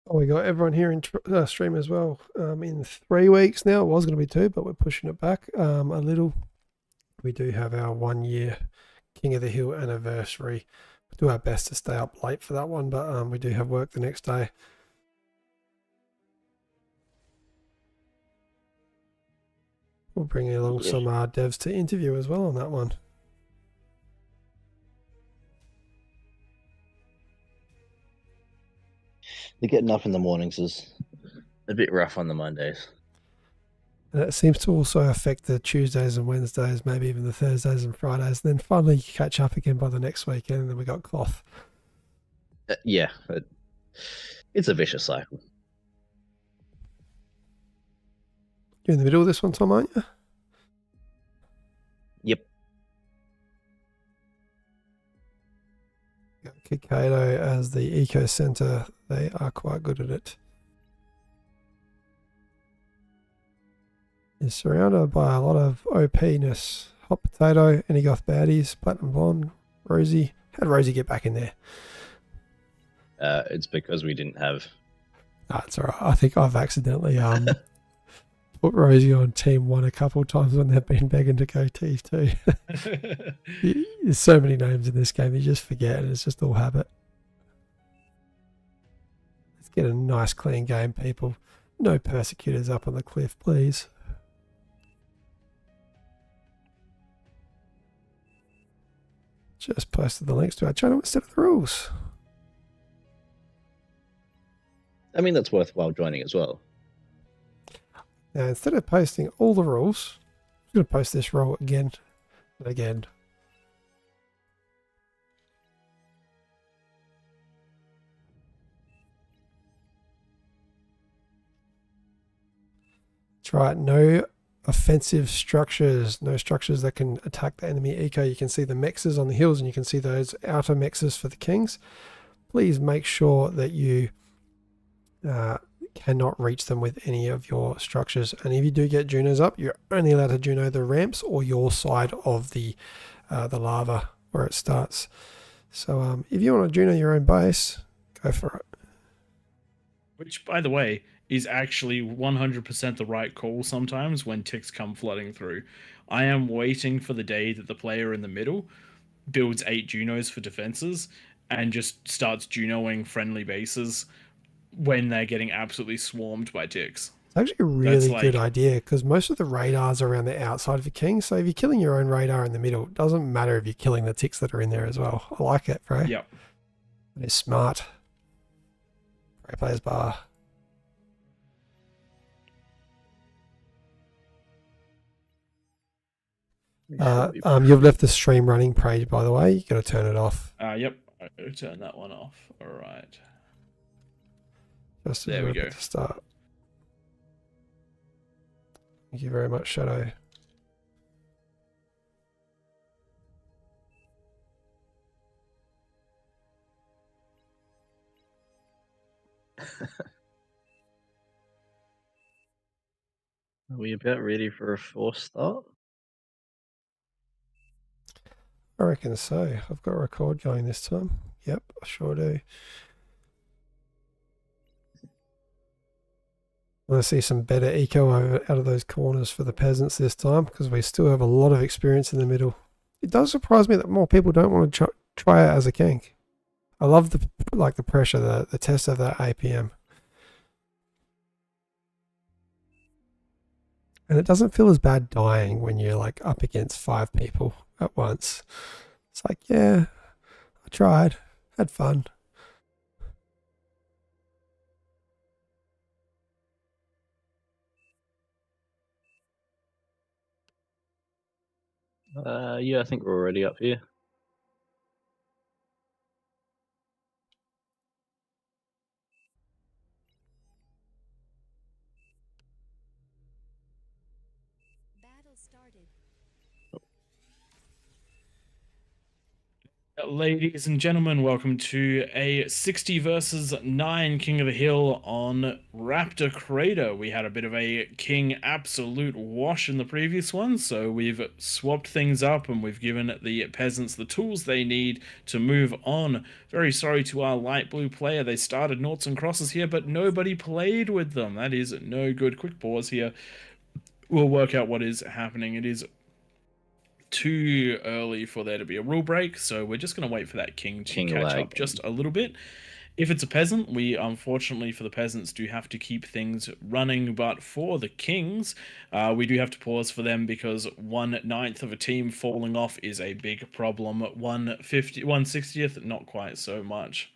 Oh, we got everyone here in stream as well. In 3 weeks now, it was going to be 2, but we're pushing it back a little. We do have our 1 year King of the Hill anniversary. We do our best to stay up late for that one, but we do have work the next day. We'll bring along Yeah. some devs to interview as well on that one. The getting up in the mornings is a bit rough on the Mondays. And it seems to also affect the Tuesdays and Wednesdays, maybe even the Thursdays and Fridays. And then finally you catch up again by the next weekend, and then we got cloth. Yeah, it's a vicious cycle. You're in the middle of this one, Tom, aren't you? Yep. Got Kikado as the eco center. They are quite good at it. Is surrounded by a lot of OP-ness. Hot Potato, any goth baddies, Platinum Blonde, Rosie. How'd Rosie get back in there? It's because we didn't have. That's all right. I think I've accidentally put Rosie on Team 1 a couple of times when they've been begging to go T2. There's so many names in this game, you just forget, and it's just all habit. Let's get a nice clean game, people. No persecutors up on the cliff, please. Just posted the links to our channel instead of the rules. I mean, that's worthwhile joining as well. Now, instead of posting all the rules, I'm going to post this rule again and again. That's right, no offensive structures, no structures that can attack the enemy eco. You can see the mexes on the hills and you can see those outer mexes for the kings. Please make sure that you cannot reach them with any of your structures. And if you do get Junos up, you're only allowed to Juno the ramps or your side of the lava where it starts. So if you want to Juno your own base, go for it. Which, by the way, is actually 100% the right call sometimes when ticks come flooding through. I am waiting for the day that the player in the middle builds 8 Junos for defenses and just starts Junoing friendly bases when they're getting absolutely swarmed by ticks. It's actually a really good idea because most of the radars are around the outside of the king. So if you're killing your own radar in the middle, it doesn't matter if you're killing the ticks that are in there as well. I like it, bro. Yep. It is smart. Pro Players Bar. You've left the stream running page, by the way. You got to turn it off. Yep. I turn that one off. All right. Just there we go. To start. Thank you very much, Shadow. Are we about ready for a forced start? I reckon so. I've got a record going this time. Yep, I sure do. I want to see some better eco out of those corners for the peasants this time because we still have a lot of experience in the middle. It does surprise me that more people don't want to try it as a king. I love the pressure, the test of that APM. And it doesn't feel as bad dying when you're like up against 5 people at once. It's like, yeah, I tried, had fun. Yeah, I think we're already up here. Battle started. Ladies and gentlemen, welcome to a 60 versus 9 King of the Hill on Raptor Crater. We had a bit of a King absolute wash in the previous one, so we've swapped things up and we've given the peasants the tools they need to move on. Very sorry to our light blue player. They started noughts and crosses here, but nobody played with them. That is no good. Quick pause here. We'll work out what is happening. It is too early for there to be a rule break, so we're just going to wait for that king to catch up just a little bit. If it's a peasant, we unfortunately for the peasants do have to keep things running, but for the kings, we do have to pause for them because 1/9 of a team falling off is a big problem. 1/60th, not quite so much.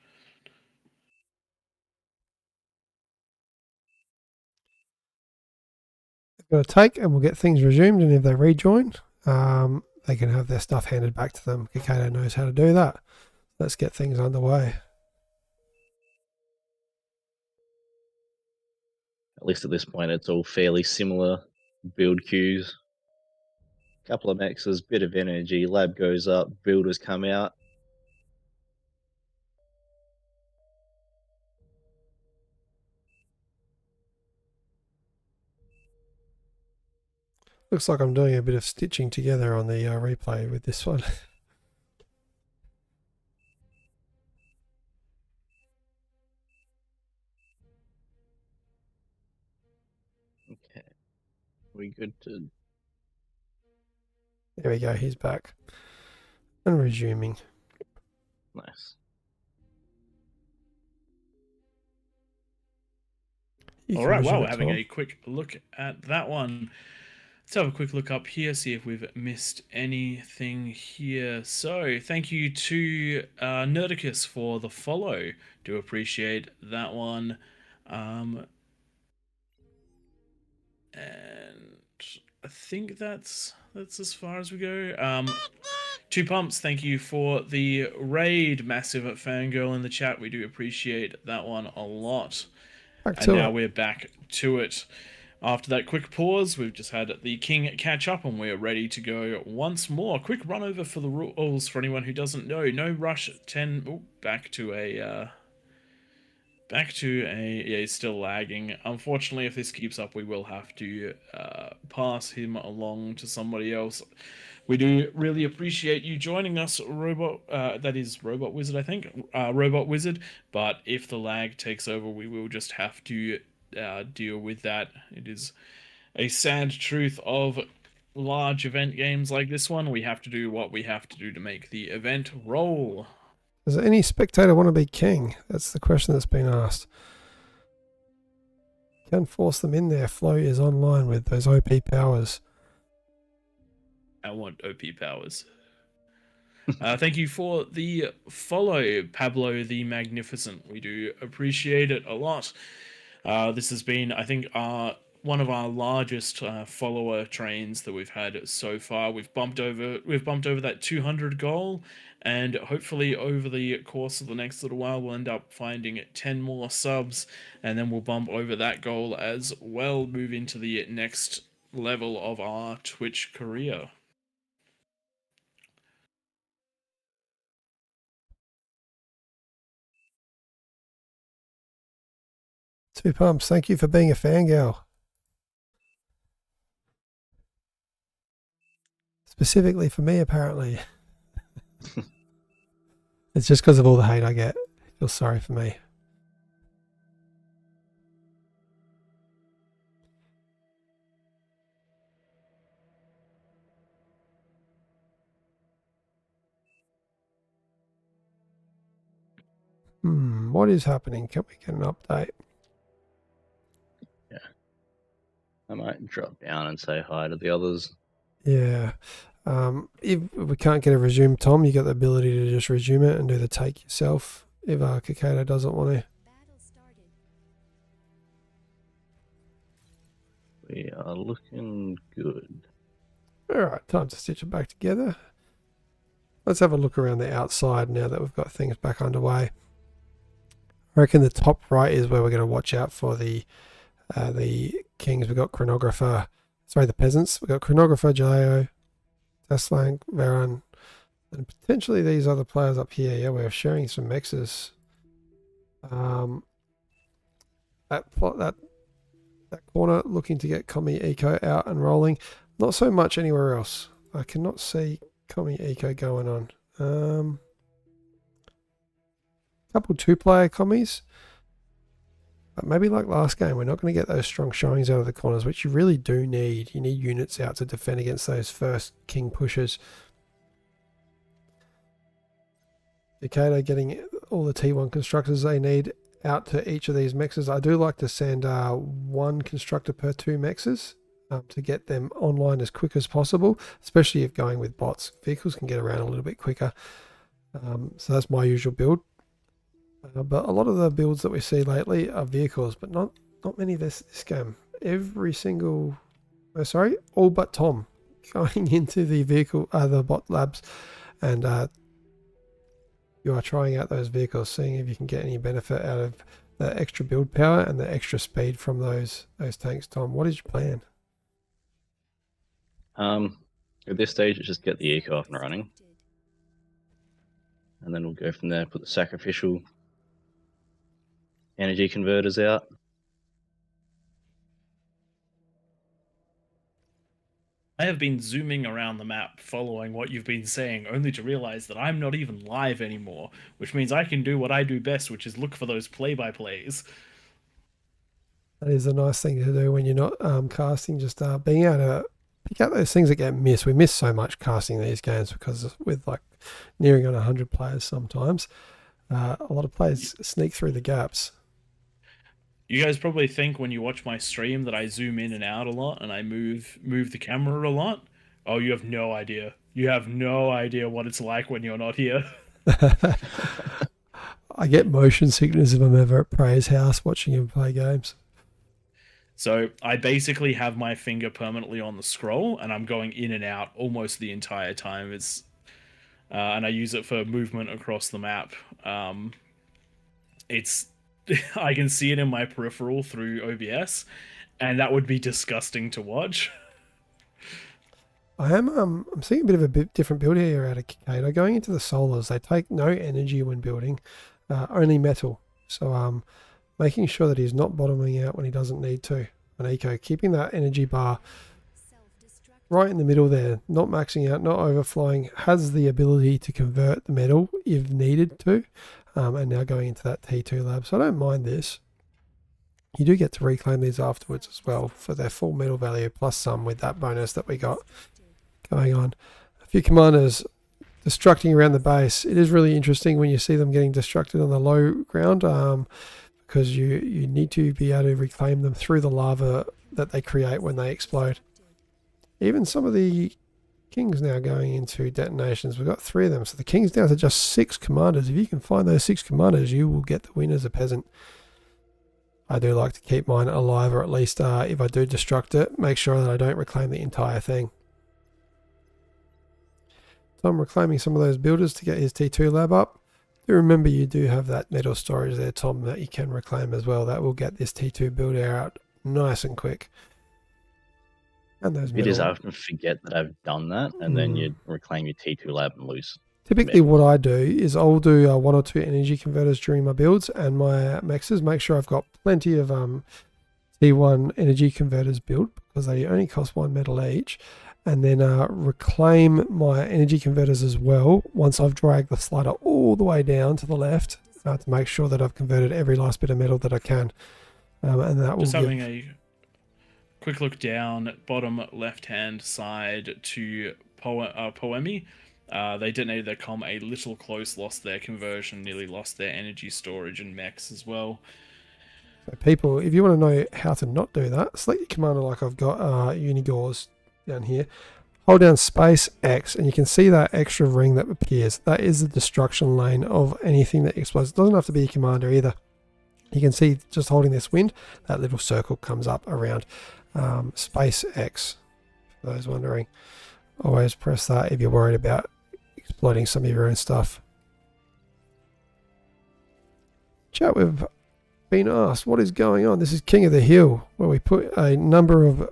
Got to take, and we'll get things resumed, and if they rejoin, they can have their stuff handed back to them. Kikado knows how to do that. Let's get things underway. At least at this point, it's all fairly similar build queues. Couple of mexes, bit of energy, lab goes up, builders come out. Looks like I'm doing a bit of stitching together on the replay with this one. Okay, we good to... There we go, he's back. And resuming. Nice. All right, wow, we're having a quick look at that one. Let's have a quick look up here, see if we've missed anything here. So, thank you to Nerdicus for the follow. Do appreciate that one. And I think that's as far as we go. Two Pumps, thank you for the raid. Massive fangirl in the chat. We do appreciate that one a lot. And now we're back to it. After that quick pause, we've just had the king catch up and we're ready to go once more. Quick run over for the rules for anyone who doesn't know. No rush 10. Oh, back to a, yeah, he's still lagging. Unfortunately, if this keeps up, we will have to pass him along to somebody else. We do really appreciate you joining us, that is Robot Wizard, I think. Robot Wizard. But if the lag takes over, we will just have to deal with that. It is a sad truth of large event games like this one. We have to do what we have to do to make the event roll. Does any spectator want to be king? That's the question that's been asked. Can't force them in there. Flo is online with those OP powers. I want OP powers. Thank you for the follow, Pablo the Magnificent. We do appreciate it a lot. This has been, I think, one of our largest follower trains that we've had so far. We've bumped over that 200 goal, and hopefully over the course of the next little while we'll end up finding 10 more subs, and then we'll bump over that goal as well, move into the next level of our Twitch career. Two Pumps, thank you for being a fangirl. Specifically for me, apparently. It's just because of all the hate I get. Feel sorry for me. What is happening? Can we get an update? Yeah. I might drop down and say hi to the others. Yeah. If we can't get a resume, Tom, you got the ability to just resume it and do the take yourself if Kikado doesn't want to. Battle started. We are looking good. Alright, time to stitch it back together. Let's have a look around the outside now that we've got things back underway. I reckon the top right is where we're going to watch out for the kings. We've got Chronographer, sorry, the peasants. We've got Chronographer, Jaleo, Teslang, Veron, and potentially these other players up here. Yeah, we're sharing some mexes. That corner looking to get Komi Eco out and rolling. Not so much anywhere else. I cannot see Komi Eco going on. Couple two-player commies. But maybe like last game, we're not going to get those strong showings out of the corners, which you really do need. You need units out to defend against those first king pushers. Kikado getting all the T1 constructors they need out to each of these mexes. I do like to send 1 constructor per 2 mexes to get them online as quick as possible, especially if going with bots. Vehicles can get around a little bit quicker. So that's my usual build. But a lot of the builds that we see lately are vehicles, but not many this game. Every single, all but Tom going into the vehicle, the bot labs, and you are trying out those vehicles, seeing if you can get any benefit out of the extra build power and the extra speed from those tanks. Tom, what is your plan? At this stage, it's just get the eco off and running, and then we'll go from there. Put the sacrificial energy converters out. I have been zooming around the map following what you've been saying, only to realize that I'm not even live anymore, which means I can do what I do best, which is look for those play-by-plays. That is a nice thing to do when you're not casting, just being able to pick out those things that get missed. We miss so much casting these games because with like nearing on 100 players sometimes, a lot of players sneak through the gaps. You guys probably think when you watch my stream that I zoom in and out a lot and I move the camera a lot. Oh, you have no idea. You have no idea what it's like when you're not here. I get motion sickness if I'm ever at Prey's house watching him play games. So I basically have my finger permanently on the scroll and I'm going in and out almost the entire time. And I use it for movement across the map. I can see it in my peripheral through OBS, and that would be disgusting to watch. I'm seeing a bit different build here out of Kikado. Going into the solars, they take no energy when building, only metal. So making sure that he's not bottoming out when he doesn't need to. An eco, keeping that energy bar right in the middle there, not maxing out, not overflowing, has the ability to convert the metal if needed to. And now going into that T2 lab. So I don't mind this. You do get to reclaim these afterwards as well for their full metal value plus some with that bonus that we got going on. A few commanders destructing around the base. It is really interesting when you see them getting destructed on the low ground because you need to be able to reclaim them through the lava that they create when they explode. Even some of the Kings now going into detonations. We've got 3 of them. So the King's down to just 6 commanders. If you can find those 6 commanders, you will get the win as a peasant. I do like to keep mine alive, or at least if I do destruct it, make sure that I don't reclaim the entire thing. So I'm reclaiming some of those builders to get his T2 lab up. Do remember you do have that metal storage there, Tom, that you can reclaim as well. That will get this T2 builder out nice and quick. And those You just often forget that I've done that, and then you reclaim your T2 lab and lose. Typically what I do is I'll do 1 or 2 energy converters during my builds and my mexes. Make sure I've got plenty of T1 energy converters built because they only cost 1 metal each. And then reclaim my energy converters as well once I've dragged the slider all the way down to the left to make sure that I've converted every last bit of metal that I can. And that will just having a quick look down bottom left hand side to Poemi. They detonated their comm a little close, lost their conversion, nearly lost their energy storage and mechs as well. So people, if you want to know how to not do that, select your commander like I've got Unigors down here. Hold down space X and you can see that extra ring that appears. That is the destruction lane of anything that explodes. It doesn't have to be a commander either. You can see just holding this wind, that little circle comes up around. Space X, for those wondering. Always press that if you're worried about exploiting some of your own stuff. Chat, we've been asked what is going on. This is King of the Hill, where we put a number of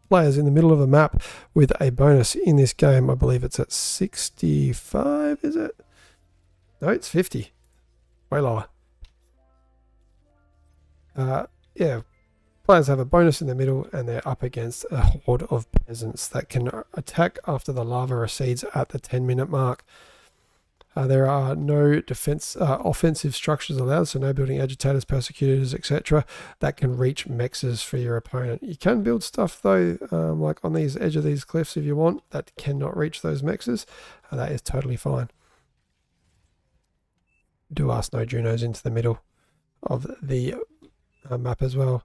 players in the middle of a map with a bonus in this game. I believe it's at 65, is it? No, it's 50. Way lower. Yeah. Players have a bonus in the middle and they're up against a horde of peasants that can attack after the lava recedes at the 10-minute mark. There are no offensive structures allowed, so no building agitators, persecutors, etc. that can reach mexes for your opponent. You can build stuff though, like on these edge of these cliffs if you want, that cannot reach those mexes. That is totally fine. do ask no Junos into the middle of the map as well.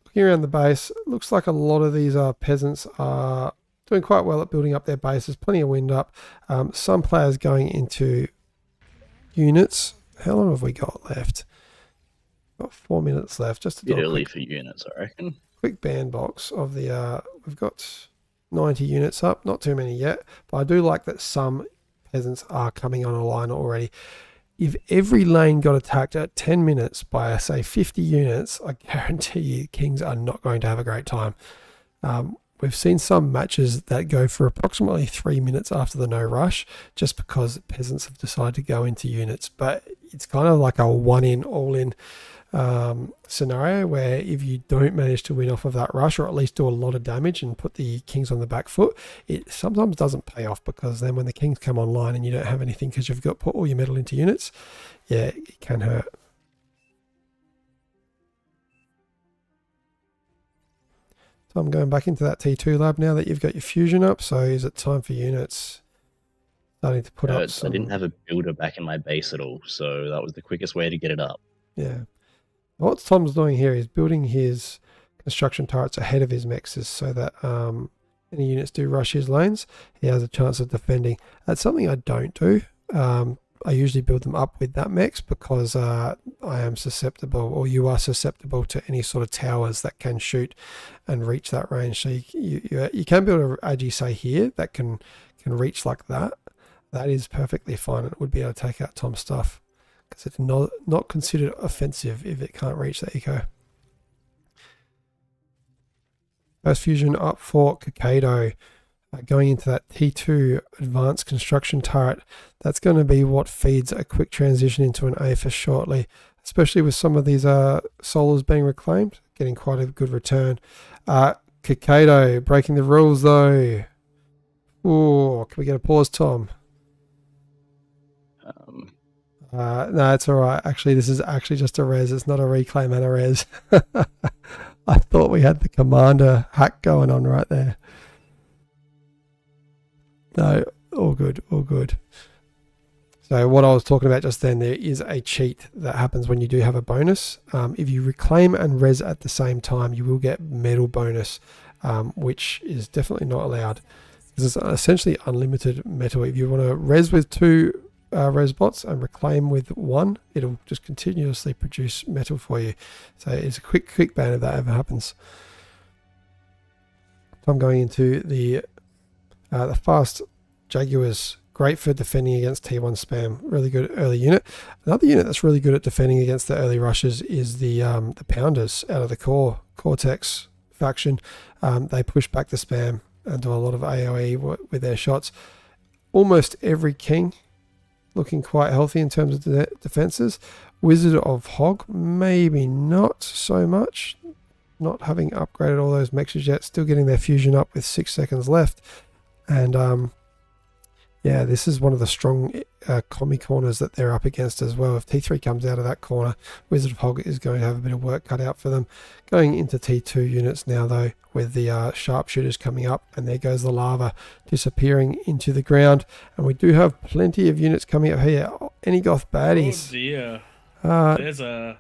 Looking around the base, looks like a lot of these peasants are doing quite well at building up their bases. Plenty of wind up. Some players going into units. How long have we got left? Got 4 minutes left. Just to do Bit a early quick, for units, I reckon. quick bandbox of the. We've got 90 units up. Not too many yet, but I do like that some peasants are coming on a line already. If every lane got attacked at 10 minutes by, say, 50 units, I guarantee you Kings are not going to have a great time. We've seen some matches that go for approximately 3 minutes after the no rush, just because peasants have decided to go into units. But it's kind of like a one-in, all-in scenario where if you don't manage to win off of that rush, or at least do a lot of damage and put the Kings on the back foot, it sometimes doesn't pay off, because then when the Kings come online and you don't have anything because you've got put all your metal into units, yeah, it can hurt. So I'm going back into that T2 lab now that you've got your fusion up. So is it time for units? Starting to put up some... I didn't have a builder back in my base at all, so that was the quickest way to get it up. Yeah. What Tom's doing here is building his construction turrets ahead of his mexes so that any units do rush his lanes, he has a chance of defending. That's something I don't do. I usually build them up with that mex because I am susceptible, or you are susceptible, to any sort of towers that can shoot and reach that range. So you can build a AG, say here, that can reach like that. That is perfectly fine. It would be able to take out Tom's stuff, because it's not considered offensive if it can't reach the eco. First fusion up for Kakado. Going into that T2 advanced construction turret, that's going to be what feeds a quick transition into an AFIS shortly, especially with some of these solars being reclaimed, getting quite a good return. Kakado breaking the rules though. Oh, can we get a pause, Tom? No, it's all right. Actually, this is actually just a res. It's not a reclaim and a res. I thought we had the commander hack going on right there. No, all good, all good. So what I was talking about just then, there is a cheat that happens when you do have a bonus. If you reclaim and res at the same time, you will get metal bonus, which is definitely not allowed. This is essentially unlimited metal. If you want to res with 2 res bots and reclaim with 1, it'll just continuously produce metal for you. So it's a quick ban if that ever happens. So I'm going into the fast Jaguars, great for defending against T1 spam. Really good early unit. Another unit that's really good at defending against the early rushes is the Pounders out of the Cortex faction. They push back the spam and do a lot of AoE with their shots. Almost every king looking quite healthy in terms of the defenses. Wizard of Hog, maybe not so much. Not having upgraded all those mexes yet. Still getting their fusion up with 6 seconds left. And yeah, this is one of the strong commie corners that they're up against as well. If T3 comes out of that corner, Wizard of Hog is going to have a bit of work cut out for them. Going into T2 units now though, with the sharpshooters coming up, and there goes the lava disappearing into the ground. And we do have plenty of units coming up here. Any goth baddies? Oh dear.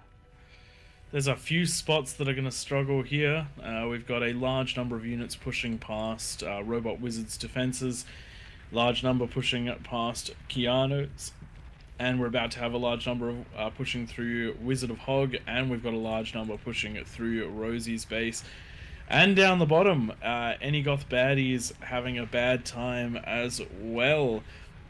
There's a few spots that are going to struggle here. We've got a large number of units pushing past Robot Wizard's defenses, large number pushing past Keanu's, and we're about to have a large number of pushing through Wizard of Hog, and we've got a large number pushing through Rosie's base. And down the bottom, any goth baddies having a bad time as well.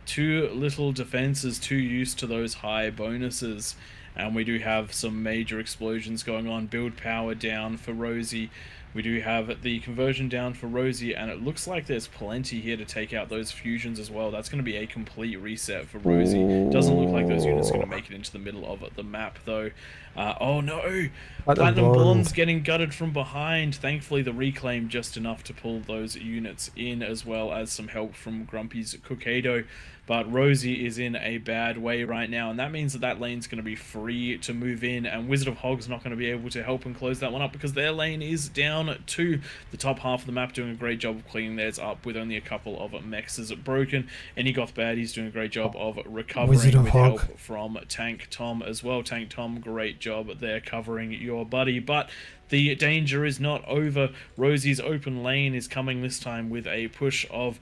Too little defenses, too used to those high bonuses. And we do have some major explosions going on. Build power down for Rosie. We do have the conversion down for Rosie, and it looks like there's plenty here to take out those fusions as well. That's going to be a complete reset for Rosie. Doesn't look like those units are going to make it into the middle of the map, though. Oh no! Platinum Blonde's getting gutted from behind. Thankfully, the reclaim just enough to pull those units in, as well as some help from Grumpy's Cookado. But Rosie is in a bad way right now, and that means that lane's going to be free to move in, and Wizard of Hog's not going to be able to help and close that one up because their lane is down. down to the top half of the map, doing a great job of cleaning theirs up with only a couple of mexes broken. Any Goth baddies doing a great job of recovering with help from Tank Tom as well. Tank Tom, great job there covering your buddy, but the danger is not over. Rosie's open lane is coming this time with a push of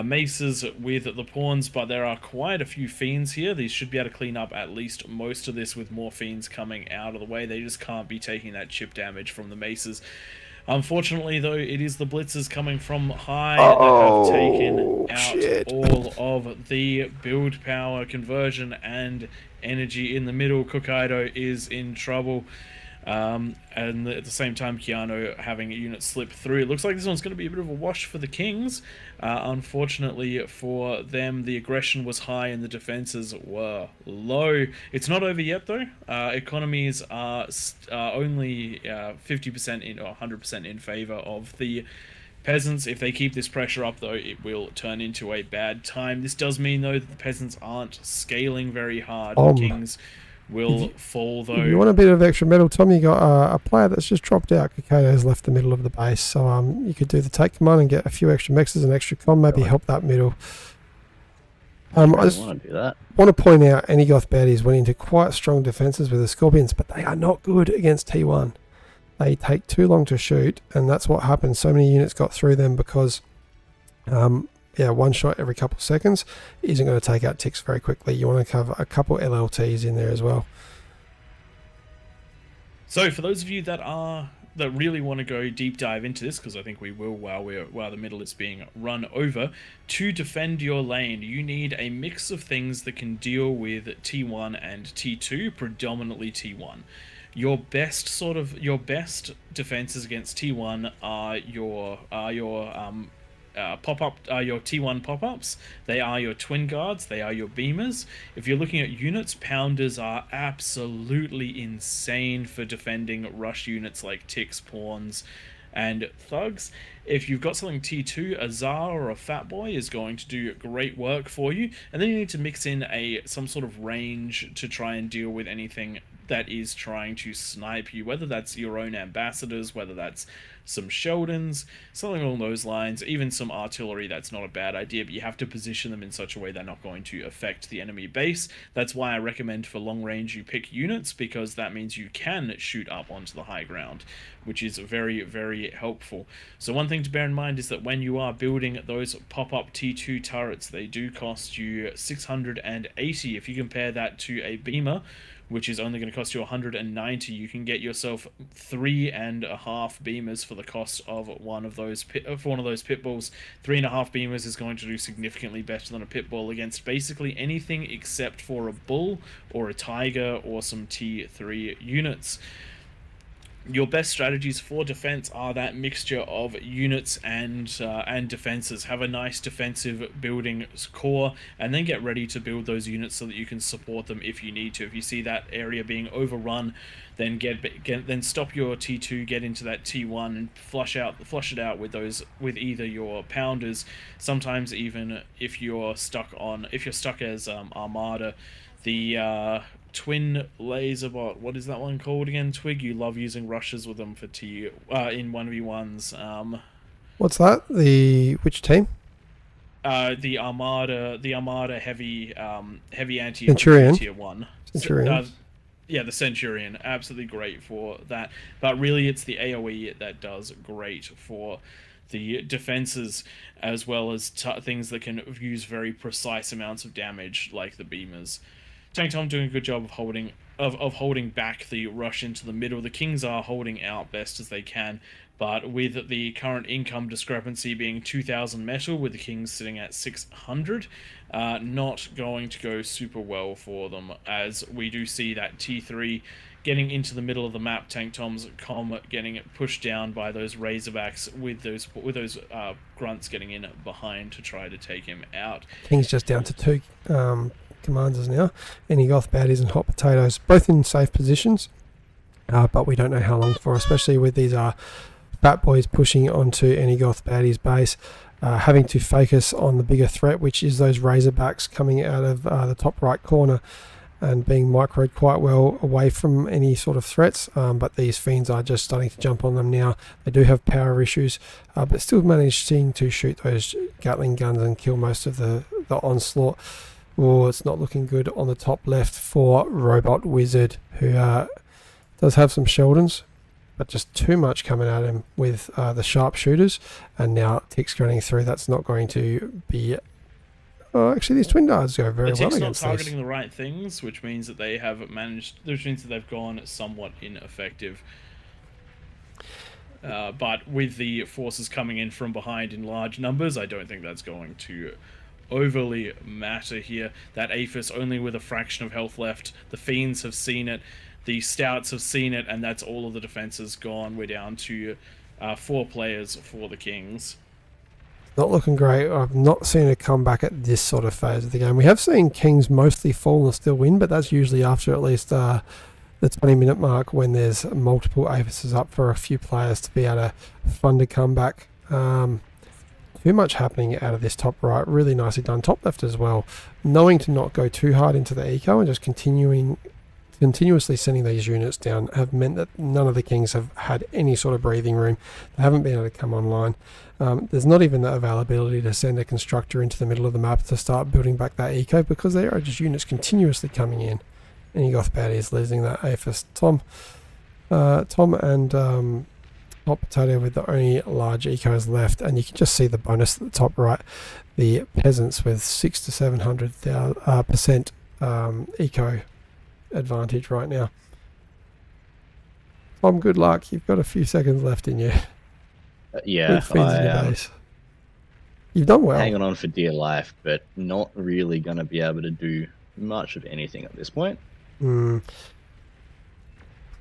maces with the pawns, but there are quite a few fiends here. These should be able to clean up at least most of this with more fiends coming out of the way. They just can't be taking that chip damage from the maces. Unfortunately, though, it is the blitzers coming from high that have taken out all of the build power, conversion, and energy in the middle. Kokaido is in trouble. And at the same time, Keanu having a unit slip through. It looks like this one's going to be a bit of a wash for the Kings. Unfortunately for them, the aggression was high and the defenses were low. It's not over yet, though. Economies are only 50% in or 100% in favor of the peasants. If they keep this pressure up, though, it will turn into a bad time. This does mean, though, that the peasants aren't scaling very hard. The Kings will fall, though. If you want a bit of extra metal, Tom, you got a player that's just dropped out. Kakado has left the middle of the base, so you could do the take command and get a few extra mexes and extra com, maybe help that middle. I just want to point out any Goth baddies went into quite strong defenses with the Scorpions, but they are not good against T1. They take too long to shoot, and that's what happened. So many units got through them because one shot every couple of seconds isn't going to take out ticks very quickly. You want to cover a couple LLTs in there as well. So for those of you that really want to go deep dive into this, because I think we will while the middle is being run over, to defend your lane, you need a mix of things that can deal with T1 and T2, predominantly T1. Your best defenses against T1 are your pop-up are your T1 pop-ups. They are your twin guards. They are your beamers. If you're looking at units, pounders are absolutely insane for defending rush units like ticks, pawns, and thugs. If you've got something T2, a Tsar or a Fat Boy is going to do great work for you. And then you need to mix in some sort of range to try and deal with anything that is trying to snipe you, whether that's your own ambassadors, whether that's some Sheldons, something along those lines, even some artillery. That's not a bad idea, but you have to position them in such a way they're not going to affect the enemy base. That's why I recommend for long range you pick units, because that means you can shoot up onto the high ground, which is very, very helpful. So one thing to bear in mind is that when you are building those pop-up T2 turrets, they do cost you 680. If you compare that to a beamer, which is only going to cost you 190, you can get yourself 3.5 beamers for the cost of one of those pit bulls. 3.5 beamers is going to do significantly better than a pit bull against basically anything except for a bull or a tiger or some T3 units. Your best strategies for defense are that mixture of units and defenses. Have a nice defensive building core, and then get ready to build those units so that you can support them if you need to. If you see that area being overrun, then then stop your T2, get into that T1, and flush it out with either your pounders. Sometimes even if you're stuck as Armada, the twin laser bot, what is that one called again? Twig, you love using rushes with them for in 1v1s. What's that? Which team? The Armada heavy anti Centurion tier 1. Centurion. Yeah, the Centurion, absolutely great for that. But really, it's the AoE that does great for the defenses, as well as things that can use very precise amounts of damage, like the beamers. Tank Tom doing a good job of holding back the rush into the middle. The Kings are holding out best as they can, but with the current income discrepancy being 2,000 metal, with the Kings sitting at 600, not going to go super well for them, as we do see that T3 getting into the middle of the map. Tank Tom's comm getting pushed down by those Razorbacks, with those grunts getting in behind to try to take him out. King's just down to 2 commanders now. Any Goth baddies and hot potatoes, both in safe positions, but we don't know how long for, especially with these Fat Boys pushing onto any Goth baddies base, having to focus on the bigger threat, which is those Razorbacks coming out of the top right corner. and being microed quite well away from any sort of threats, but these fiends are just starting to jump on them now. They do have power issues, but still managing to shoot those Gatling guns and kill most of the onslaught. Oh, it's not looking good on the top left for Robot Wizard, who does have some Sheldons, but just too much coming at him with the sharpshooters, and now Tick's running through. That's not going to be... Oh, actually, these twin darts go very well against not targeting the right things, which means that they have managed... Which means that they've gone somewhat ineffective. But with the forces coming in from behind in large numbers, I don't think that's going to overly matter here. That Aphis only with a fraction of health left. The Fiends have seen it. The Stouts have seen it, and that's all of the defenses gone. We're down to 4 players for the Kings. Not looking great. I've not seen a comeback at this sort of phase of the game. We have seen Kings mostly fall and still win, but that's usually after at least the 20-minute mark, when there's multiple Aphises up for a few players to be able to fund a comeback. Too much happening out of this top right. Really nicely done. Top left as well. Knowing to not go too hard into the eco and just continuously sending these units down have meant that none of the Kings have had any sort of breathing room. They haven't been able to come online. There's not even the availability to send a constructor into the middle of the map to start building back that eco, because there are just units continuously coming in. And Gothbad is losing that Aphis. Tom and Hot Potato with the only large ecos left, and you can just see the bonus at the top right. The peasants with 600 to 700% eco advantage right now. Tom, good luck. You've got a few seconds left in you. Yeah, you've done well. Hanging on for dear life, but not really going to be able to do much of anything at this point.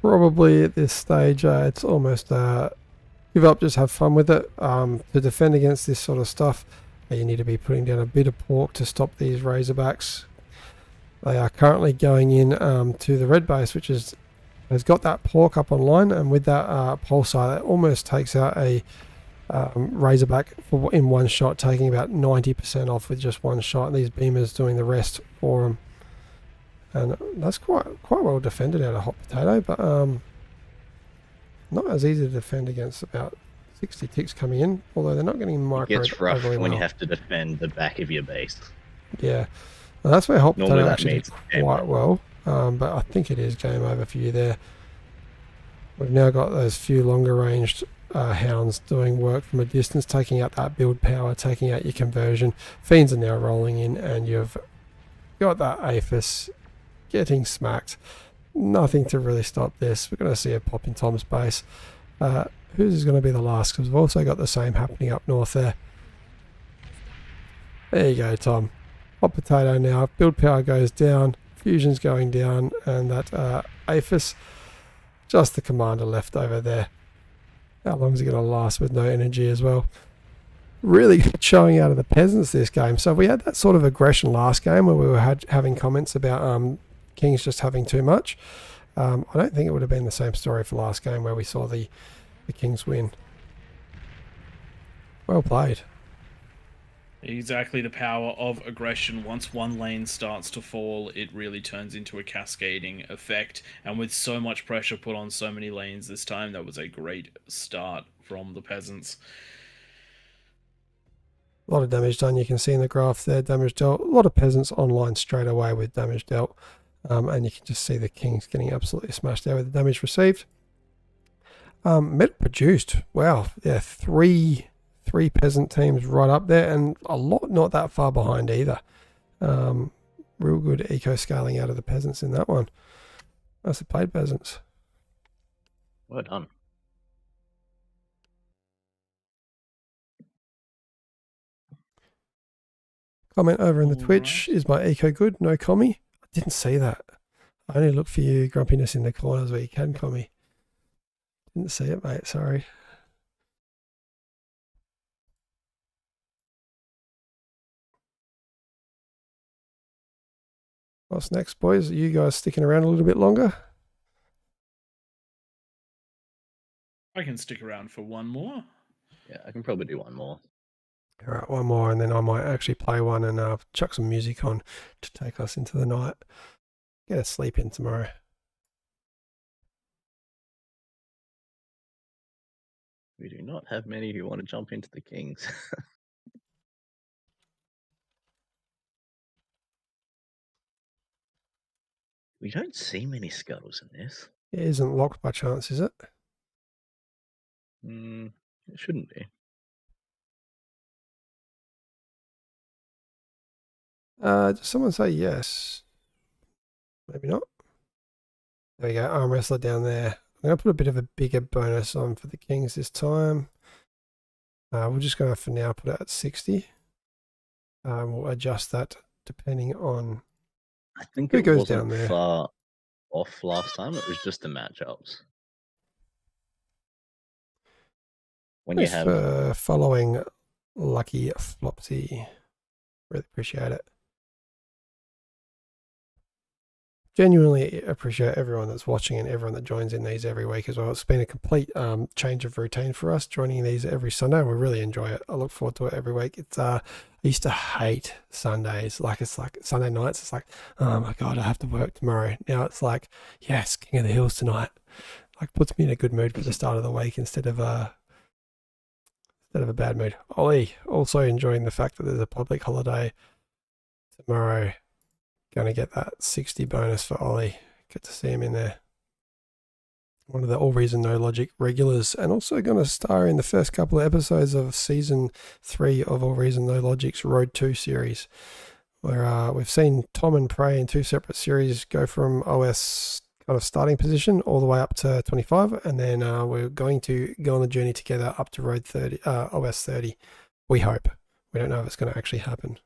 Probably at this stage, it's almost give up, just have fun with it. To defend against this sort of stuff, you need to be putting down a bit of pork to stop these Razorbacks. They are currently going in to the red base, which has got that pork up online, and with that pulsar, that almost takes out a Razorback in one shot, taking about 90% off with just one shot. And these beamers doing the rest for them. And that's quite well defended out of Hot Potato, but not as easy to defend against about 60 ticks coming in, although they're not getting microed. It gets rough when well. You have to defend the back of your base. Yeah, and that's where Hot Potato actually means did quite well, but I think it is game over for you there. We've now got those few longer ranged hounds doing work from a distance, taking out that build power, taking out your conversion. Fiends are now rolling in, and you've got that Aphis getting smacked. Nothing to really stop this. We're going to see a pop in Tom's base. Who's is going to be the last? Because we've also got the same happening up north there. There you go, Tom. Hot Potato now. Build power goes down. Fusion's going down. And that Aphis, just the commander left over there. How long is he going to last with no energy as well? Really good showing out of the peasants this game. So we had that sort of aggression last game where we were having comments about Kings just having too much. I don't think it would have been the same story for last game where we saw the Kings win. Well played. Exactly, the power of aggression. Once one lane starts to fall, it really turns into a cascading effect. And with so much pressure put on so many lanes this time, that was a great start from the peasants. A lot of damage done. You can see in the graph there, damage dealt. A lot of peasants online straight away with damage dealt. And you can just see the Kings getting absolutely smashed there with the damage received. Metal produced. Wow. Yeah, three peasant teams right up there, and a lot not that far behind either. Real good eco scaling out of the peasants in that one. Nicely played, peasants. Well done. Comment over in the Twitch. Is my eco good? No commie? I didn't see that. I only look for you grumpiness in the corners where you can commie. Didn't see it, mate. Sorry. What's next, boys? Are you guys sticking around a little bit longer? I can stick around for one more. Yeah, I can probably do one more. All right, one more, and then I might actually play one and chuck some music on to take us into the night. Get a sleep in tomorrow. We do not have many who want to jump into the kings. We don't see many scuttles in this. It isn't locked by chance, is it? It shouldn't be. Does someone say yes? Maybe not. There we go, arm wrestler down there. I'm going to put a bit of a bigger bonus on for the kings this time. We're just going to, for now, put it at 60. We'll adjust that depending on I think who it goes wasn't down there. far off last time. It was just the matchups. When you Thanks have for following Lucky Flopsy. Really appreciate it. Genuinely appreciate everyone that's watching and everyone that joins in these every week as well. It's been a complete change of routine for us, joining these every Sunday. We really enjoy it. I look forward to it every week. It's I used to hate Sundays. It's like Sunday nights. It's like, oh my God, I have to work tomorrow. Now it's like, yes, King of the Hills tonight. Like, puts me in a good mood for the start of the week instead of a bad mood. Ollie, also enjoying the fact that there's a public holiday tomorrow. Going to get that 60 bonus for Ollie. Good to see him in there. One of the AllReasonNoLogic regulars, and also going to star in the first couple of episodes of season 3 of AllReasonNoLogic's Road 2 series, where we've seen Tom and Prey in 2 separate series go from OS kind of starting position all the way up to 25, and then we're going to go on the journey together up to Road 30, OS 30. We hope. We don't know if it's going to actually happen.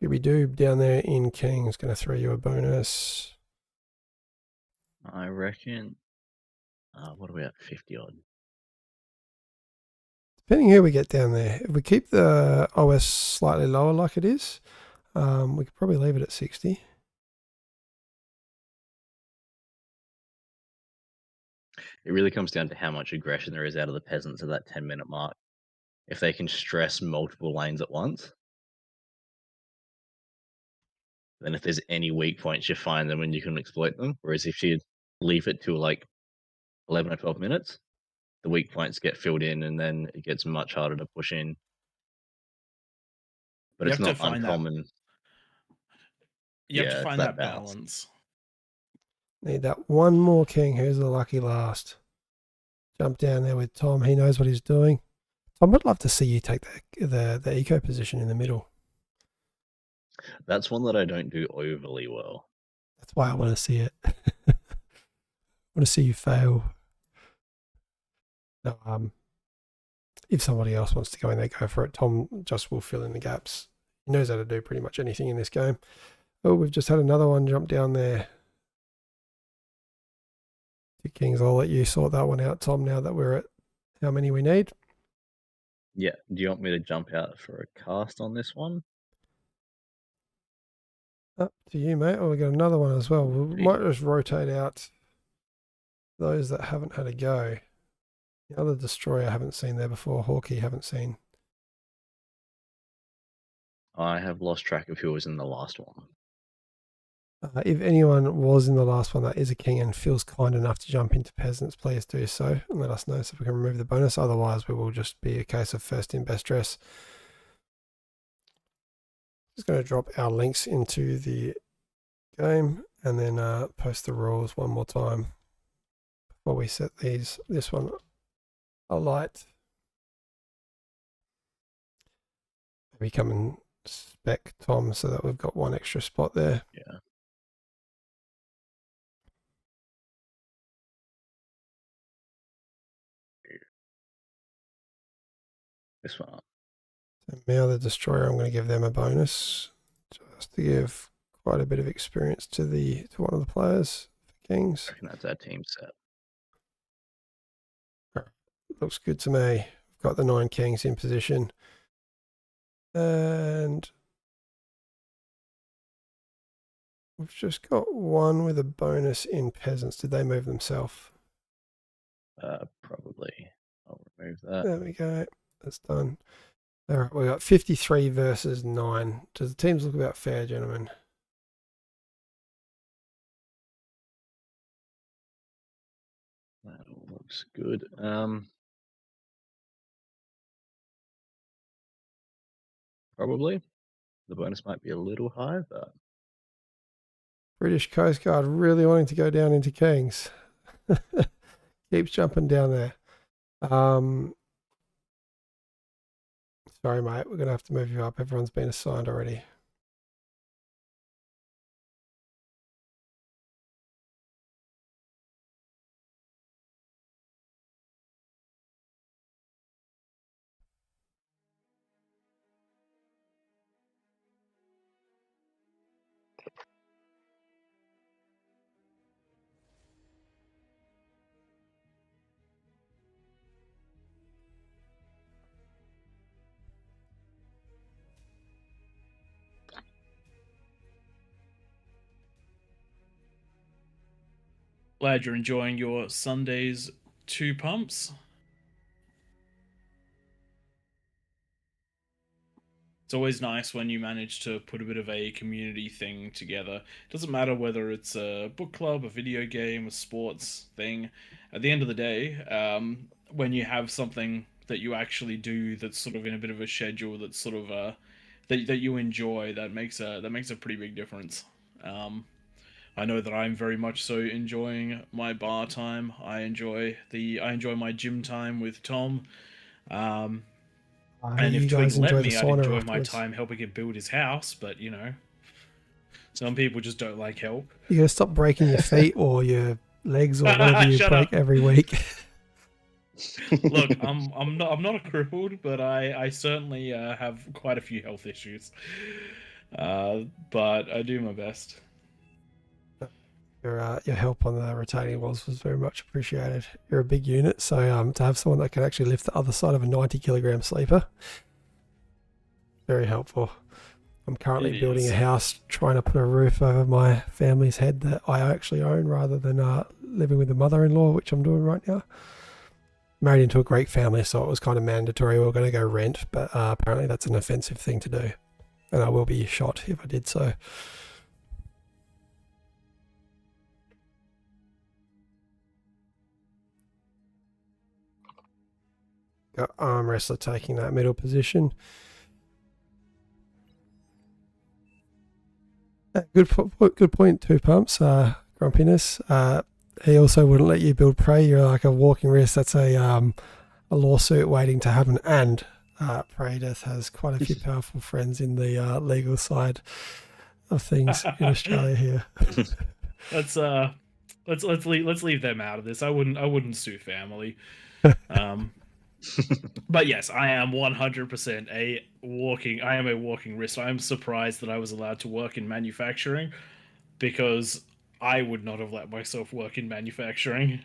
Scooby-Doo down there in King's going to throw you a bonus. I reckon, what are we at, 50 odd? Depending who we get down there. If we keep the OS slightly lower like it is, we could probably leave it at 60. It really comes down to how much aggression there is out of the peasants at that 10-minute mark. If they can stress multiple lanes at once, then if there's any weak points, you find them and you can exploit them. Whereas if you leave it to like 11 or 12 minutes, the weak points get filled in and then it gets much harder to push in. But You it's have to not find that- uncommon. You have Yeah, to it's find that that balance. Need that one more king. Who's the lucky last? Jump down there with Tom. He knows what he's doing. Tom, I'd love to see you take the eco position in the middle. That's one that I don't do overly well. That's why I want to see it. I want to see you fail. No, if somebody else wants to go in there, go for it. Tom just will fill in the gaps. He knows how to do pretty much anything in this game. Oh, we've just had another one jump down there. 2 kings. I'll let you sort that one out, Tom, now that we're at how many we need. Yeah. Do you want me to jump out for a cast on this one? Up to you, mate. Oh, we got another one as well. We might just rotate out those that haven't had a go. The other destroyer I haven't seen there before. Hawkeye haven't seen. I have lost track of who was in the last one. If anyone was in the last one that is a king and feels kind enough to jump into peasants, please do so and let us know so we can remove the bonus. Otherwise, we will just be a case of first in, best dress. Just going to drop our links into the game and then post the rules one more time before we set this one alight. Maybe come and spec Tom so that we've got one extra spot there. Yeah. This one. So now the destroyer, I'm going to give them a bonus just to give quite a bit of experience to one of the players for Kings. I reckon that's our team set. Looks good to me. We've got the 9 Kings in position. And we've just got one with a bonus in peasants. Did they move themselves? Probably. I'll remove that. There we go. That's done. All right, we got 53 versus 9. Does the teams look about fair, gentlemen? That all looks good. Probably. The bonus might be a little high, but British Coast Guard really wanting to go down into Kings. Keeps jumping down there. Sorry, mate. We're going to have to move you up. Everyone's been assigned already. Glad you're enjoying your Sunday's 2 pumps. It's always nice when you manage to put a bit of a community thing together. It doesn't matter whether it's a book club, a video game, a sports thing. At the end of the day, when you have something that you actually do that's sort of in a bit of a schedule that's sort of that you enjoy, that makes a pretty big difference. I know that I'm very much so enjoying my bar time. I enjoy my gym time with Tom. And if Twig let me, I'd enjoy my time helping him build his house, but you know, some people just don't like help. You gotta stop breaking your feet or your legs or whatever you break every week. Look, I'm not a crippled, but I certainly have quite a few health issues. But I do my best. Your help on the retaining walls was very much appreciated. You're a big unit, so to have someone that can actually lift the other side of a 90-kilogram sleeper, very helpful. I'm currently building a house, trying to put a roof over my family's head that I actually own rather than living with the mother-in-law, which I'm doing right now. Married into a Greek family, so it was kind of mandatory. We were going to go rent, but apparently that's an offensive thing to do, and I will be shot if I did so. Got arm wrestler taking that middle position. Good point, 2 pumps. Grumpiness. He also wouldn't let you build prey. You're like a walking risk. That's a lawsuit waiting to happen. And Prey Death has quite a few powerful friends in the legal side of things in Australia here. Let's leave them out of this. I wouldn't sue family. But yes, I am 100% a walking risk. I'm surprised that I was allowed to work in manufacturing, because I would not have let myself work in manufacturing.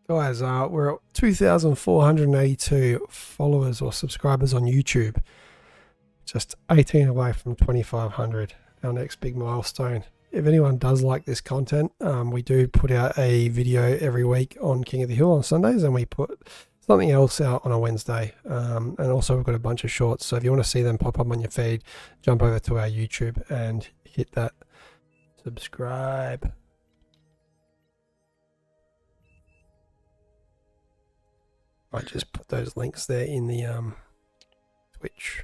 Guys, we're at 2,482 followers or subscribers on YouTube. Just 18 away from 2,500, our next big milestone. If anyone does like this content, we do put out a video every week on King of the Hill on Sundays, and we put something else out on a Wednesday. And also we've got a bunch of shorts, so if you want to see them pop up on your feed, jump over to our YouTube and hit that subscribe. I just put those links there in the Twitch.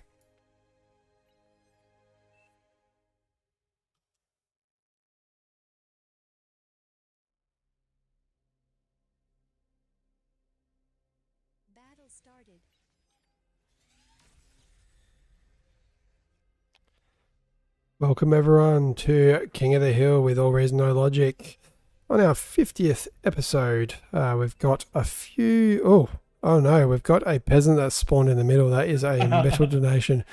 Battle started. Welcome everyone to King of the Hill with AllReasonNoLogic. On our 50th episode, we've got a few... Oh no, we've got a peasant that spawned in the middle. That is a metal donation.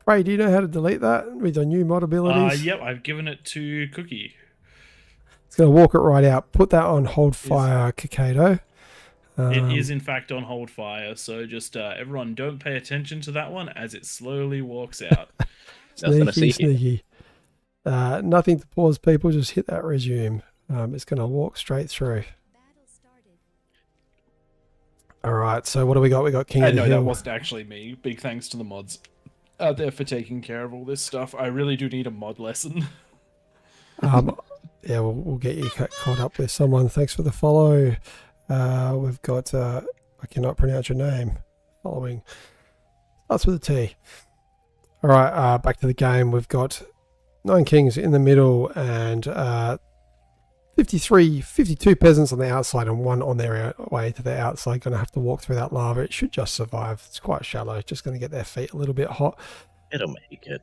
Ray, do you know how to delete that with your new mod abilities? Yep, I've given it to Cookie. It's going to walk it right out. Put that on hold fire, Kakado. It is in fact on hold fire, so just everyone don't pay attention to that one as it slowly walks out. Sneaky. Nothing to pause, people. Just hit that resume. It's going to walk straight through. Battle started. All right, so what do we got? We got King of the No, Hill. that wasn't actually me. Big thanks to the mods out there for taking care of all this stuff. I really do need a mod lesson. Yeah, we'll get you caught up with someone. Thanks for the follow. We've got, I cannot pronounce your name. Following. Starts with a T. All right, back to the game. We've got 9 kings in the middle and 52 peasants on the outside and 1 on their way to the outside. Going to have to walk through that lava. It should just survive. It's quite shallow. Just going to get their feet a little bit hot. It'll make it.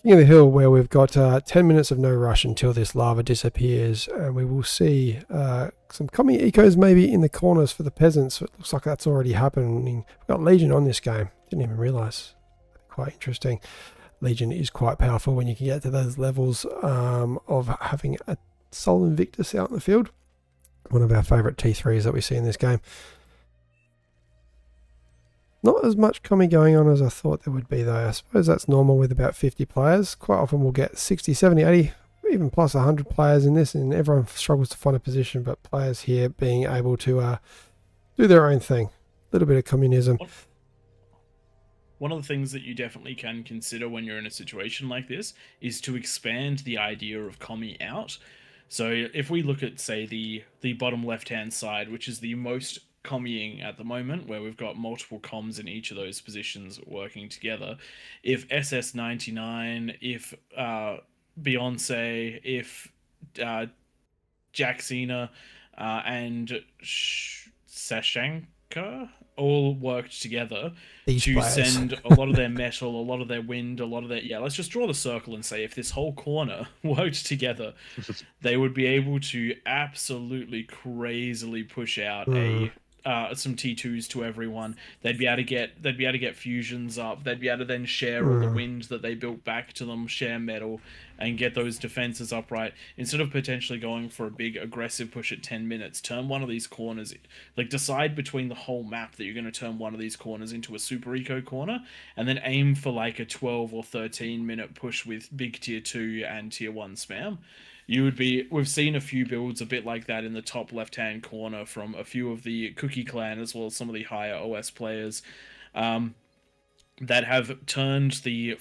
King of the Hill, where we've got 10 minutes of no rush until this lava disappears, and we will see some commie ecos maybe in the corners for the peasants. It looks like that's already happening. We've got Legion on this game. Didn't even realise. Quite interesting. Legion is quite powerful when you can get to those levels of having a Sol Invictus out in the field. One of our favourite T3s that we see in this game. Not as much commie going on as I thought there would be though. I suppose that's normal with about 50 players. Quite often we'll get 60, 70, 80, even plus 100 players in this, and everyone struggles to find a position, but players here being able to do their own thing. A little bit of communism. One of the things that you definitely can consider when you're in a situation like this is to expand the idea of commie out. So if we look at, say, the bottom left-hand side, which is the most commieing at the moment, where we've got multiple comms in each of those positions working together. If SS99, if Beyonce, if Jaxina and Sashanka all worked together to send a lot of their metal, a lot of their wind, a lot of their... Yeah, let's just draw the circle and say if this whole corner worked together, they would be able to absolutely crazily push out some T2s to everyone. They'd be able to get fusions up. They'd be able to then share all the wind that they built back to them, share metal, and get those defenses upright. Instead of potentially going for a big aggressive push at 10 minutes, turn one of these corners, like decide between the whole map that you're going to turn one of these corners into a super eco corner, and then aim for like a 12 or 13 minute push with big tier 2 and tier 1 spam. We've seen a few builds a bit like that in the top left-hand corner from a few of the Cookie Clan as well as some of the higher OS players that have turned the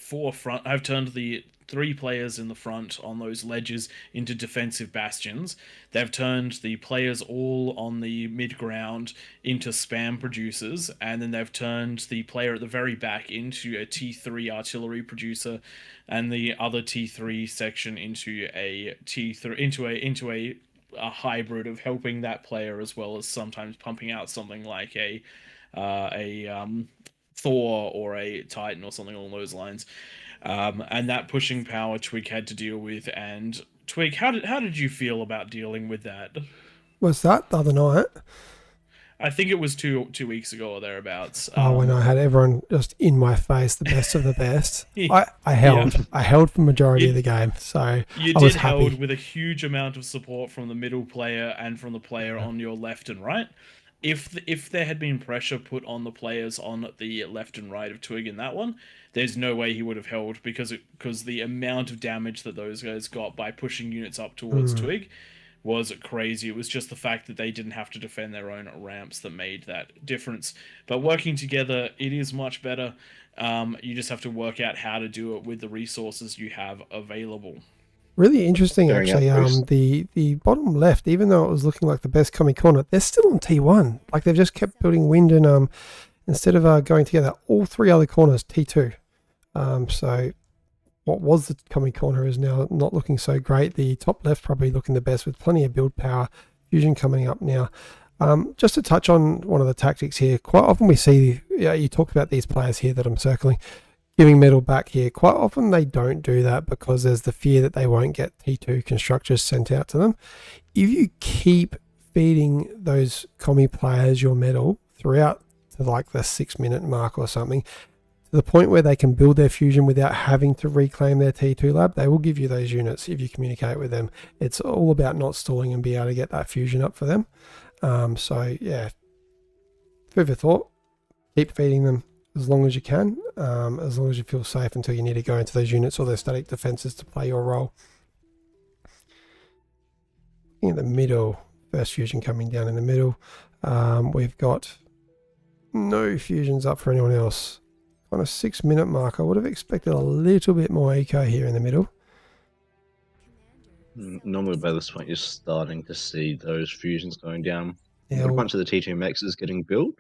3 players in the front on those ledges into defensive bastions. They've turned the players all on the mid-ground into spam producers, and then they've turned the player at the very back into a T3 artillery producer, and the other T3 section into a T3 into a hybrid of helping that player as well as sometimes pumping out something like a Thor or a Titan or something along those lines. And that pushing power Twig had to deal with. And Twig, how did you feel about dealing with that? Was that the other night? I think it was two weeks ago or thereabouts. When I had everyone just in my face, the best of the best. Yeah. I held for the majority of the game, so you I was did happy. held with a huge amount of support from the middle player and from the player on your left and right. If there had been pressure put on the players on the left and right of Twig in that one, there's no way he would have held because the amount of damage that those guys got by pushing units up towards Twig was crazy. It was just the fact that they didn't have to defend their own ramps that made that difference. But working together, it is much better. You just have to work out how to do it with the resources you have available. Really interesting, actually. The bottom left, even though it was looking like the best commie corner, they're still on T1. Like they've just kept building wind, and instead of going together, all 3 other corners T2. So what was the commie corner is now not looking so great. The top left probably looking the best with plenty of build power. Fusion coming up now. Just to touch on one of the tactics here, quite often we see, you talked about these players here that I'm circling, giving metal back here. Quite often they don't do that because there's the fear that they won't get T2 constructors sent out to them. If you keep feeding those commie players your metal throughout to like the 6-minute mark or something, to the point where they can build their fusion without having to reclaim their T2 lab, they will give you those units if you communicate with them. It's all about not stalling and be able to get that fusion up for them. So yeah, food for thought. Keep feeding them as long as you can, as long as you feel safe until you need to go into those units or those static defenses to play your role. In the middle, first fusion coming down in the middle. We've got No fusions up for anyone else. On a 6-minute mark, I would have expected a little bit more eco here in the middle. Normally by this point, you're starting to see those fusions going down. Yeah, Got a bunch of the T2 Maxes getting built.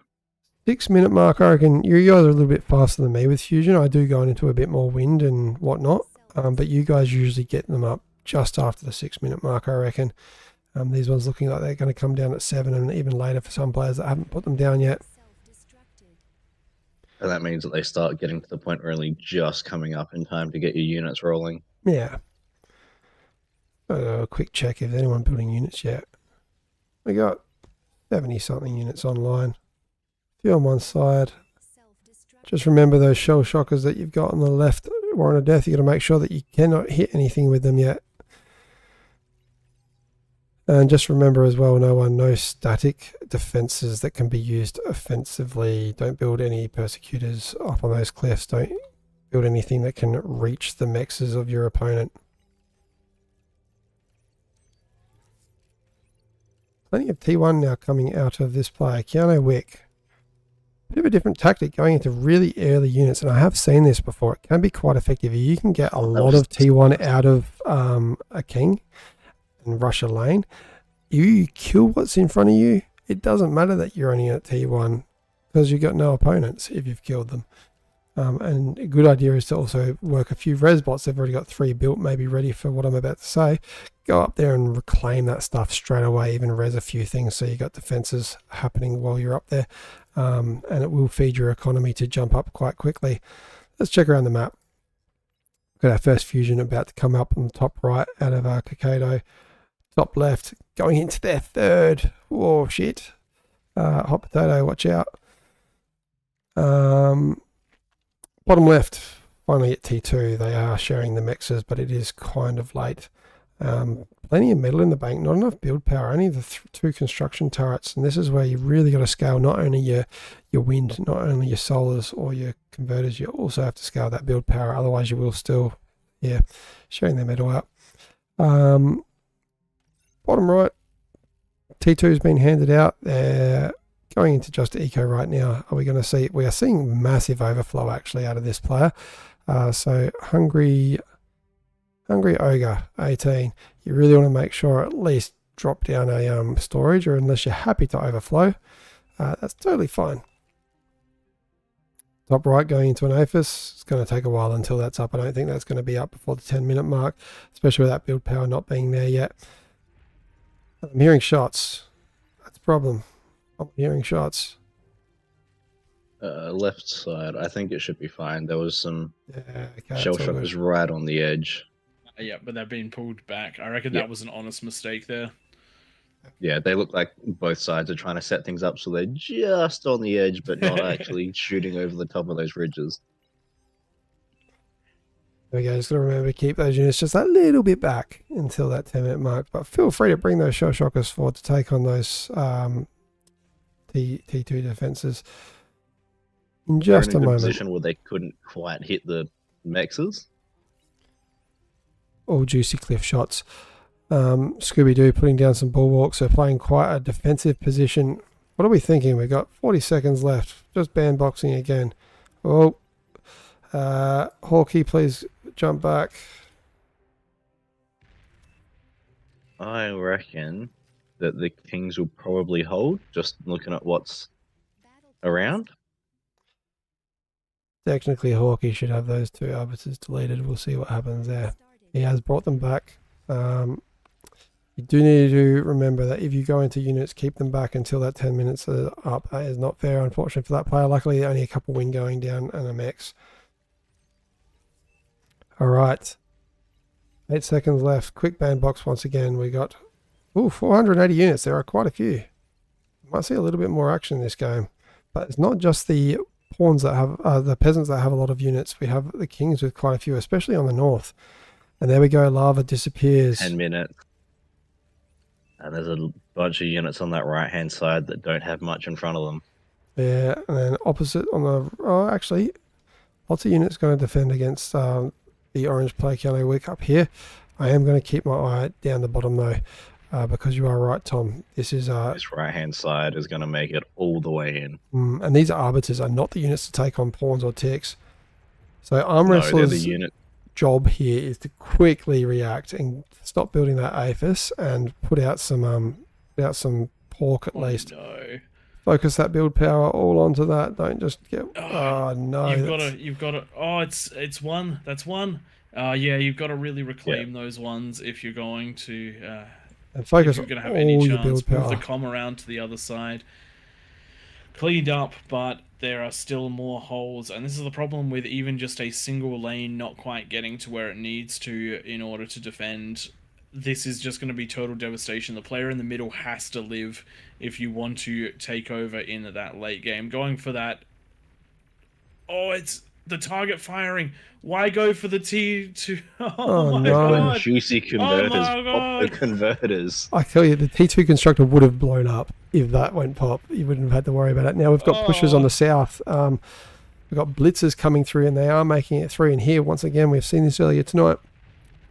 6-minute mark, I reckon you guys are a little bit faster than me with fusion. I do go into a bit more wind and whatnot, but you guys usually get them up just after the 6-minute mark, I reckon. These ones looking like they're going to come down at 7 and even later for some players that haven't put them down yet. And that means that they start getting to the point where only just coming up in time to get your units rolling. Yeah. A quick check if there's anyone building units yet. We got 70 something units online. A few on one side. Just remember those shell shockers that you've got on the left, Warrant of Death. You've got to make sure that you cannot hit anything with them yet. And just remember as well, no static defenses that can be used offensively. Don't build any persecutors up on those cliffs. Don't build anything that can reach the mexes of your opponent. Plenty of T1 now coming out of this player. Keanu Wick. Bit of a different tactic going into really early units, and I have seen this before. It can be quite effective. You can get a lot of T1 out of a king and rush a lane. You kill what's in front of you. It doesn't matter that you're only at T1 because you've got no opponents if you've killed them. And a good idea is to also work a few res bots. They've already got 3 built, maybe ready for what I'm about to say. Go up there and reclaim that stuff straight away, even res a few things so you got defenses happening while you're up there. And it will feed your economy to jump up quite quickly. Let's check around the map. Got our first fusion about to come up on the top right out of our Kakado. Top left, going into their third. Whoa, shit. Hot potato, watch out. Bottom left, finally at T2. They are sharing the mexes, but it is kind of late. Plenty of metal in the bank, not enough build power, only the 2 construction turrets. And this is where you really got to scale not only your wind, not only your solars or your converters, you also have to scale that build power. Otherwise, you will still, sharing their metal out. Bottom right, T2's been handed out. They're going into just eco right now. Are we going to see? We are seeing massive overflow actually out of this player. So Hungry Ogre 18. You really want to make sure at least drop down a storage, or unless you're happy to overflow, that's totally fine. Top right going into an APHIS. It's going to take a while until that's up. I don't think that's going to be up before the 10-minute mark, especially with that build power not being there yet. I'm hearing shots. That's a problem. I'm hearing shots. Left side, I think it should be fine. There was some Okay, shell shockers right on the edge. Yeah, but they've been pulled back. I reckon Yep. that was an honest mistake there. Yeah, they look like both sides are trying to set things up so they're just on the edge, but not actually shooting over the top of those ridges. There we go. Just got to remember to keep those units just a little bit back until that 10-minute mark. But feel free to bring those shell shockers forward to take on those T2 defenses in just They're a in a good moment. position where they couldn't quite hit the mexes. All juicy cliff shots. Scooby-Doo putting down some bulwarks. They're playing quite a defensive position. What are we thinking? We've got 40 seconds left. Just bandboxing again. Oh, Hawkeye, please jump back. I reckon that the Kings will probably hold, just looking at what's around. Technically, Hawkeye should have those 2 arbiters deleted. We'll see what happens there. He has brought them back. You do need to remember that if you go into units, keep them back until that 10 minutes are up. That is not fair, unfortunately, for that player. Luckily, only a couple wind going down and a mex. All right. 8 seconds left. Quick bandbox once again. We got 480 units. There are quite a few. Might see a little bit more action in this game. But it's not just the pawns that have, the peasants that have a lot of units. We have the kings with quite a few, especially on the north. And there we go. Lava disappears. 10 minutes. And there's a bunch of units on that right-hand side that don't have much in front of them. Yeah, and then opposite on the... actually, lots of units going to defend against the orange player Keanu Wick up here. I am going to keep my eye down the bottom though. because you are right, Tom. This is This right-hand side is going to make it all the way in. and these arbiters are not the units to take on pawns or ticks. So arm No, they're the wrestlers' unit. job here is to quickly react and stop building that APHIS and put out some pork at least. No. Focus that build power all onto that. Don't just get. Oh no! You've got to. Oh, it's one. That's one. Yeah, you've got to really reclaim those ones if you're going to. And focus if you're going to have all any your chance, build move power. the comm around to the other side. Cleaned up, but there are still more holes, and this is the problem with even just a single lane not quite getting to where it needs to in order to defend. This is just going to be total devastation. The player in the middle has to live if you want to take over in that late game. Going for that. Oh, it's the target firing. Why go for the T2? Oh, my no. god. Juicy converters. my Pop the God. converters. I tell you, the T2 constructor would have blown up if that went pop. You wouldn't have had to worry about it. Now we've got pushes on the south. We've got blitzers coming through, and they are making it through. And here, once again, we've seen this earlier tonight.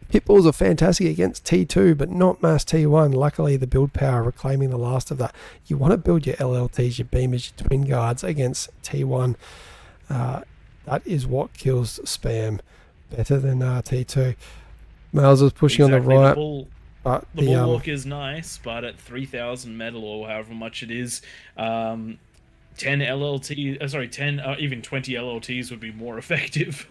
Pitbulls are fantastic against T2, but not mass T1. Luckily, the build power reclaiming the last of that. You want to build your LLTs, your beamers, your twin guards against T1. That is what kills spam better than T2. Miles is pushing on the right, but The bulwark is nice, but at 3,000 metal or however much it is, 10 LLT, sorry, 10, even 20 LLTs would be more effective.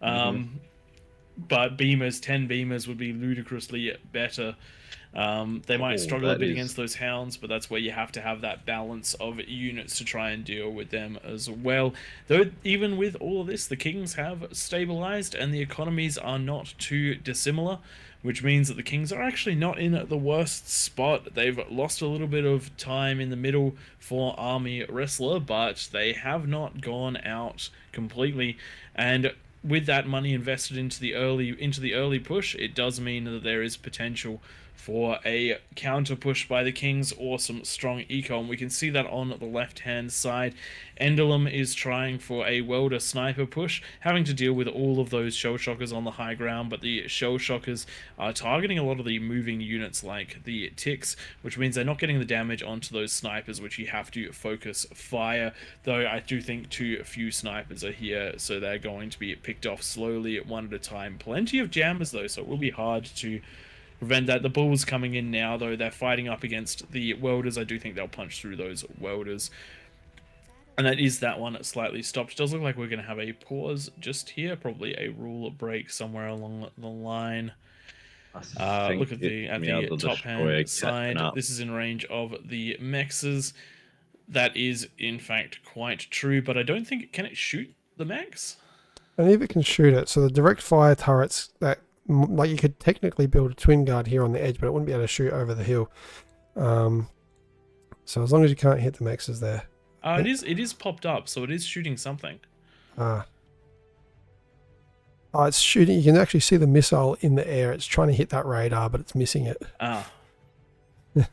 But beamers, 10 beamers would be ludicrously better. They might struggle a bit against those hounds, but that's where you have to have that balance of units to try and deal with them as well. Though even with all of this, the Kings have stabilized and the economies are not too dissimilar, which means that the Kings are actually not in the worst spot. They've lost a little bit of time in the middle for Army Wrestler, but they have not gone out completely. And with that money invested into the early push, it does mean that there is potential for a counter push by the Kings or some strong eco, and we can see that on the left hand side. Endelum is trying for a welder sniper push, having to deal with all of those shell shockers on the high ground, but the shell shockers are targeting a lot of the moving units like the ticks, which means they're not getting the damage onto those snipers, which you have to focus fire. Though I do think too few snipers are here, so they're going to be picked off slowly one at a time. Plenty of jammers though, so it will be hard to prevent that. The Bulls coming in now, though. They're fighting up against the welders. I do think they'll punch through those welders. And that is that one slightly stopped. It does look like we're going to have a pause just here. Probably a rule break somewhere along the line. Look at the top hand side. This is in range of the mexes. That is, in fact, quite true. But I don't think... Can it shoot the mex? I believe it can shoot it. So the direct fire turrets that... Like, you could technically build a twin guard here on the edge, but it wouldn't be able to shoot over the hill. So as long as you can't hit the mexes there. It is popped up, so it is shooting something. Oh, it's shooting. You can actually see the missile in the air. It's trying to hit that radar, but it's missing it.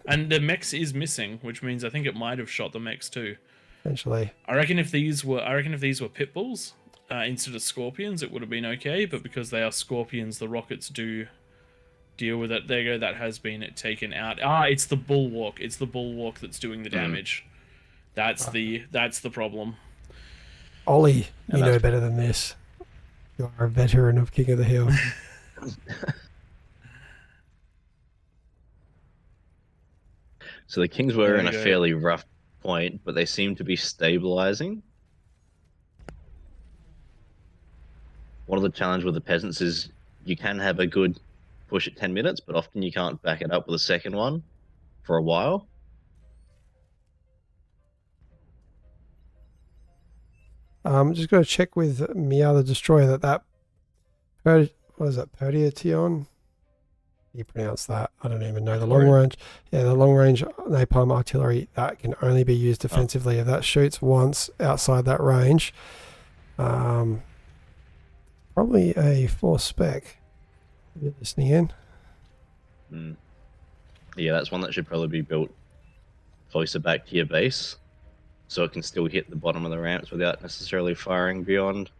And the mex is missing, which means I think it might have shot the mex too. Essentially. I reckon if these were pit bulls, instead of scorpions, it would have been okay, but because they are scorpions, the rockets do deal with it. There you go, that has been taken out. It's the bulwark. It's the bulwark that's doing the damage. That's the problem. Ollie, you know better than this. You're a veteran of King of the Hill. So the Kings were in a fairly rough point, but they seem to be stabilizing. One of the challenges with the peasants is you can have a good push at 10 minutes, but often you can't back it up with a second one for a while. Just got to check with Mia the Destroyer that what is that, Perdiation? You pronounce that? I don't even know. The long range, the long range napalm artillery, that can only be used defensively. If that shoots once outside that range, probably a 4 spec. If you're listening in. Yeah, that's one that should probably be built closer back to your base, so it can still hit the bottom of the ramps without necessarily firing beyond.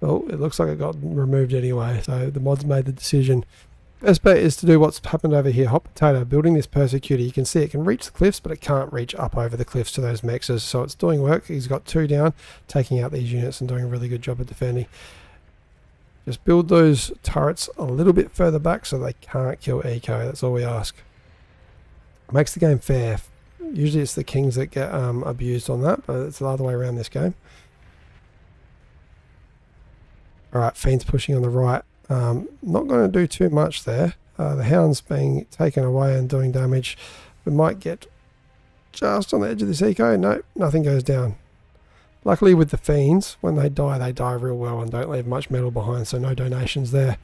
Well, it looks like it got removed anyway, so the mods made the decision. Best bet is to do what's happened over here. Hot Potato building this Persecutor. You can see it can reach the cliffs, but it can't reach up over the cliffs to those mexes. So it's doing work. He's got 2 down, taking out these units and doing a really good job of defending. Just build those turrets a little bit further back so they can't kill Eco. That's all we ask. Makes the game fair. Usually it's the kings that get abused on that, but it's the other way around this game. Alright, Fiend's pushing on the right. Not going to do too much there. The Hound's being taken away and doing damage. We might get just on the edge of this eco. No, nothing goes down. Luckily with the Fiends, when they die real well and don't leave much metal behind, so no donations there.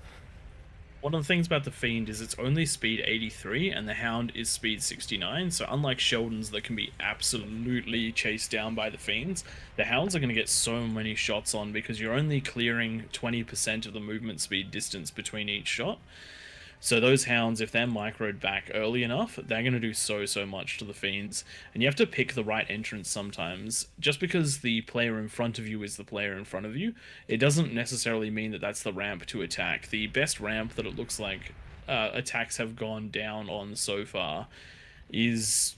One of the things about the Fiend is it's only speed 83 and the Hound is speed 69, so unlike Sheldon's that can be absolutely chased down by the Fiends, the Hounds are going to get so many shots on because you're only clearing 20% of the movement speed distance between each shot. So those Hounds, if they're microed back early enough, they're going to do so much to the Fiends. And you have to pick the right entrance sometimes. Just because the player in front of you is the player in front of you, it doesn't necessarily mean that that's the ramp to attack. The best ramp that it looks like attacks have gone down on so far is...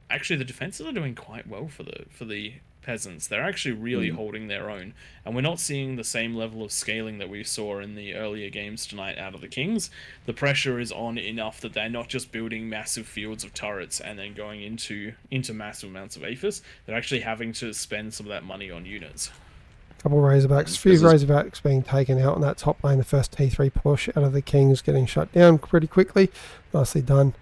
Actually, the defenses are doing quite well for the peasants. They're actually really holding their own, and we're not seeing the same level of scaling that we saw in the earlier games tonight out of the Kings. The pressure is on enough that they're not just building massive fields of turrets and then going into massive amounts of APHIS. They're actually having to spend some of that money on units. Couple Razorbacks, few Razorbacks being taken out on that top lane. The first T3 push out of the Kings getting shut down pretty quickly. Nicely done.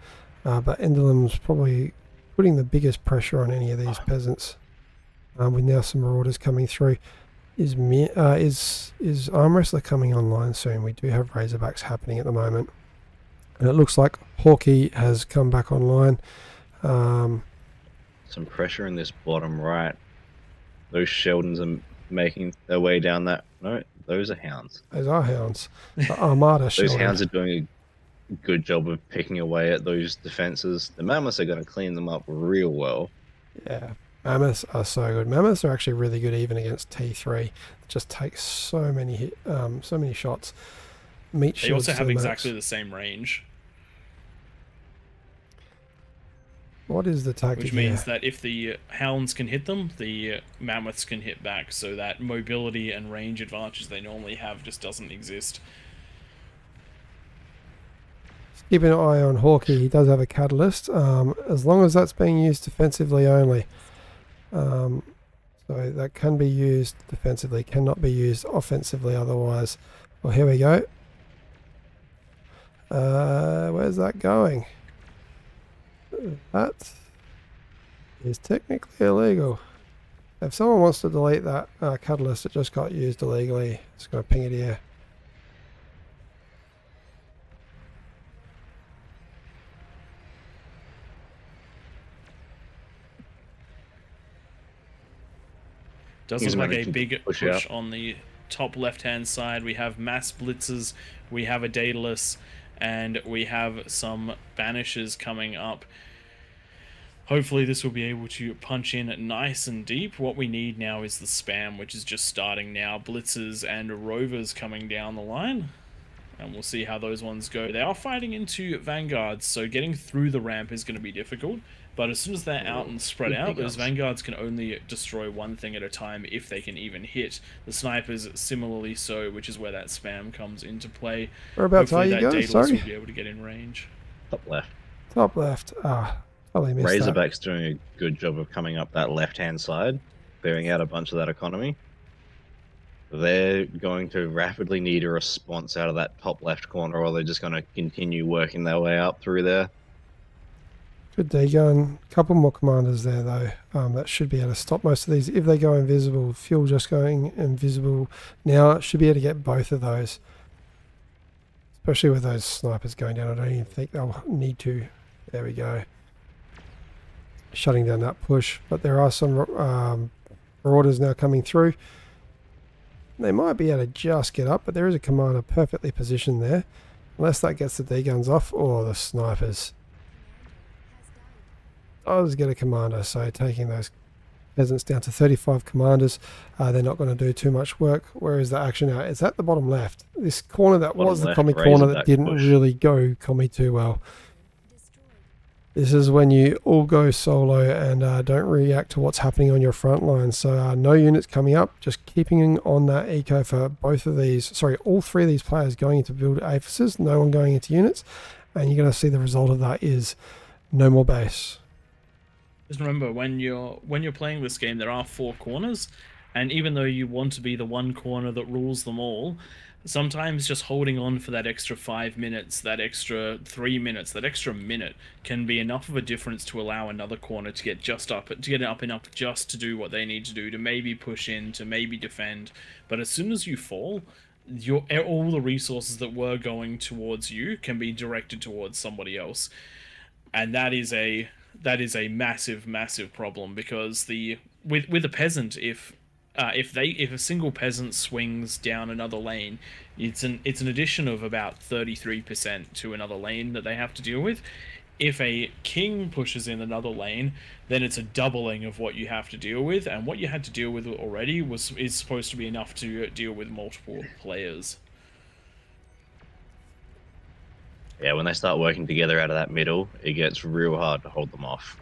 But Enderlim's probably putting the biggest pressure on any of these peasants. With now some Marauders coming through. Is Arm Wrestler coming online soon? We do have Razorbacks happening at the moment. And it looks like Hawkeye has come back online. Some pressure in this bottom right. Those Sheldons are making their way down that. No, those are Hounds. Those are Hounds. The Armada Those Sheldon. Hounds are doing a good job of picking away at those defenses. The Mammoths are going to clean them up real well. Yeah. Mammoths are so good. Mammoths are actually really good even against T3. It just takes so many shots. Meat they also have exactly the same range. What is the tactic? Which means that if the Hounds can hit them, the Mammoths can hit back, so that mobility and range advantage they normally have just doesn't exist. Keep an eye on Hawkeye. He does have a catalyst, as long as that's being used defensively only. So that can be used defensively, cannot be used offensively otherwise. Well, here we go. Where's that going? That is technically illegal. If someone wants to delete that catalyst that just got used illegally, it's going to ping it here. Does look like a big push on the top left-hand side. We have mass blitzers, we have a Daedalus, and we have some Banishers coming up. Hopefully this will be able to punch in nice and deep. What we need now is the spam, which is just starting now. Blitzers and Rovers coming down the line. And we'll see how those ones go. They are fighting into Vanguards, so getting through the ramp is going to be difficult. But as soon as they're out and spread out, those Vanguards can only destroy one thing at a time if they can even hit. The Snipers similarly so, which is where that spam comes into play. Whereabouts are you that guys? Daedalus Sorry? will be able to get in range. Top left. Top left. Probably missed Razorback's doing a good job of coming up that left-hand side, clearing out a bunch of that economy. They're going to rapidly need a response out of that top left corner, or they're just going to continue working their way up through there. Good D-gun. Couple more commanders there though. That should be able to stop most of these. If they go invisible, fuel just going invisible now, it should be able to get both of those. Especially with those snipers going down. I don't even think they'll need to. There we go. Shutting down that push. But there are some marauders now coming through. They might be able to just get up, but there is a commander perfectly positioned there. Unless that gets the D-guns off, or the snipers. Does get a commander, so taking those peasants down to 35 commanders. They're not going to do too much work. Where is the action now? It's at the bottom left. This corner that Bottom was the left, commie corner that Razorback didn't push. really go commie too well. This is when you all go solo and don't react to what's happening on your front line. So no units coming up, just keeping on that eco for both of these, sorry, all three of these players going into build aphises, no one going into units. And you're going to see the result of that is no more base. Just remember, when you're playing this game, there are 4 corners, and even though you want to be the one corner that rules them all, sometimes just holding on for that extra 5 minutes, that extra 3 minutes, that extra minute can be enough of a difference to allow another corner to get up enough just to do what they need to do, to maybe push in, to maybe defend. But as soon as you fall, all the resources that were going towards you can be directed towards somebody else, and that is a massive problem, because with a peasant, if a single peasant swings down another lane, it's an addition of about 33% to another lane that they have to deal with. If a king pushes in another lane, then it's a doubling of what you have to deal with, and what you had to deal with already is supposed to be enough to deal with multiple players. Yeah, when they start working together out of that middle, it gets real hard to hold them off.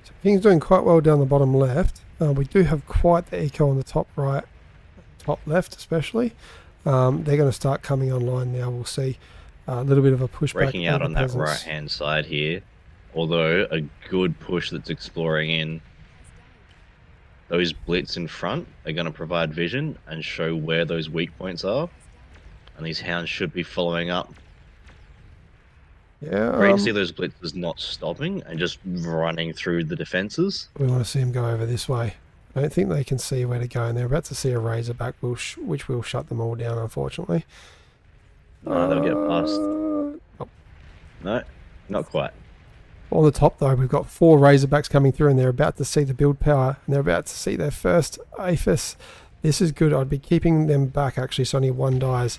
So King's doing quite well down the bottom left. We do have quite the eco on the top right, top left especially. They're going to start coming online now. We'll see a little bit of a pushback. Breaking out on that peasants. right-hand side here, although a good push that's exploring in. Those blitz in front are going to provide vision and show where those weak points are. And these hounds should be following up. Yeah, Great to see those blitzers not stopping and just running through the defenses. we want to see them go over this way. I don't think they can see where to go, and they're about to see a Razorback, which will shut them all down, unfortunately. No, they'll get past. Oh. No, not quite. On the top, though, we've got 4 Razorbacks coming through, and they're about to see the build power, and they're about to see their first APHIS. This is good. I'd be keeping them back, actually, so only one dies.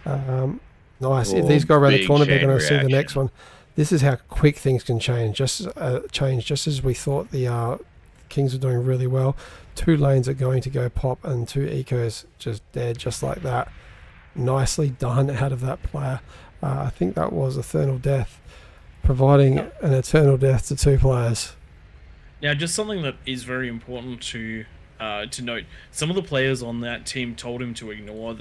Nice. If these go around the corner, they're going to see the next one. This is how quick things can change. Just as we thought the Kings were doing really well. 2 lanes are going to go pop, and 2 ecos just dead, just like that. Nicely done out of that player. I think that was Eternal Death, providing an Eternal Death to 2 players. Now, just something that is very important to note: some of the players on that team told him to ignore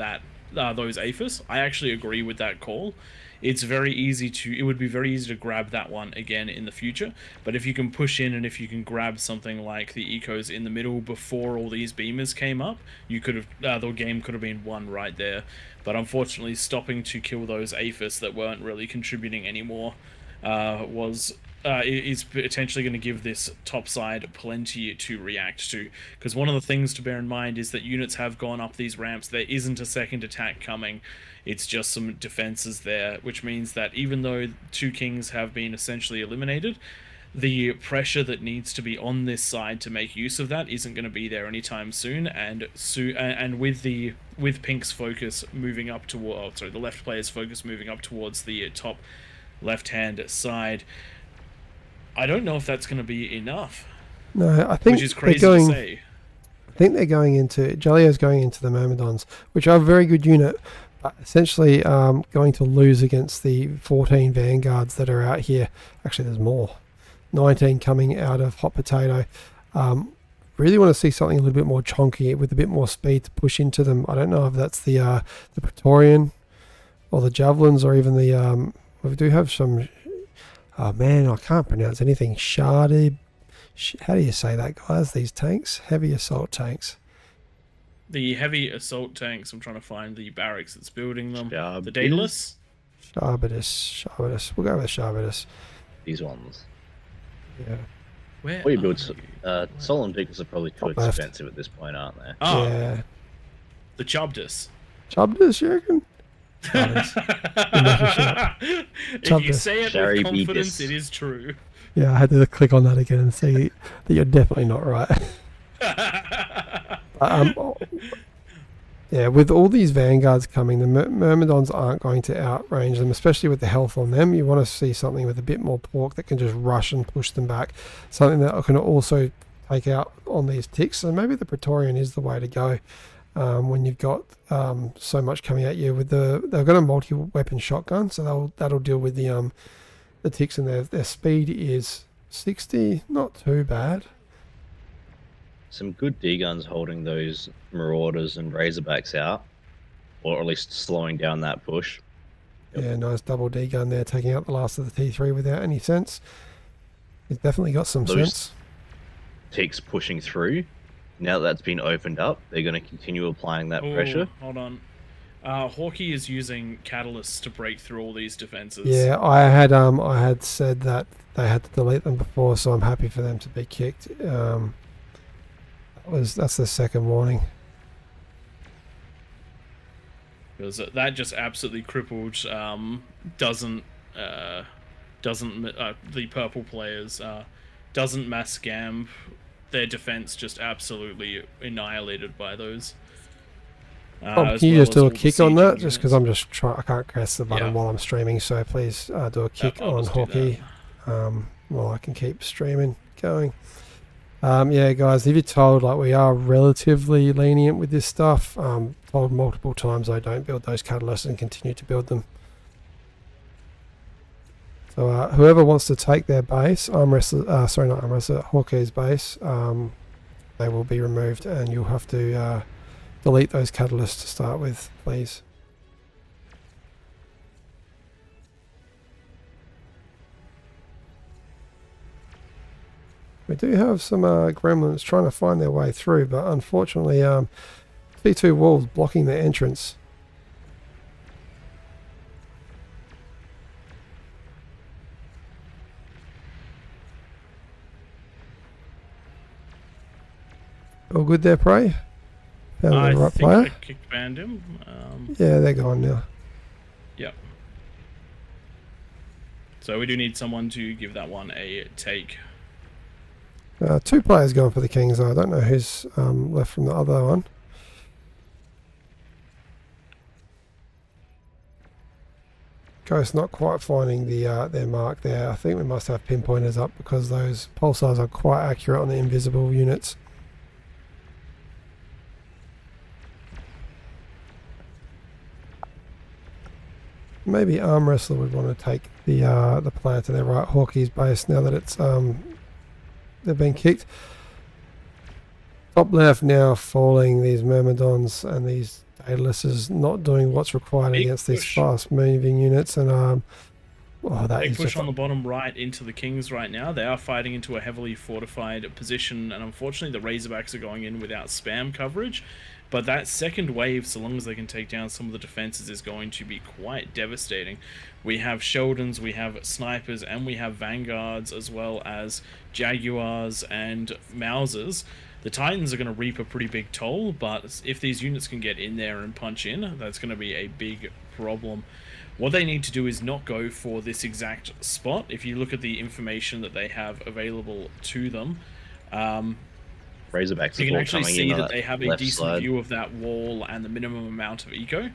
those APHIS. I actually agree with that call. It would be very easy to grab that one again in the future, but if you can push in and if you can grab something like the ecos in the middle before all these beamers came up, you could have the game could have been won right there. But unfortunately, stopping to kill those APHIS that weren't really contributing anymore is potentially going to give this top side plenty to react to, because one of the things to bear in mind is that units have gone up these ramps. There isn't a second attack coming. It's just some defenses there, which means that even though 2 kings have been essentially eliminated, the pressure that needs to be on this side to make use of that isn't going to be there anytime soon. And with Pink's focus moving up toward, the left player's focus moving up towards the top left-hand side, I don't know if that's going to be enough. No, I think which is crazy to say. I think they're going into Jalio's going into the Myrmidons, which are a very good unit, but essentially going to lose against the 14 vanguards that are out here. Actually, there's more. 19 coming out of Hot Potato. Really want to see something a little bit more chonky with a bit more speed to push into them. I don't know if that's the Praetorian or the Javelins or even the we do have some. Oh man, I can't pronounce anything. Shardib. How do you say that, guys? These tanks, heavy assault tanks. The heavy assault tanks. I'm trying to find the barracks that's building them. Sharbidus? The Daedalus. Sharbidus. We'll go with Sharbidus. These ones. Yeah. Where We are build you? Solemn Diggers are probably too Top left. expensive at this point, aren't they? Oh, Yeah. the Chubdus. Sharbidus, you reckon? Nice. If you say it Shari with confidence, Beatus. it is true. Yeah, I had to click on that again and see that you're definitely not right. Yeah, with all these vanguards coming, the Myrmidons aren't going to outrange them, especially with the health on them. You want to see something with a bit more pork that can just rush and push them back. Something that can also take out on these ticks. So maybe the Praetorian is the way to go when you've got so much coming at you. They've got a multi-weapon shotgun, so that'll deal with the ticks, and their speed is 60, not too bad. Some good D guns holding those Marauders and Razorbacks out, or at least slowing down that push. Yep. Yeah, nice double D gun there, taking out the last of the T3 without any sense. He's definitely got some sense. Ticks pushing through. Now that that's been opened up, they're going to continue applying that pressure. Hold on. Hawkeye is using catalysts to break through all these defenses. Yeah, I had said that they had to delete them before, so I'm happy for them to be kicked. That's the second warning. Because that just absolutely crippled the purple players, doesn't mass scam. Their defense just absolutely annihilated by those. Can you just do a kick on that? Just because I'm just trying, I can't press the button while I'm streaming, so please do a kick on Hawkeye while I can keep streaming going. Yeah, guys, if you're told, like, we are relatively lenient with this stuff, told multiple times I don't build those catalysts and continue to build them. So whoever wants to take their base, Hawkeye's base, they will be removed, and you'll have to delete those catalysts to start with, please. We do have some gremlins trying to find their way through, but unfortunately T2 walls blocking their entrance. All good there, Prey? Found the right player? I kicked banned him. Yeah, they're gone now. Yep. So we do need someone to give that one a take. 2 players going for the Kings, though. I don't know who's left from the other one. Ghost not quite finding their mark there. I think we must have pinpointers up because those pulsars are quite accurate on the invisible units. Maybe Arm Wrestler would want to take the player to their right, Hawkeye's base, now that it's they've been kicked. Top left now falling, these Myrmidons and these Daedalus is not doing what's required against these fast moving units, and big push on the bottom right into the Kings right now. They are fighting into a heavily fortified position, and unfortunately the Razorbacks are going in without spam coverage. But that second wave, so long as they can take down some of the defenses, is going to be quite devastating. We have Sheldons, we have snipers, and we have vanguards, as well as Jaguars and Mausers. The Titans are going to reap a pretty big toll, but if these units can get in there and punch in, that's going to be a big problem. What they need to do is not go for this exact spot. If you look at the information that they have available to them, Razorbacks, you can actually see that they have a decent view of that wall and the minimum amount of eco,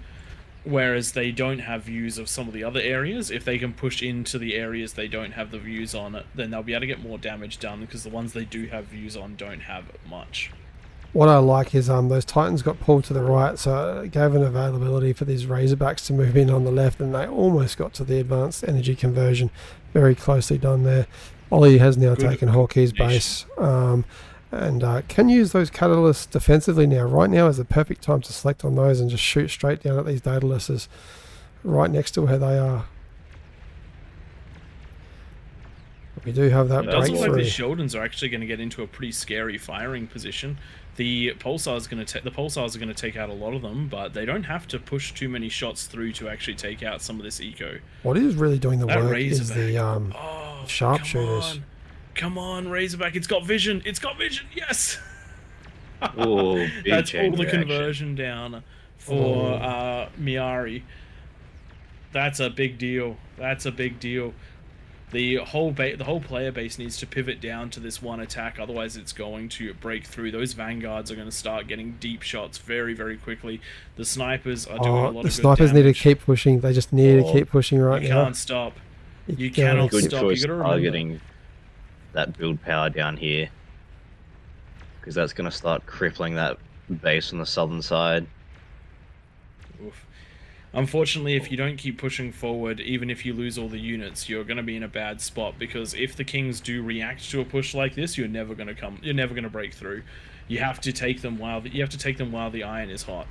whereas they don't have views of some of the other areas. If they can push into the areas they don't have the views on it, then they'll be able to get more damage done, because the ones they do have views on don't have much. What I like is those Titans got pulled to the right, so it gave an availability for these Razorbacks to move in on the left, and they almost got to the advanced energy conversion. Very closely done there. Ollie has now taken Hawkeye's base. And can use those catalysts defensively now. Right now is the perfect time to select on those and just shoot straight down at these Daedaluses right next to where they are. We do have that breakthrough. It does look like the Sheldons are actually going to get into a pretty scary firing position. The pulsars are going to take out a lot of them, but they don't have to push too many shots through to actually take out some of this eco. What is really doing the work is the sharpshooters. Come on, Razorback, it's got vision. It's got vision, yes! Ooh, that's all the conversion down for Miari. That's a big deal. That's a big deal. The whole player base needs to pivot down to this one attack, otherwise it's going to break through. Those vanguards are going to start getting deep shots very, very quickly. The snipers are doing a lot The of good snipers need to damage. keep pushing. They just need to Oh, keep pushing right You now. can't stop. You gotta cannot keep- Good stop. You choice got to remember. targeting that build power down here, because that's going to start crippling that base on the southern side. Oof. Unfortunately, if you don't keep pushing forward, even if you lose all the units, you're going to be in a bad spot, because if the Kings do react to a push like this, you're never going to break through. You have to take them while the iron is hot.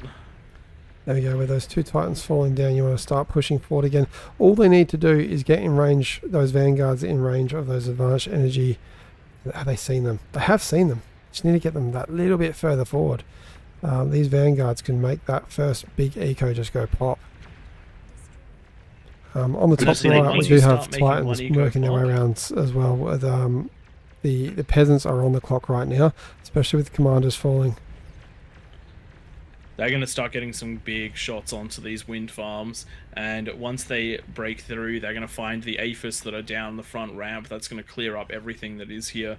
There we go. With those 2 Titans falling down, you want to start pushing forward again. All they need to do is get in range, those vanguards in range of those advanced energy. Have they seen them? They have seen them. Just need to get them that little bit further forward. These vanguards can make that first big eco just go pop. On the top see, like, right, we once do you have start making one Titans eco working their way pop- around as well. With, the peasants are on the clock right now, especially with commanders falling. They're going to start getting some big shots onto these wind farms, and once they break through, they're going to find the APHIS that are down the front ramp. That's going to clear up everything that is here.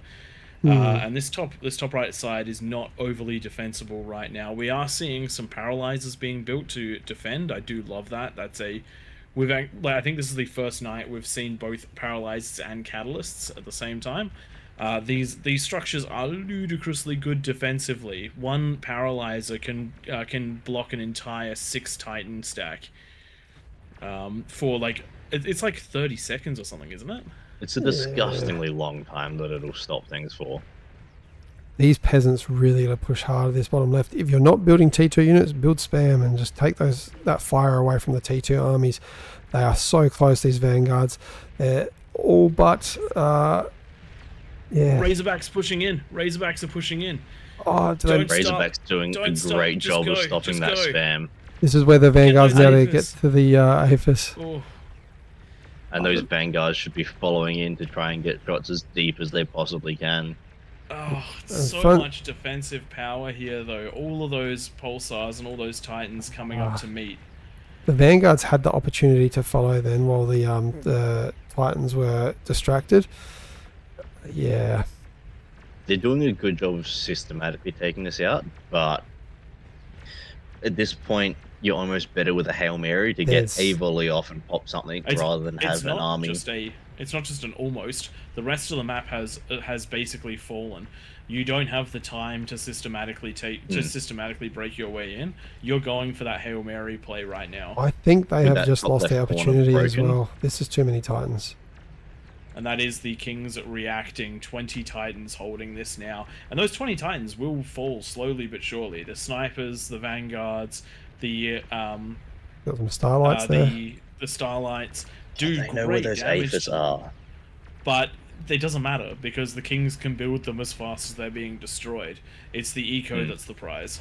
And this top right side is not overly defensible right now. We are seeing some paralyzers being built to defend. I do love that. I think this is the first night we've seen both paralyzers and catalysts at the same time. These structures are ludicrously good defensively. One paralyzer can block an entire 6 Titan stack for like it's like 30 seconds or something, isn't it? It's a disgustingly long time that it'll stop things for. These peasants really got to push hard at this bottom left. If you're not building T2 units, build spam and just take that fire away from the T2 armies. They are so close, these vanguards. They're all but yeah. Razorbacks pushing in. Razorbacks are pushing in. Oh, do they, Don't stop. Razorback's doing a Don't stop. great Just job of go. stopping Just that go. spam. this is where the vanguards those now to APHIS. get to the APHIS. Oh, And those vanguards should be following in to try and get shots as deep as they possibly can. so fun- much defensive power here, though. All of those pulsars and all those Titans coming up to meet. The vanguards had the opportunity to follow then while the Titans were distracted. Yeah. They're doing a good job of systematically taking this out, but at this point, you're almost better with a Hail Mary to There's- get a volley off and pop something rather than have an army. It's not just an almost. The rest of the map has basically fallen. You don't have the time to systematically systematically break your way in. You're going for that Hail Mary play right now. I think they With have that just top lost the left corner opportunity as broken. well. This is too many Titans. And that is the Kings reacting. 20 Titans holding this now. And those 20 Titans will fall slowly but surely. The snipers, the vanguards, the Got some starlights there. the starlights do They know where great those damage. APHIS are. But it doesn't matter, because the Kings can build them as fast as they're being destroyed. It's the eco that's the prize.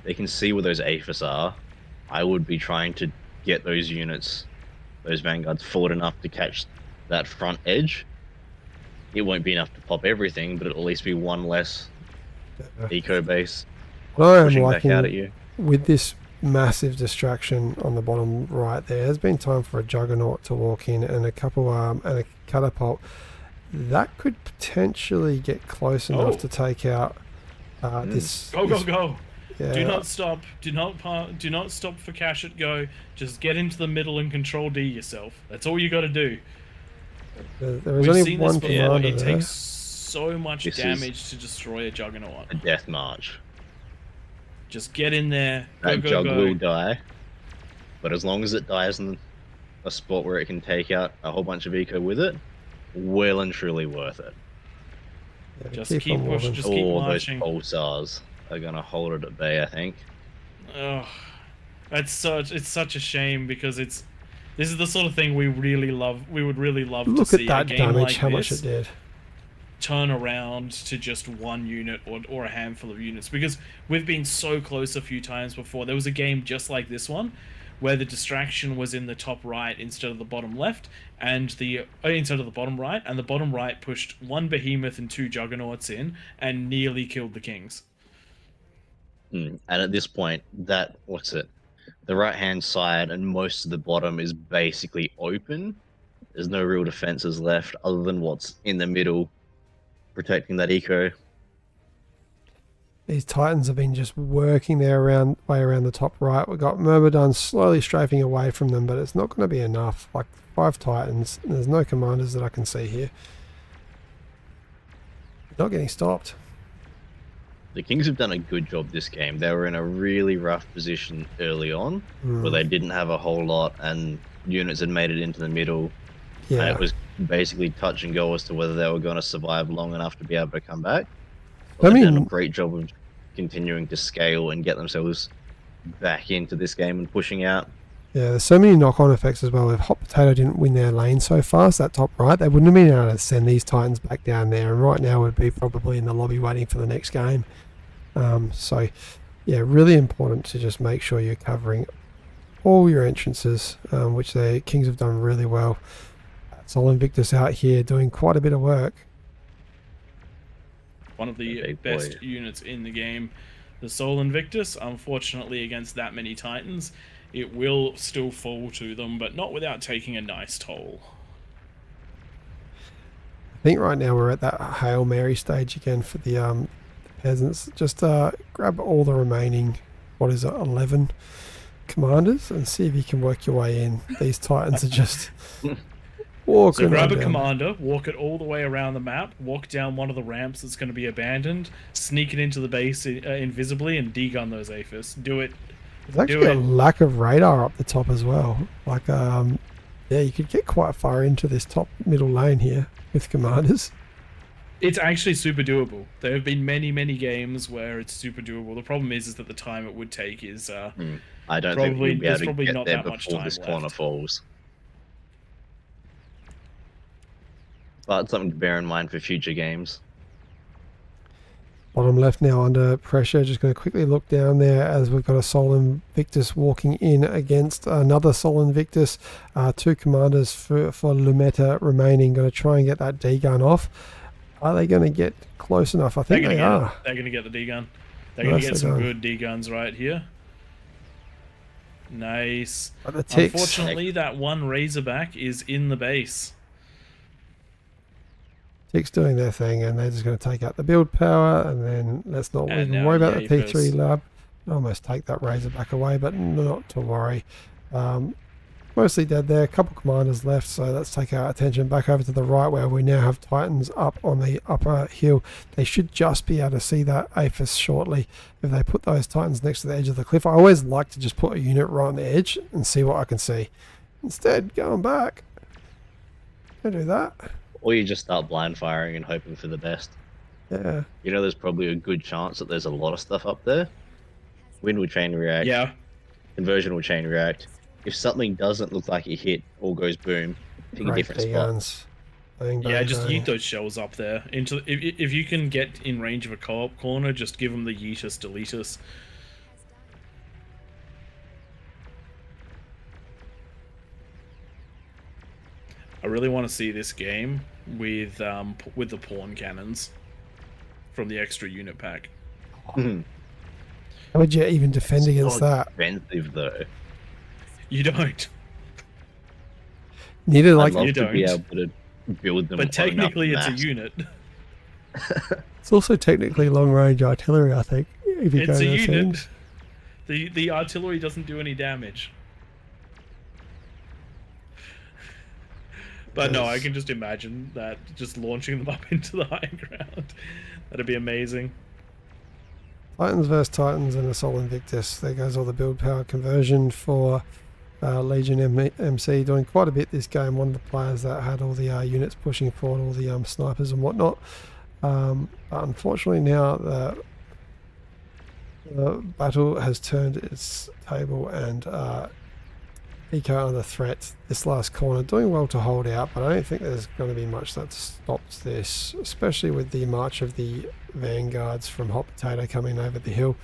They can see where those APHIS are. I would be trying to get those units, those vanguards, forward enough to catch that front edge. It won't be enough to pop everything, but it'll at least be one less eco base What I am pushing back out at liking you. with this massive distraction on the bottom right, there has been time for a Juggernaut to walk in and a couple and a catapult. That could potentially get close enough Oh. to take out this. Go, go, go! Yeah, Do not stop. Do not stop for cash at go. Just get into the middle and control D yourself. That's all you got to do. there is We've only seen one this before. commander It there. takes so much This is- damage to destroy a Juggernaut. A death march. Just get in there. Go, That go, jug go. will die, but as long as it dies in a spot where it can take out a whole bunch of eco with it, well and truly worth it. Yeah, Just on keep moving. pushing. Just keep All those marching. pulsars are gonna hold it at bay, I think. Ugh. It's such a shame, because this is the sort of thing we really love. We would really love to Look see at that a game damage, like how much this it did. turn around to just one unit or a handful of units, because we've been so close a few times before. There was a game just like this one where the distraction was in the top right instead of the bottom left, and instead of the bottom right, and the bottom right pushed one behemoth and 2 juggernauts in and nearly killed the Kings. And at this point, the right hand side and most of the bottom is basically open. There's no real defenses left other than what's in the middle, protecting that eco. These Titans have been just working their way around the top right. We've got Myrmidon slowly strafing away from them, but it's not going to be enough. Like 5 Titans, and there's no commanders that I can see here. Not getting stopped. The Kings have done a good job this game. They were in a really rough position early on, where they didn't have a whole lot, and units had made it into the middle. Yeah. And it was basically touch and go as to whether they were going to survive long enough to be able to come back. But they've done a great job of continuing to scale and get themselves back into this game and pushing out. Yeah, there's so many knock-on effects as well. If Hot Potato didn't win their lane so fast, that top right, they wouldn't have been able to send these Titans back down there. And right now would be probably in the lobby waiting for the next game. So, yeah, really important to just make sure you're covering all your entrances, which the Kings have done really well. Sol Invictus out here doing quite a bit of work. One of the best units in the game, the Sol Invictus. Unfortunately, against that many Titans, it will still fall to them, but not without taking a nice toll. I think right now we're at that Hail Mary stage again for the peasants. Just grab all the remaining, 11 commanders, and see if you can work your way in. These Titans are just walking. So grab a commander, walk it all the way around the map, walk down one of the ramps that's going to be abandoned, sneak it into the base invisibly, and degun those APHIS. Do it. There's actually a lack of radar up the top as well. Like, yeah, you could get quite far into this top middle lane here with commanders. It's actually super doable. There have been many, many games where it's super doable. The problem is that the time it would take is I don't think we'll be able to get there before this corner falls. But something to bear in mind for future games. Bottom left now under pressure. Just going to quickly look down there as we've got a Sol Invictus walking in against another Sol Invictus. 2 commanders for Lumeta remaining. Going to try and get that D-gun off. Are they going to get close enough? I think they are. They're going to get the D-gun. They're going to get some good D-guns right here. Nice. Unfortunately, that one Razorback is in the base. Ticks doing their thing, and they're just going to take out the build power, and then let's not even worry about the P3 lab. Almost take that Razorback away, but not to worry. Mostly dead there. A couple commanders left, so let's take our attention back over to the right, where we now have Titans up on the upper hill. They should just be able to see that APHIS shortly if they put those Titans next to the edge of the cliff. I always like to just put a unit right on the edge and see what I can see. Instead, going back. Don't do that. Or you just start blind firing and hoping for the best. Yeah. You know, there's probably a good chance that there's a lot of stuff up there. Wind will chain react. Yeah. Conversion will chain react. If something doesn't look like it hit or goes boom, pick a different spot. Yeah, just yeet those shells up there. If you can get in range of a co-op corner, just give them the yeetus deletus. I really want to see this game with the pawn cannons from the extra unit pack. How would you even defend against that? Expensive though. You don't. Neither like I'd love to be able to build them. But technically, it's a unit. It's also technically long range artillery, I think. If you It's go a those unit. things. The artillery doesn't do any damage. But no, I can just imagine that just launching them up into the high ground. That'd be amazing. Titans versus Titans and a Sol Invictus. There goes all the build power conversion for Legion MC. Doing quite a bit this game. One of the players that had all the units pushing forward, all the snipers and whatnot. But unfortunately now the battle has turned its table, and Eco under threat this last corner, doing well to hold out, but I don't think there's going to be much that stops this, especially with the march of the vanguards from Hot Potato coming over the hill.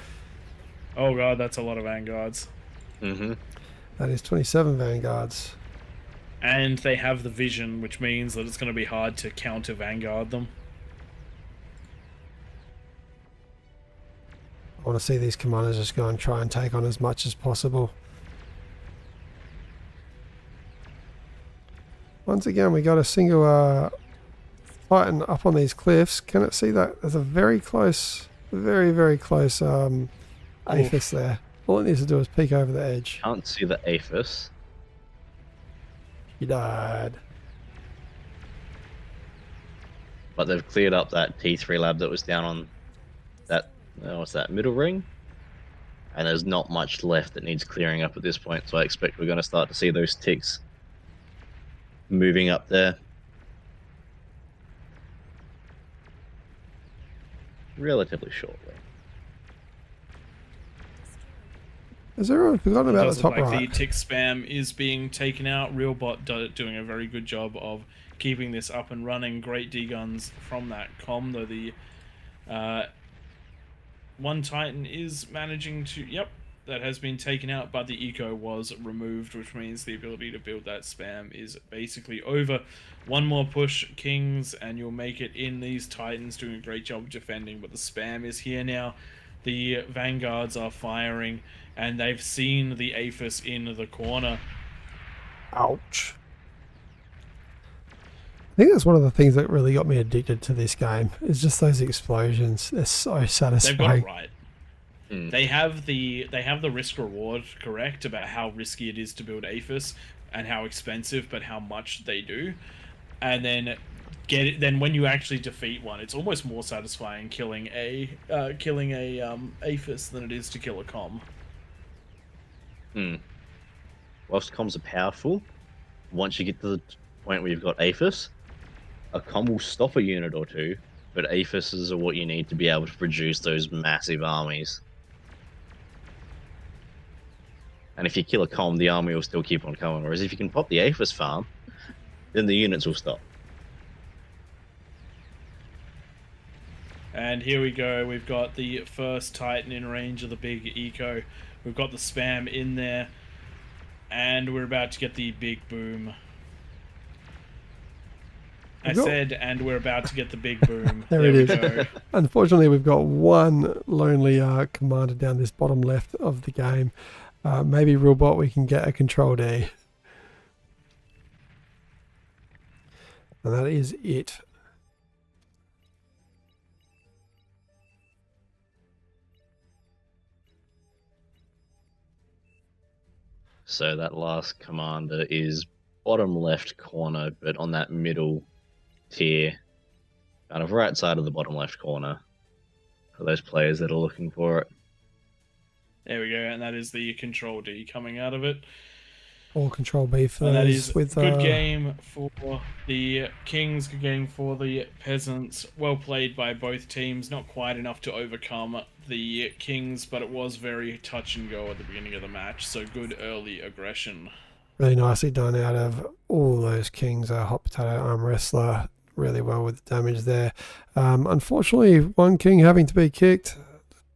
Oh god, that's a lot of vanguards. That is 27 vanguards. And they have the vision, which means that it's going to be hard to counter vanguard them. I want to see these commanders just go and try and take on as much as possible. Once again, we got a single Titan up on these cliffs. Can it see that? There's a very close, very close Aphis there. All it needs to do is peek over the edge. Can't see the Aphis. He died. But they've cleared up that T3 lab that was down on that, what's that, middle ring? And there's not much left that needs clearing up at this point, so I expect we're going to start to see those ticks moving up there relatively shortly. Has everyone forgotten It about does the look top like right? the tick spam is being taken out. Realbot doing a very good job of keeping this up and running. Great D-guns from that comm, though the one Titan is managing to... Yep, that has been taken out, but the eco was removed, which means the ability to build that spam is basically over. One more push, Kings, and you'll make it in. These Titans doing a great job defending, but the spam is here now. The Vanguards are firing, and they've seen the Aphis in the corner. Ouch. I think that's one of the things that really got me addicted to this game. Is just those explosions. They're so satisfying. They've got it right. They have the risk reward correct about how risky it is to build Aphis and how expensive, but how much they do. And then then when you actually defeat one, it's almost more satisfying killing a Aphis than it is to kill a comm. Whilst comms are powerful, once you get to the point where you've got Aphis, a comm will stop a unit or two, but Aphises are what you need to be able to produce those massive armies. And if you kill a comm, the army will still keep on coming. Whereas if you can pop the Aphis farm, then the units will stop. And here we go. We've got the first Titan in range of the big eco. We've got the spam in there. And we're about to get the big boom. I said, and we're about to get the big boom. There it is. Go. Unfortunately, we've got one lonely commander down this bottom left of the game. Maybe Realbot, we can get a control D. And that is it. So that last commander is bottom left corner, but on that middle tier, kind of right side of the bottom left corner for those players that are looking for it. There we go, and that is the control D coming out of it. Or control B for and those that is with good game for the Kings, good game for the Peasants. Well played by both teams. Not quite enough to overcome the Kings, but it was very touch and go at the beginning of the match. So good early aggression. really nicely done out of all those Kings. Hot Potato Arm Wrestler really well with the damage there. Unfortunately, one King having to be kicked.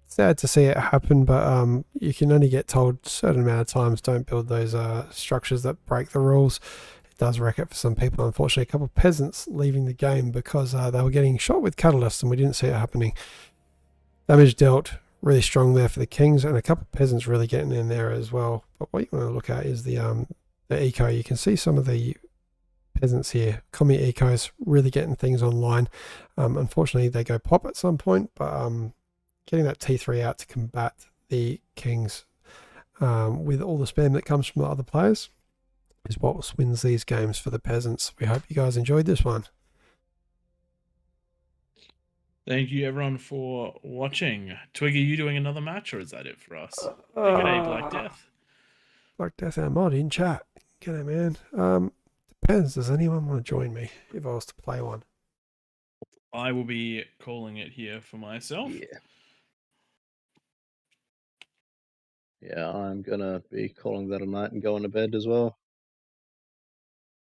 Sad to see it happen, but you can only get told a certain amount of times don't build those structures that break the rules. It does wreck it for some people. Unfortunately, a couple of peasants leaving the game because they were getting shot with catalysts and we didn't see it happening. Damage dealt really strong there for the Kings, and a couple of peasants really getting in there as well. But what you want to look at is the eco. You can see some of the peasants here, commie ecos, really getting things online. Unfortunately, they go pop at some point, but getting that T3 out to combat the Kings with all the spam that comes from the other players is what wins these games for the peasants. We hope you guys enjoyed this one. Thank you everyone for watching. Twig, are you doing another match or is that it for us? G'day, Black Death. Black Death, our mod in chat. G'day, man. Depends. Does anyone want to join me if I was to play one? I will be calling it here for myself. Yeah, I'm gonna be calling that a night and going to bed as well.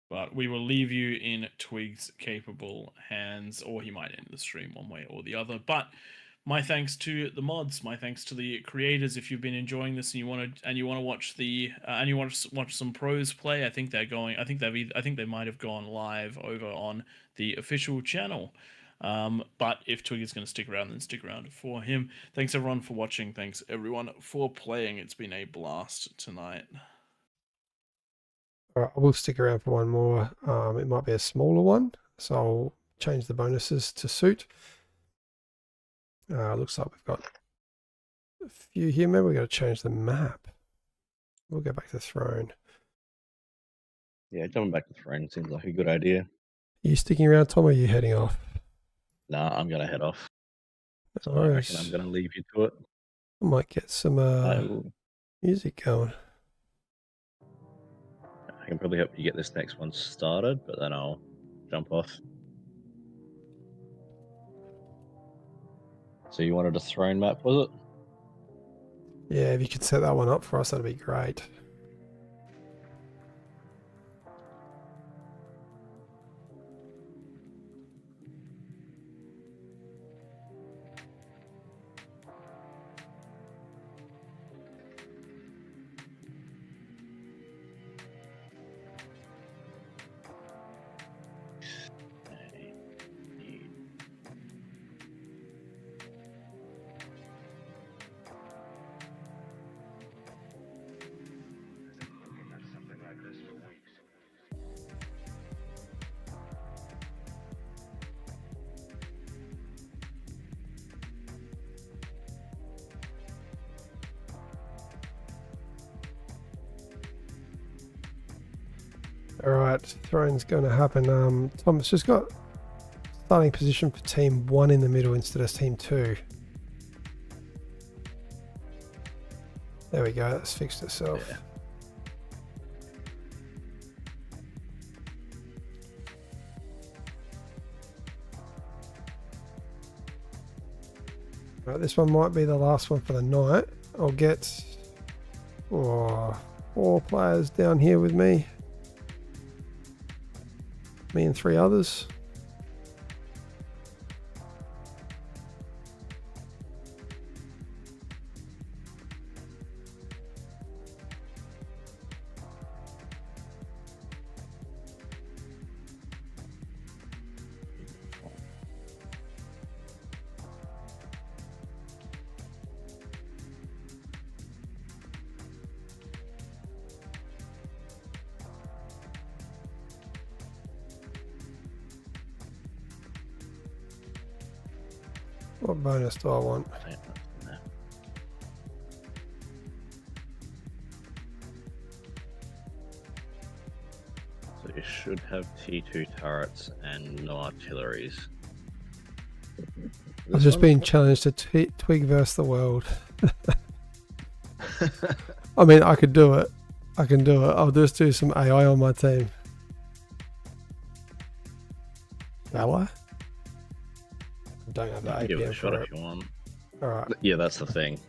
But we will leave you in Twig's capable hands, or he might end the stream one way or the other. But my thanks to the mods, my thanks to the creators. If you've been enjoying this and you want to watch the and you want to watch some pros play, I think they're going. I think they might have gone live over on the official channel. But if Twig is going to stick around, then stick around for him. Thanks everyone for watching. Thanks everyone for playing. It's been a blast tonight. All right, I will stick around for one more. It might be a smaller one, so I'll change the bonuses to suit. Looks like we've got a few here. Maybe we've got to change the map. We'll go back to throne. Yeah, jumping back to throne seems like a good idea. Are you sticking around, Tom, or are you heading off? Nah, I'm gonna head off. So No I worries. reckon I'm gonna leave you to it. I might get some music going. I can probably help you get this next one started, but then I'll jump off. So you wanted a throne map, was it? Yeah, if you could set that one up for us, that'd be great. All right, throne's going to happen. Tom's just got starting position for team 1 in the middle instead of team 2. There we go. That's fixed itself. Yeah. Right, this one might be the last one for the night. I'll get 4 players down here with me. Me and 3 others. What bonus do I want? So you should have T2 turrets and no artilleries. I've just been challenged to Twig versus the world. I mean, I could do it. I can do it. I'll just do some AI on my team. Shall I? I don't have that Give it a APM shot for it. if you want. All right. Yeah, that's the thing.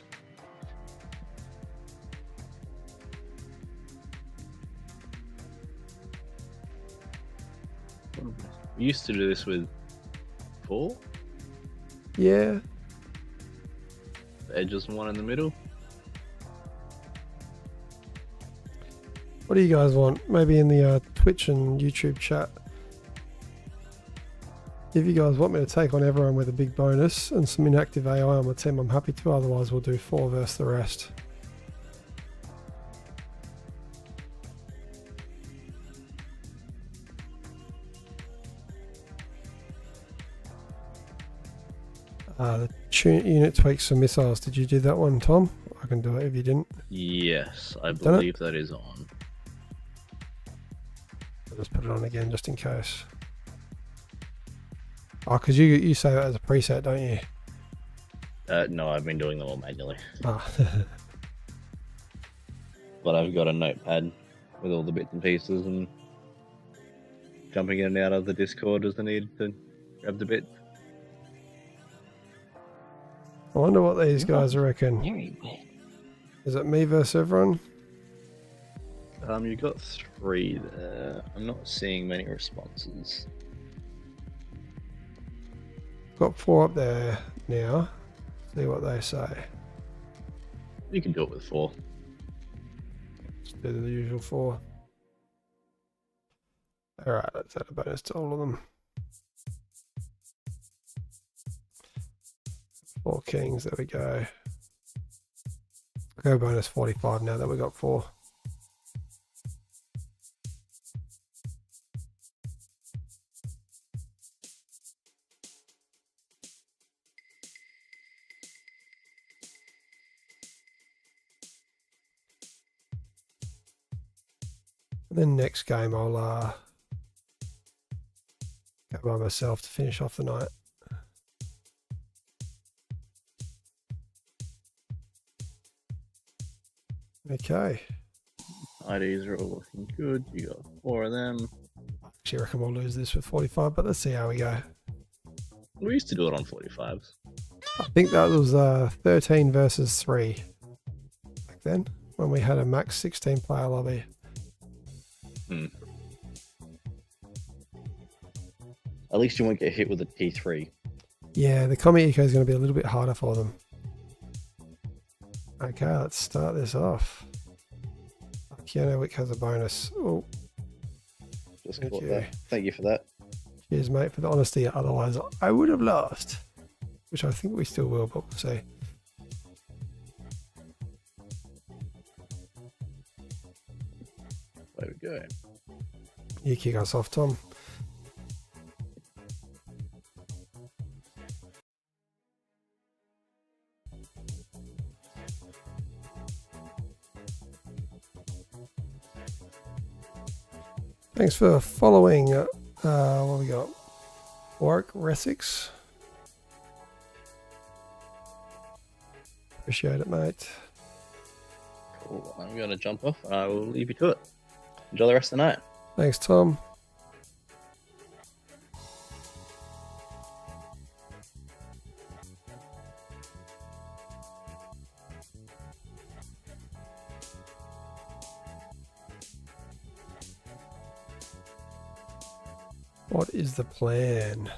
We used to do this with 4 Yeah. edges and 1 in the middle. What do you guys want? Maybe in the Twitch and YouTube chat. If you guys want me to take on everyone with a big bonus and some inactive AI on my team, I'm happy to. Otherwise, we'll do 4 versus the rest. The unit tweaks for missiles. Did you do that one, Tom? I can do it if you didn't. Yes, I Done it? believe that is on. I'll just put it on again just in case. Oh, because you say that as a preset, don't you? No, I've been doing them all manually. Ah. But I've got a notepad with all the bits and pieces and jumping in and out of the Discord as I need to grab the bit. I wonder what these guys reckon. Very well. Is it me versus everyone? You got 3 there. I'm not seeing many responses. Got 4 up there now. See what they say. You can do it with 4. Let's do the usual 4. Alright, let's add a bonus to all of them. 4 kings, there we go. Go bonus 45 now that we got 4. And then next game I'll go by myself to finish off the night. Okay. IDs are all looking good. You got 4 of them. Actually, I reckon we'll lose this with 45, but let's see how we go. We used to do it on 45s. I think that was 13 versus 3 back then when we had a max 16 player lobby. At least you won't get hit with a T3. Yeah, the combat eco is going to be a little bit harder for them. Okay, let's start this off. Keanu Wick has a bonus. Oh, Just Thank caught you. that. Thank you for that. cheers, mate, for the honesty. Otherwise, I would have lost. Which I think we still will, but we'll see. There we go. You kick us off, Tom. Thanks for following. What we got? Warwick Resix. Appreciate it, mate. Cool. I'm going to jump off. I will leave you to it. Enjoy the rest of the night. Thanks, Tom. What is the plan?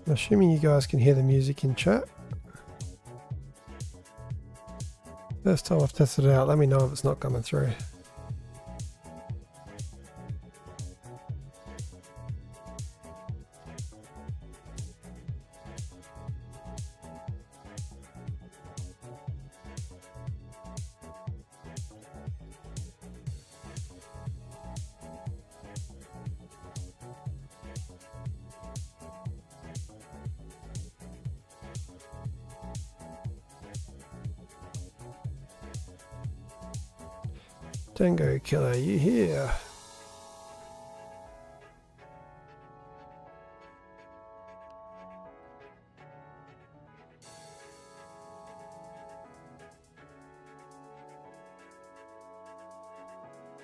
I'm assuming you guys can hear the music in chat. First time I've tested it out, let me know if it's not coming through. Tango Killer, you here?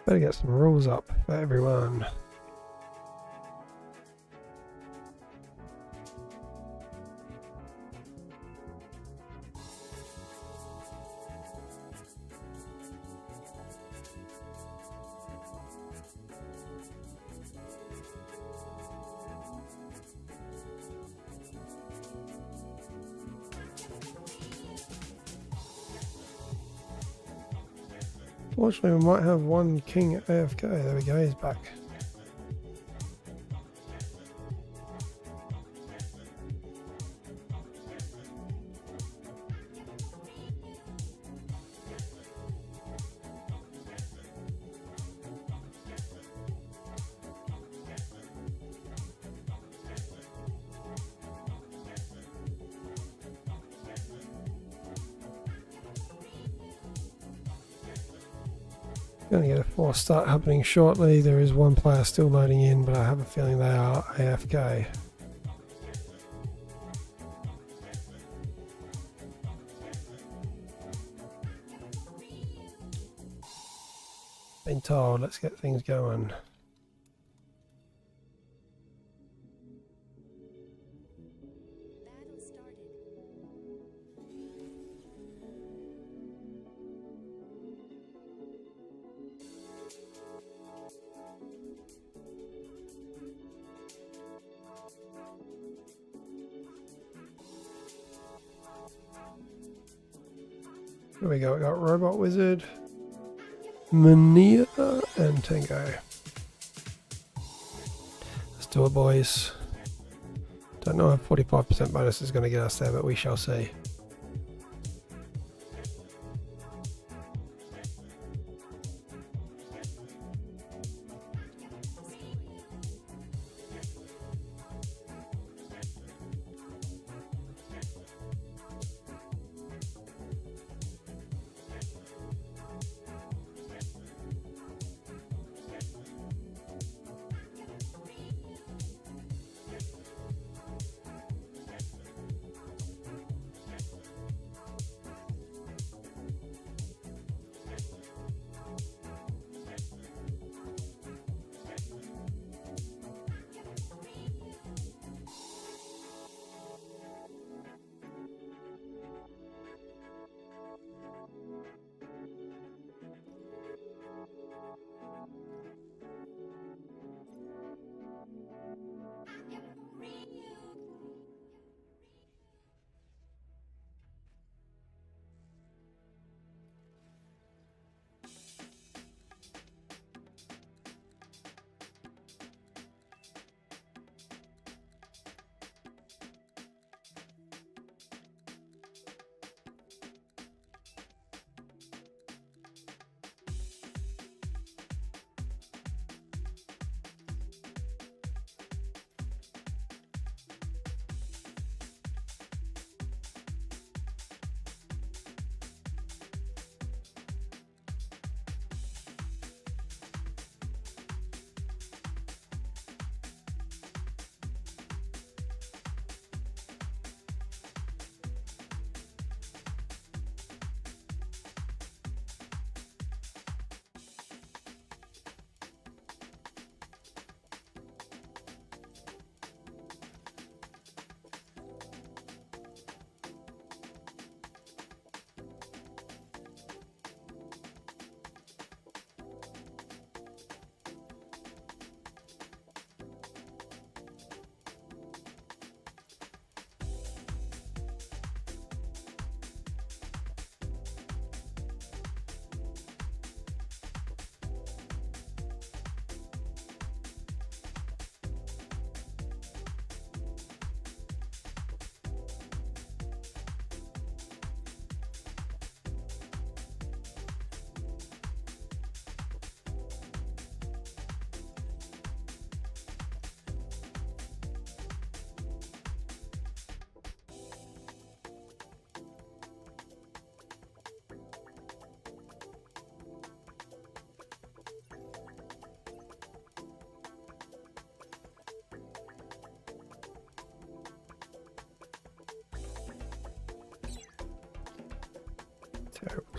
Better get some rules up for everyone. Fortunately, we might have one king AFK. There we go, he's back. Going to get a force start happening shortly. There is one player still loading in, but I have a feeling they are AFK. Been told, let's get things going. Battle started. Here we go, we got Robot Wizard, Mania, and Tango. Let's do it, boys. Don't know if 45% bonus is going to get us there, but we shall see.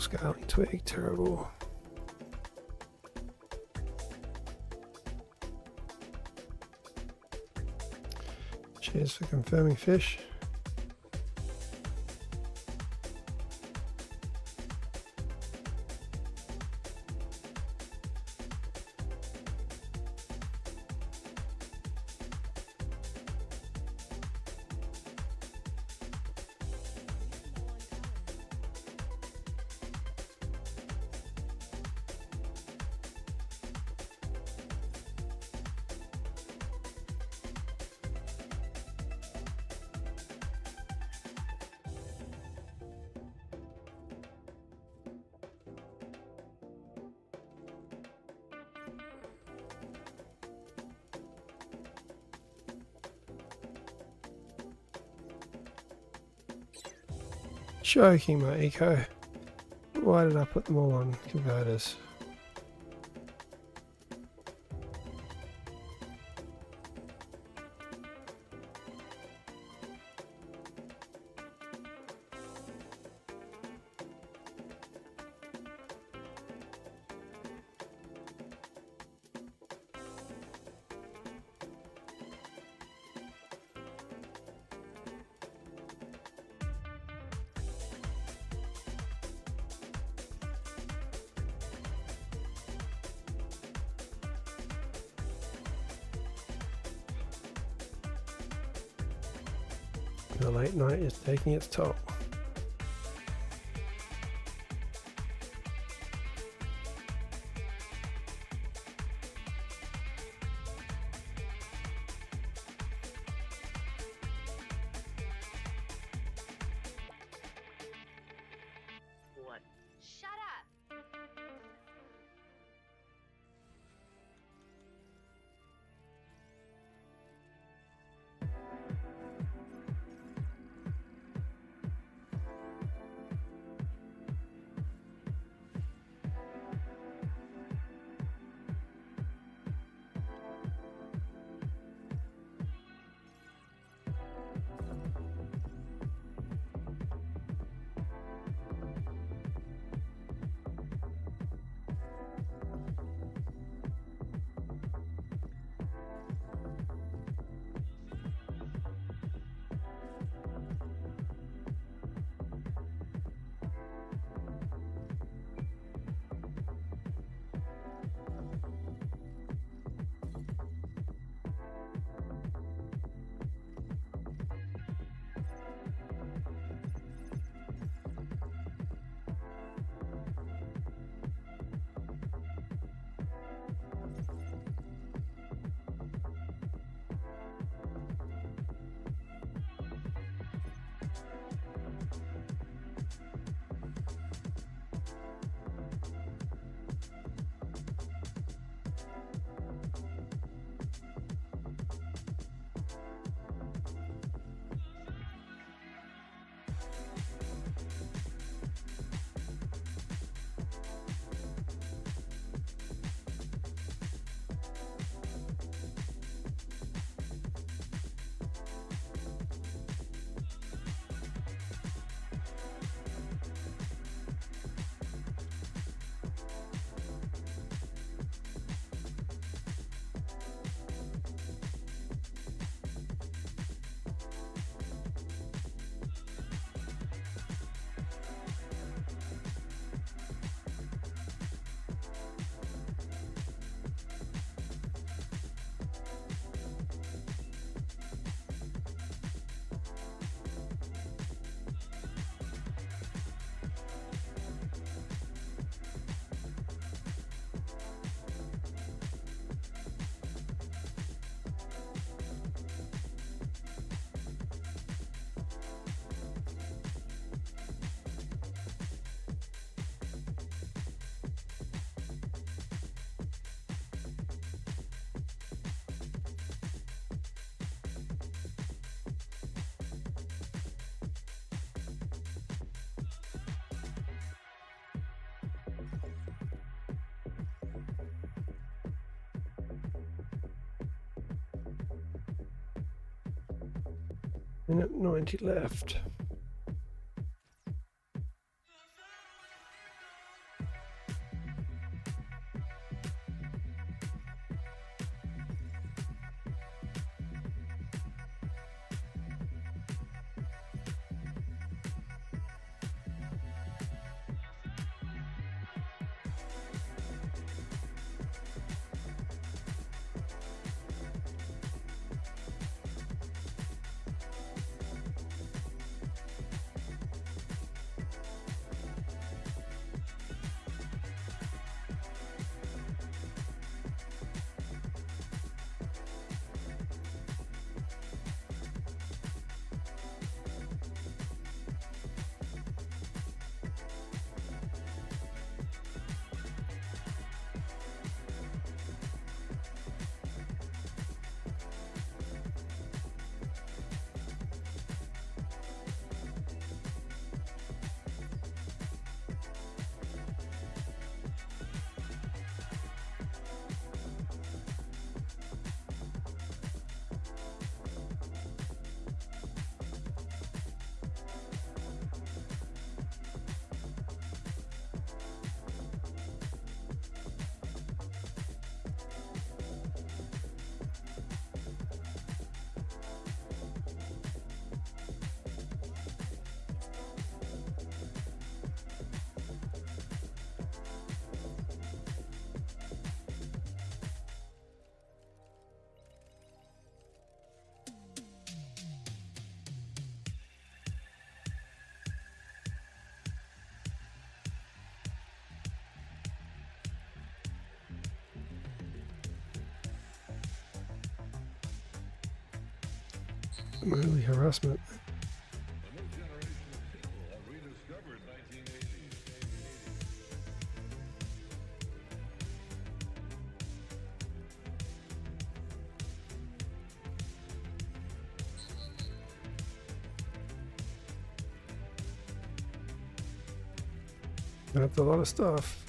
scaling twig, terrible. Cheers for confirming, fish. Joking, my eco. Why did I put them all on converters? The late night is taking its toll. What? Shut up! Minute 90 left. Early harassment. That's a lot of stuff.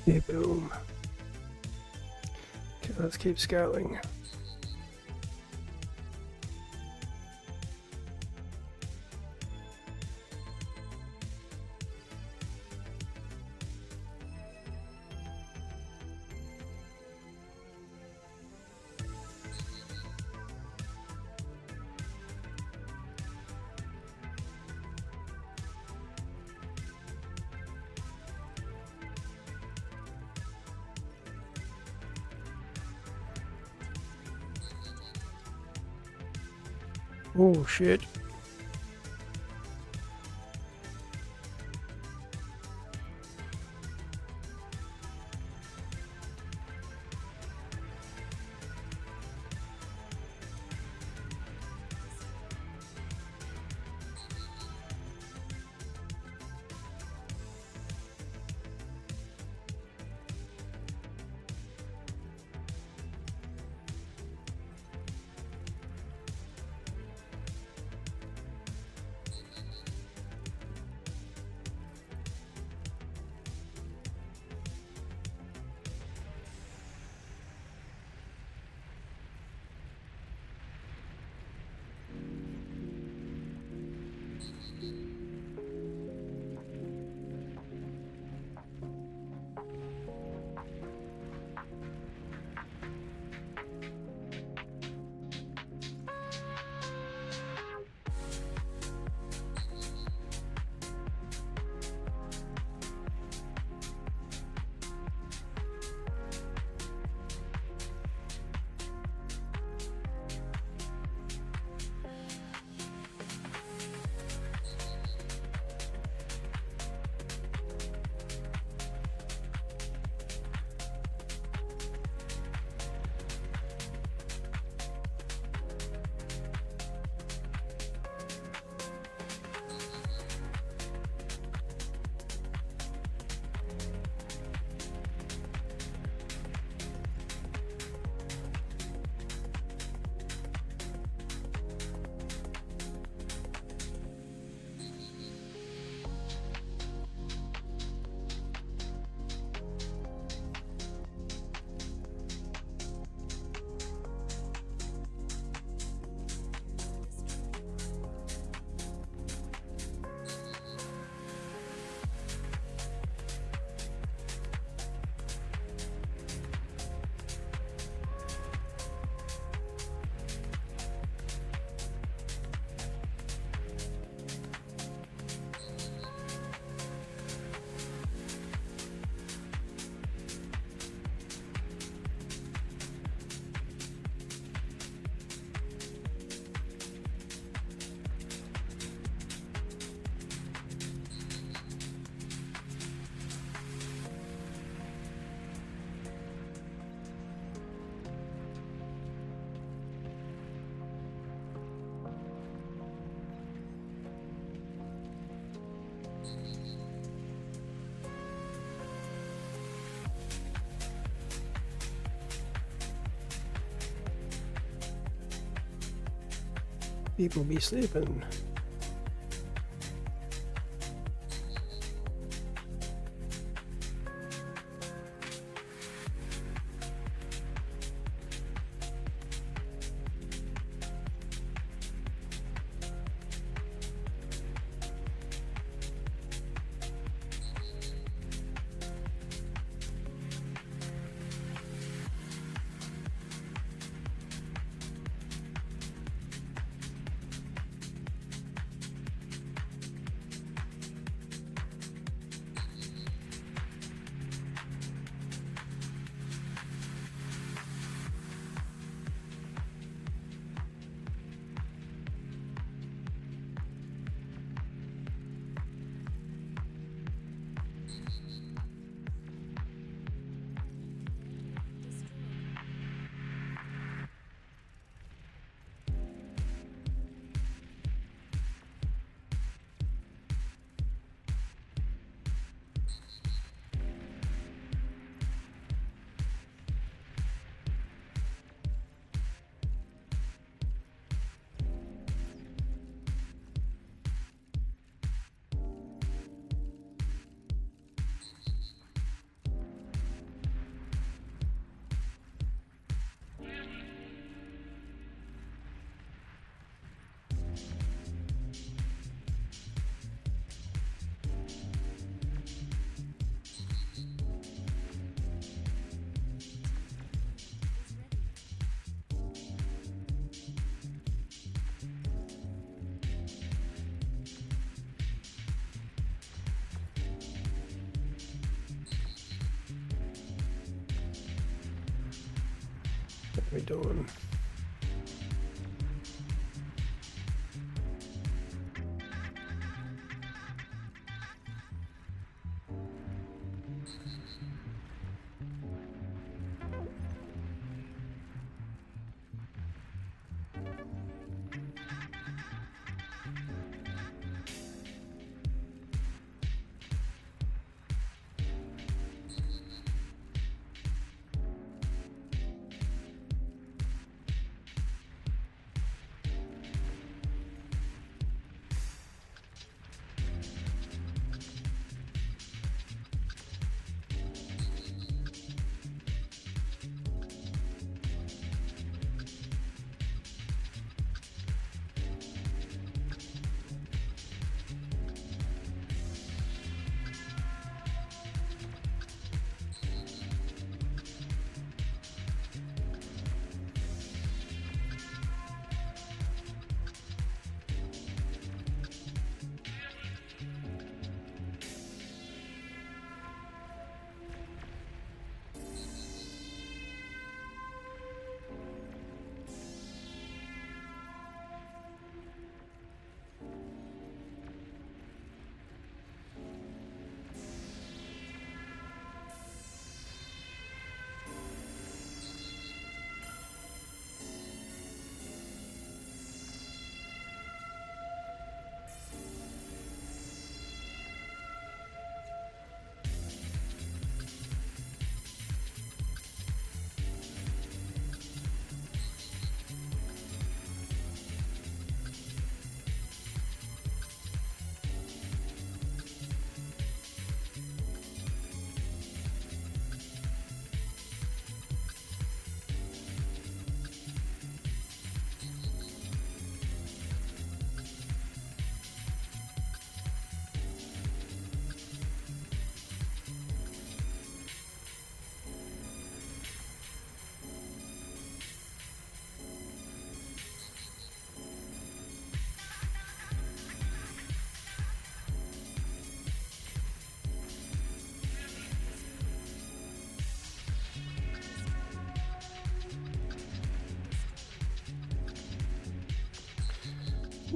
Yeah, boom. Okay, let's keep scaling. Oh shit. People be sleeping. What are we doing?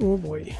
Oh boy.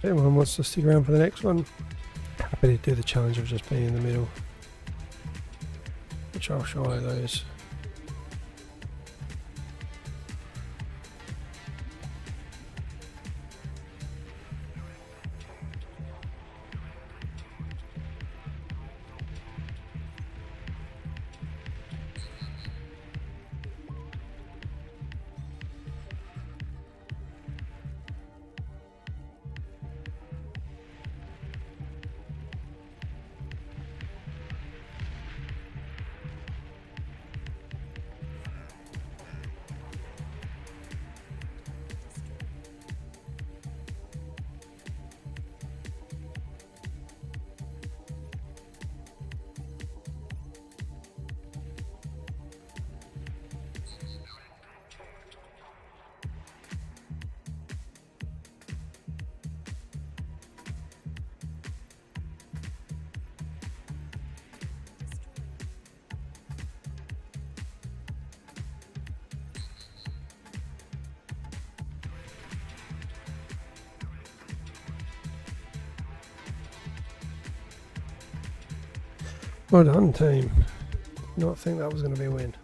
If anyone wants to stick around for the next one, happy to do the challenge of just being in the middle, which I'll show you those. Well done, team. Did not think that was going to be a win.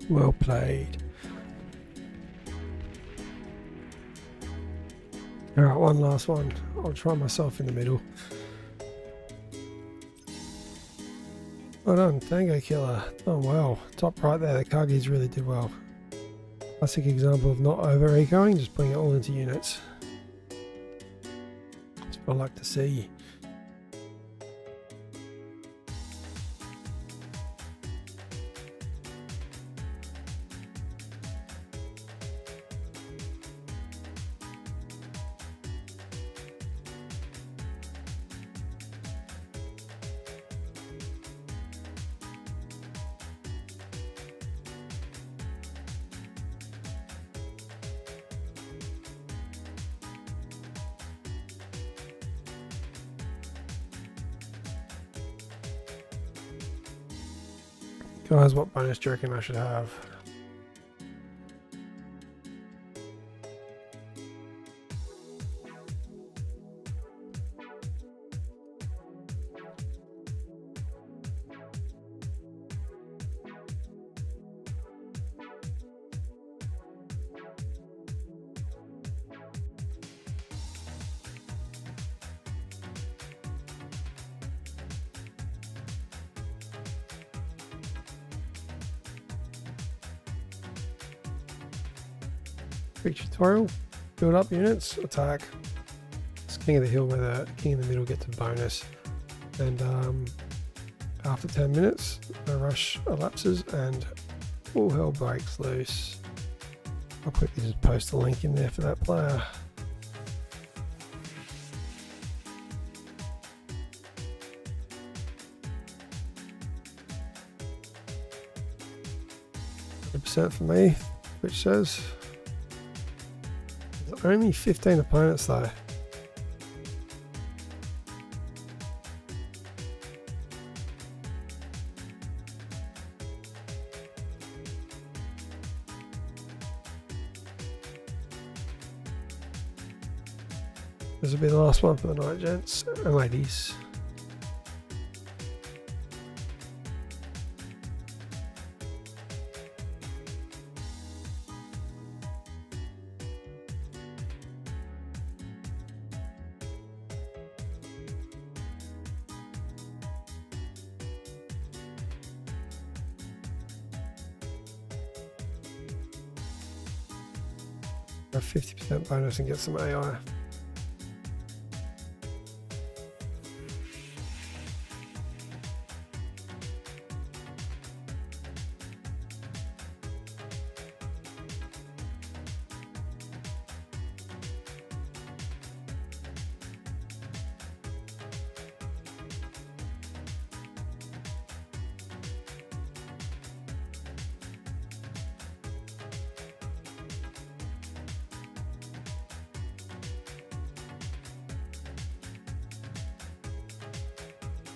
Well played. Alright, one last one. I'll try myself in the middle. Well done, Tango Killer. Done well. Top right there, the Kagis really did well. Classic example of not over-ecoing, just putting it all into units. That's what I like to see. Guys, what bonus do you reckon I should have? Quick tutorial, build up units, attack. It's King of the Hill where the King in the Middle gets a bonus. And after 10 minutes, the rush elapses and all hell breaks loose. I'll quickly just post a link in there for that player. % for me, which says there's only 15 opponents though. This will be the last one for the night, gents and ladies. A 50% bonus and get some AI.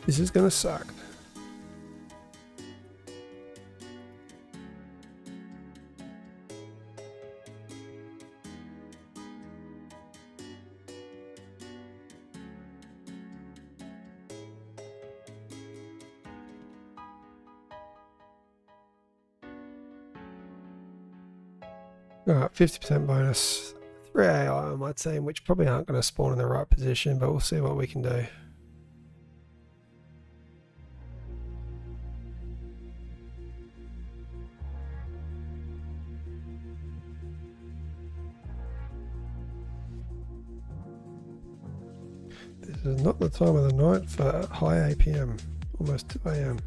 This is going to suck. Alright, 50% bonus. 3 AI on my team, which probably aren't going to spawn in the right position, but we'll see what we can do. This is not the time of the night for high APM, almost 2 AM.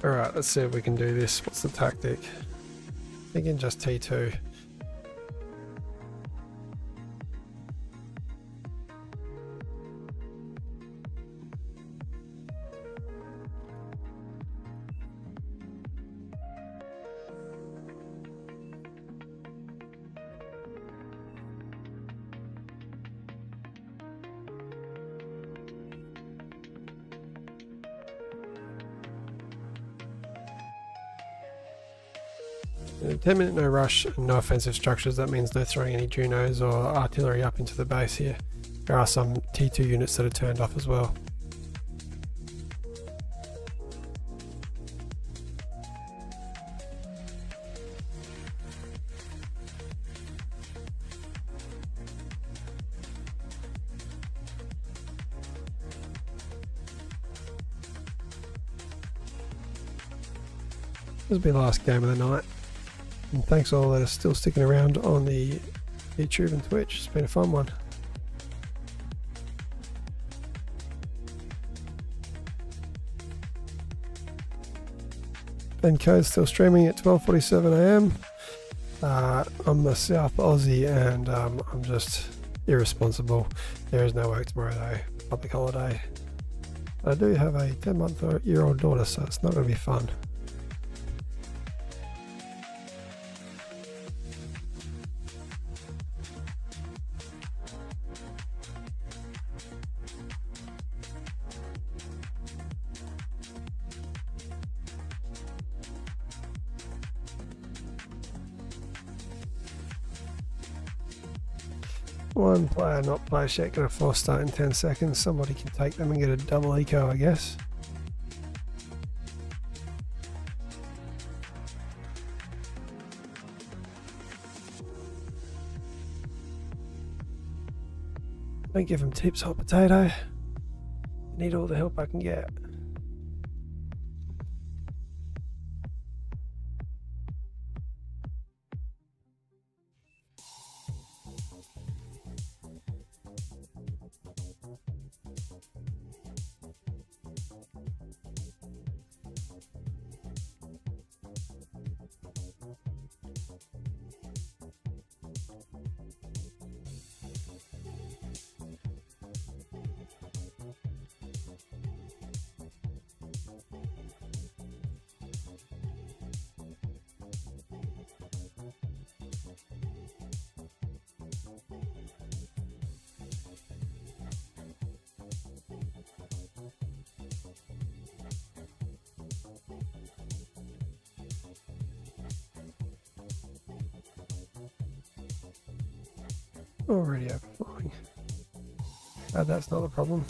Alright, let's see if we can do this. What's the tactic? Thinking just T2. In a 10-minute no rush and no offensive structures, that means no throwing any Junos or artillery up into the base here. There are some T2 units that are turned off as well. This will be the last game of the night. And thanks all that are still sticking around on the YouTube and Twitch. It's been a fun one. Ben Code's still streaming at 12:47 AM. I'm a South Aussie and I'm just irresponsible. There is no work tomorrow though, public holiday. I do have a 10-month-year-old daughter, so it's not going to be fun. One player not placed yet, going to force start in 10 seconds. Somebody can take them and get a double eco, I guess. Don't give them tips, hot potato. I need all the help I can get. Already overflowing. That's not a problem.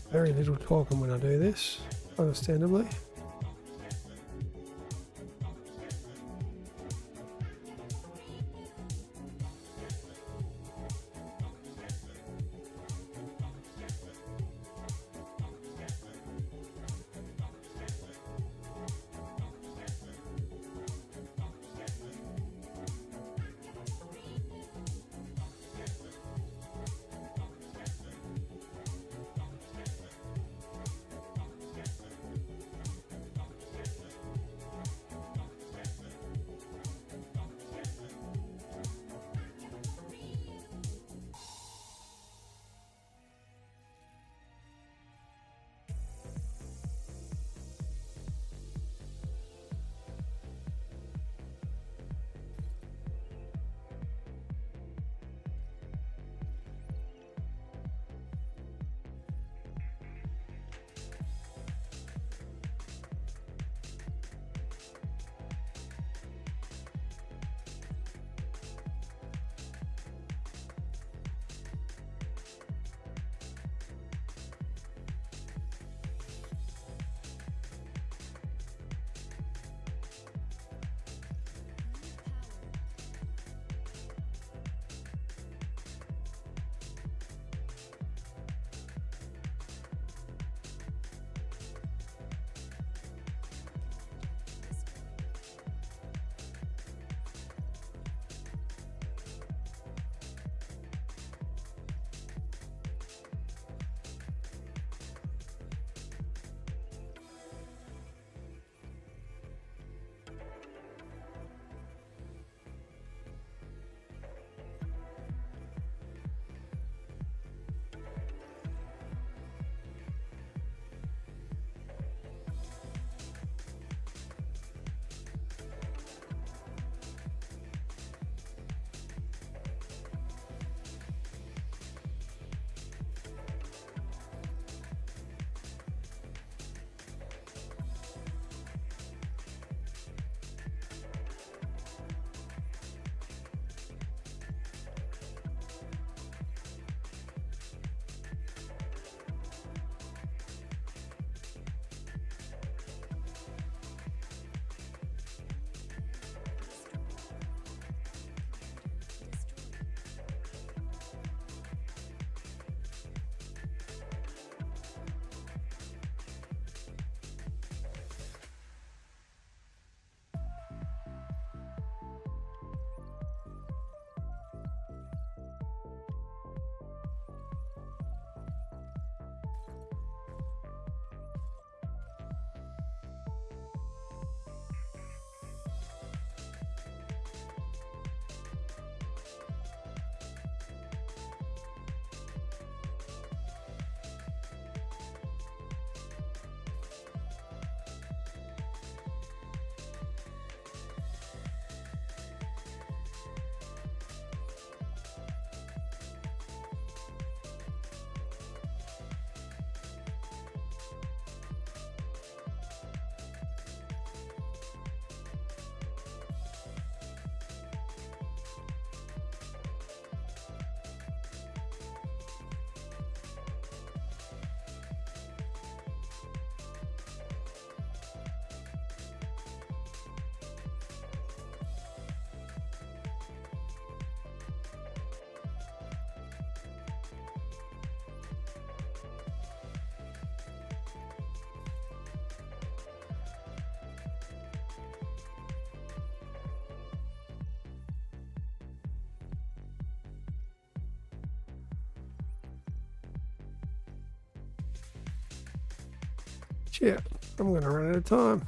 Very little talking when I do this, understandably. Shit, I'm going to run out of time.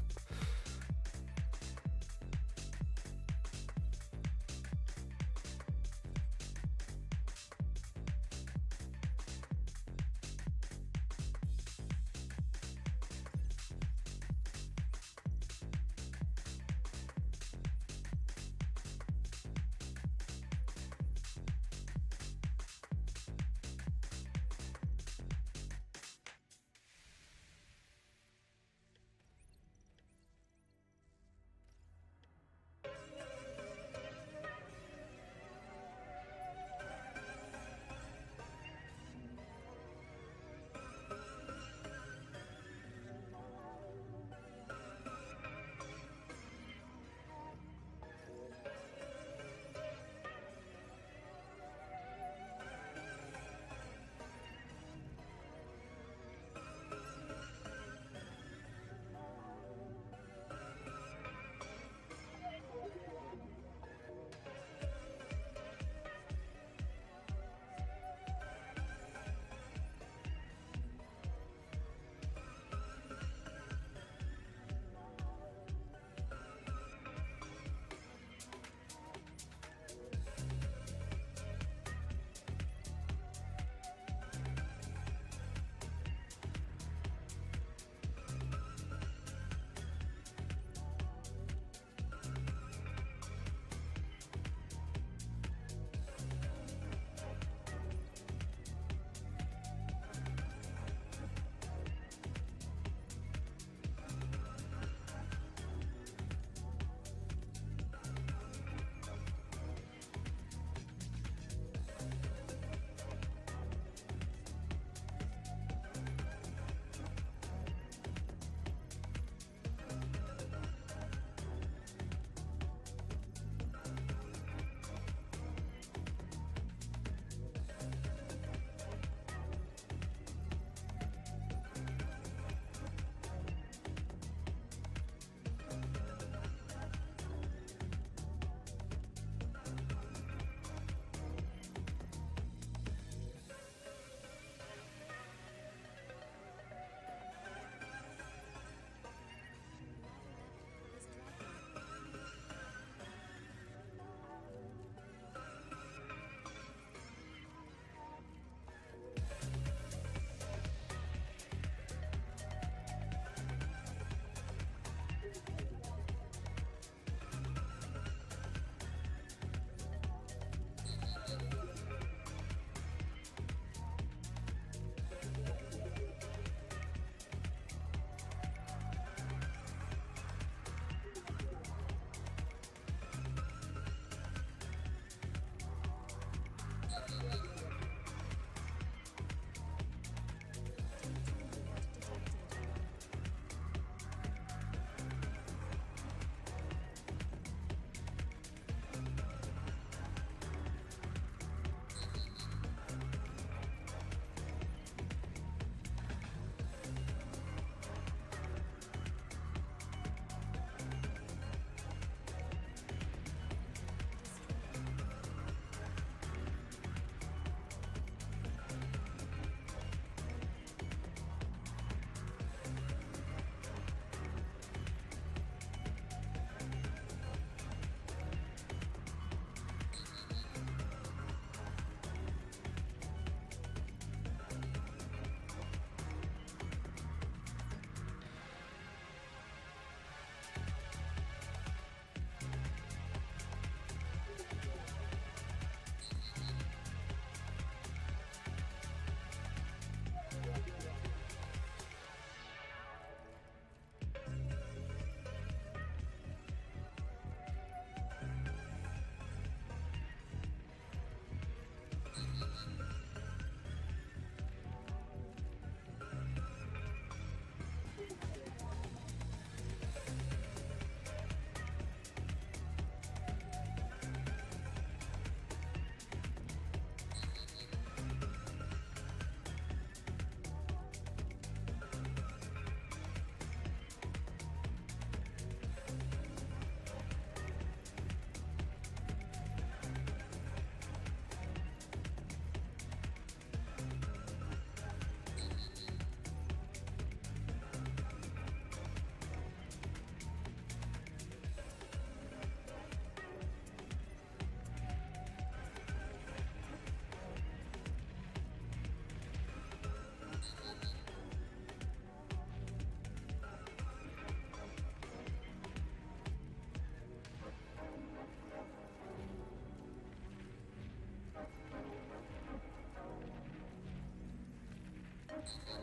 Commander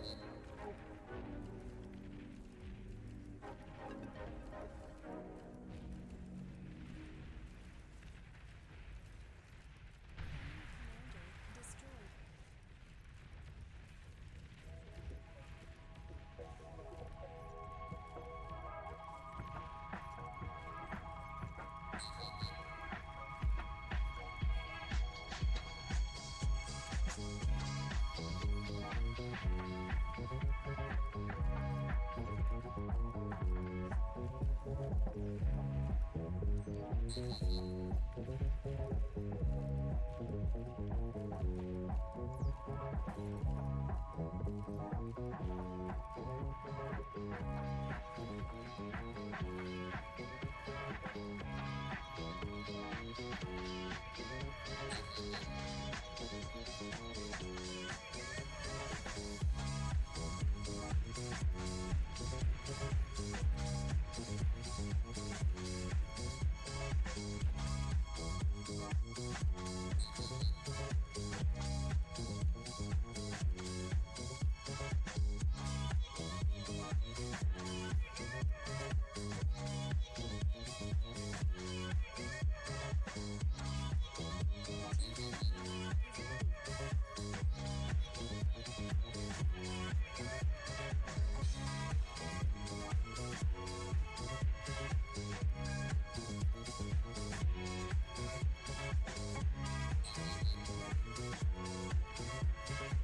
destroyed.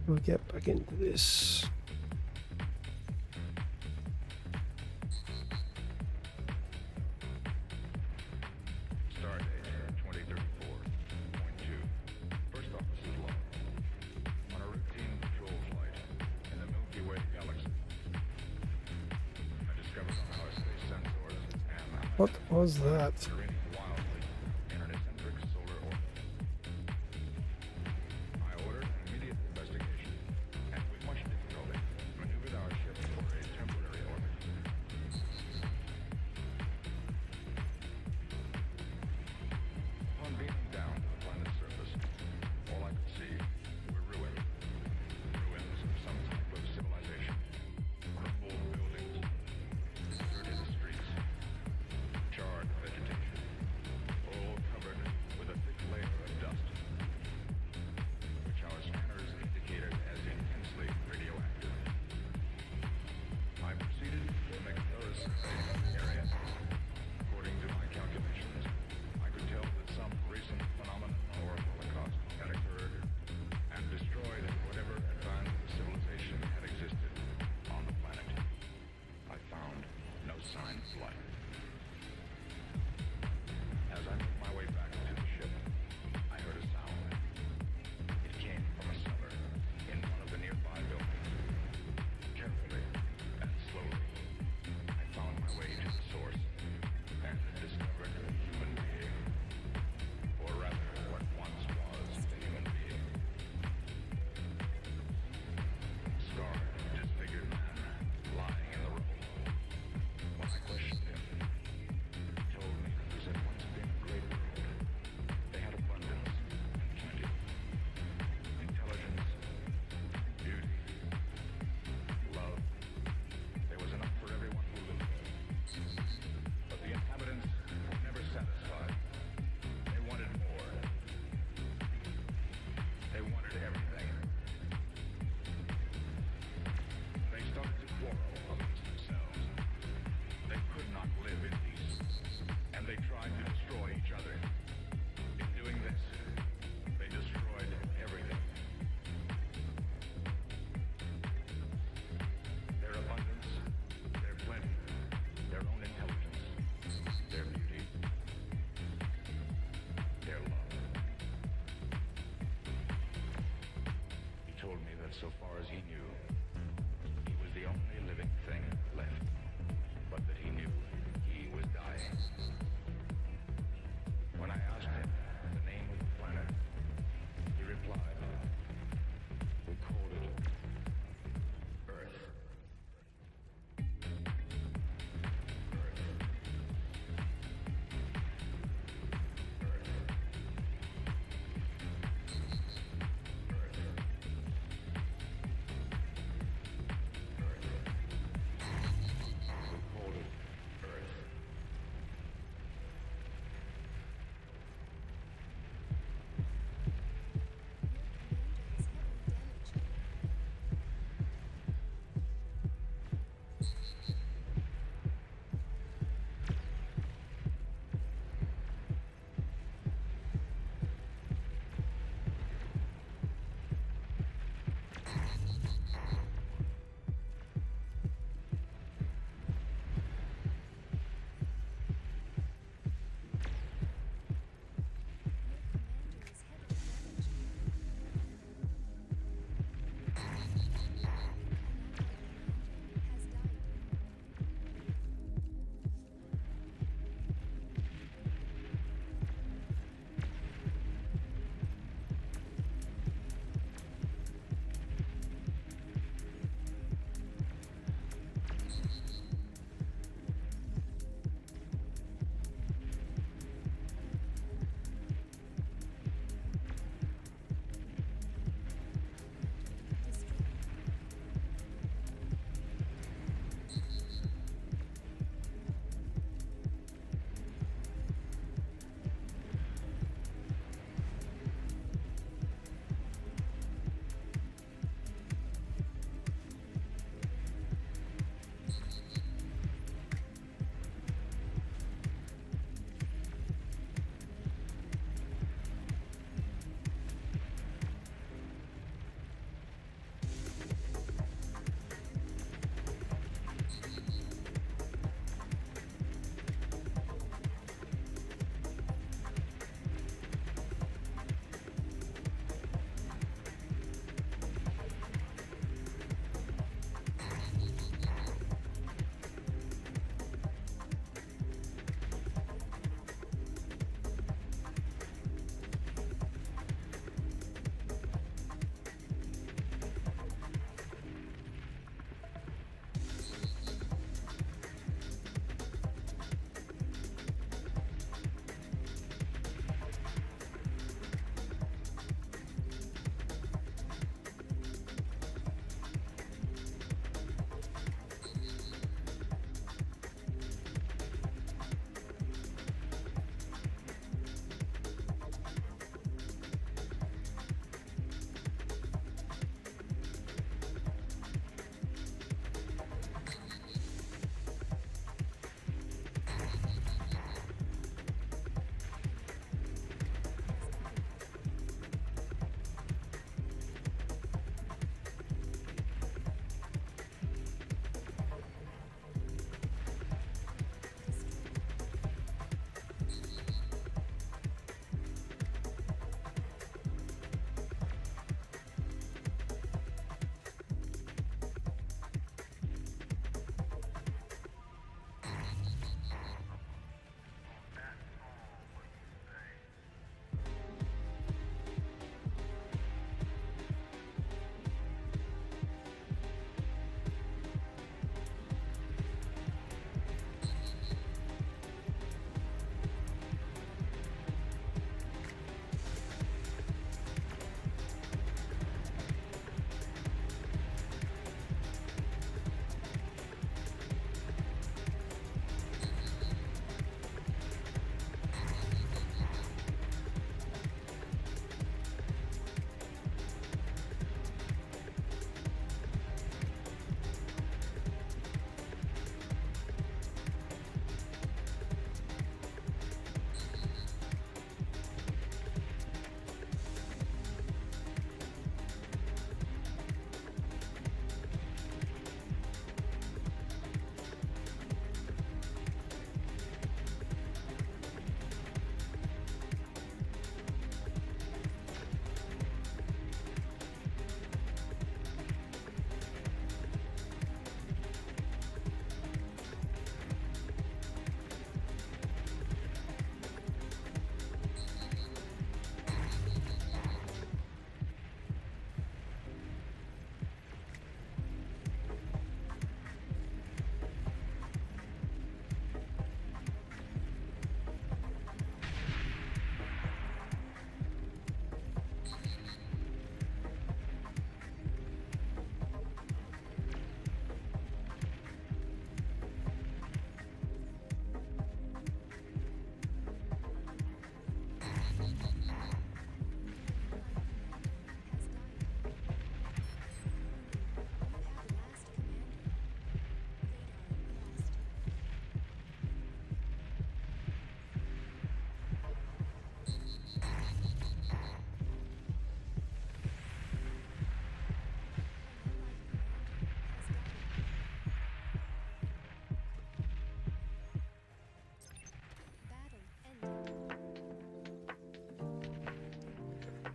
We'll get back into this. Start date 2034.2. First officer's log. On a routine patrol flight in the Milky Way galaxy, I discovered on our space sensors and What was that? terrain wildly in an eccentric solar orbit. I ordered an immediate investigation and with much difficulty maneuvered our ship for a temporary orbit. Upon beaming down to the planet's surface, all I could see were ruins. Ruins of some type of civilization. Crumbled buildings, deserted streets, charred vegetation, all covered with a thick layer of dust, which our scanners indicated as intensely radioactive. I proceeded to make a thorough survey of the area. According to my calculations, I could tell that some recent phenomenon or holocaust had occurred and destroyed whatever advanced civilization had existed on the planet. I found no sign of life.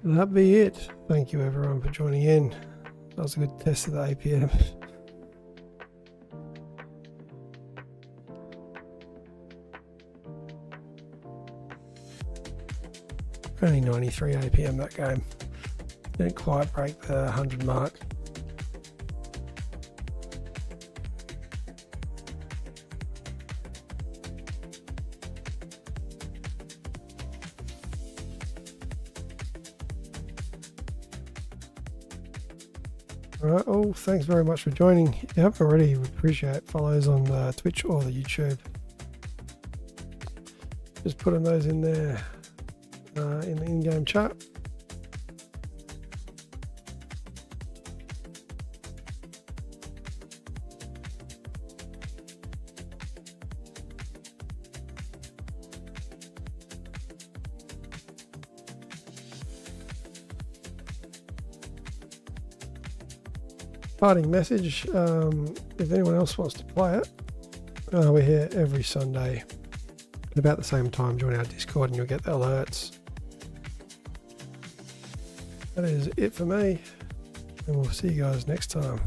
That'd be it. Thank you everyone for joining in. That was a good test of the APM. Only 93 APM that game. Didn't quite break the 100 mark. Alright, well, thanks very much for joining. If you haven't already, we appreciate follows on Twitch or the YouTube. Just putting those in there in the in-game chat. Parting message, if anyone else wants to play it, we're here every Sunday at about the same time. Join our Discord and you'll get the alerts. That is it for me, and we'll see you guys next time.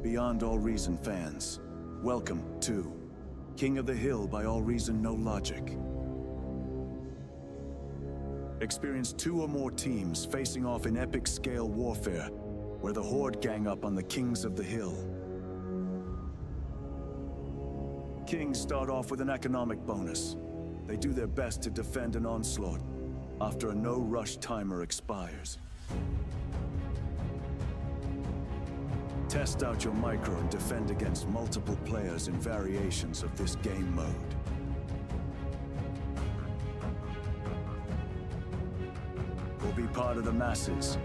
Beyond All Reason fans, welcome to King of the Hill by AllReasonNoLogic. Experience 2 or more teams facing off in epic scale warfare, where the Horde gang up on the Kings of the Hill. Kings start off with an economic bonus. They do their best to defend an onslaught after a no-rush timer expires. Test out your micro and defend against multiple players in variations of this game mode. Will be part of the masses.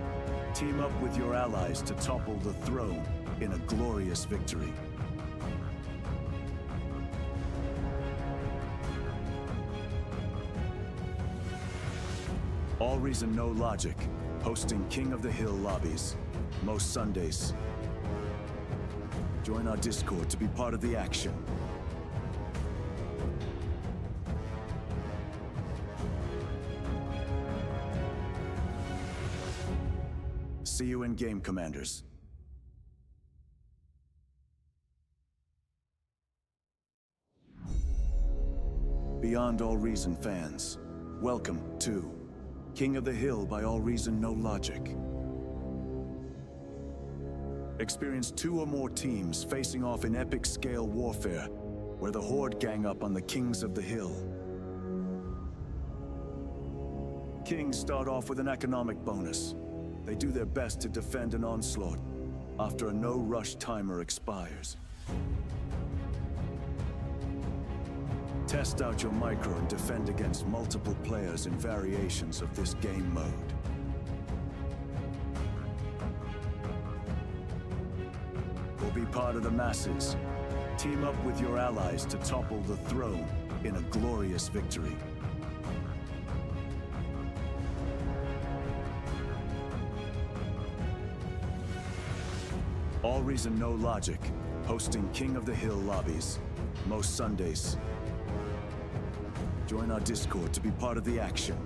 Team up with your allies to topple the throne in a glorious victory. AllReasonNoLogic, hosting King of the Hill lobbies, most Sundays. Join our Discord to be part of the action. See you in game, Commanders. Beyond All Reason fans, welcome to King of the Hill by AllReasonNoLogic. Experience 2 or more teams facing off in epic scale warfare, where the Horde gang up on the Kings of the Hill. Kings start off with an economic bonus. They do their best to defend an onslaught after a no-rush timer expires. Test out your micro and defend against multiple players in variations of this game mode. Will be part of the masses. Team up with your allies to topple the throne in a glorious victory. AllReasonNoLogic, hosting King of the Hill lobbies, most Sundays. Join our Discord to be part of the action.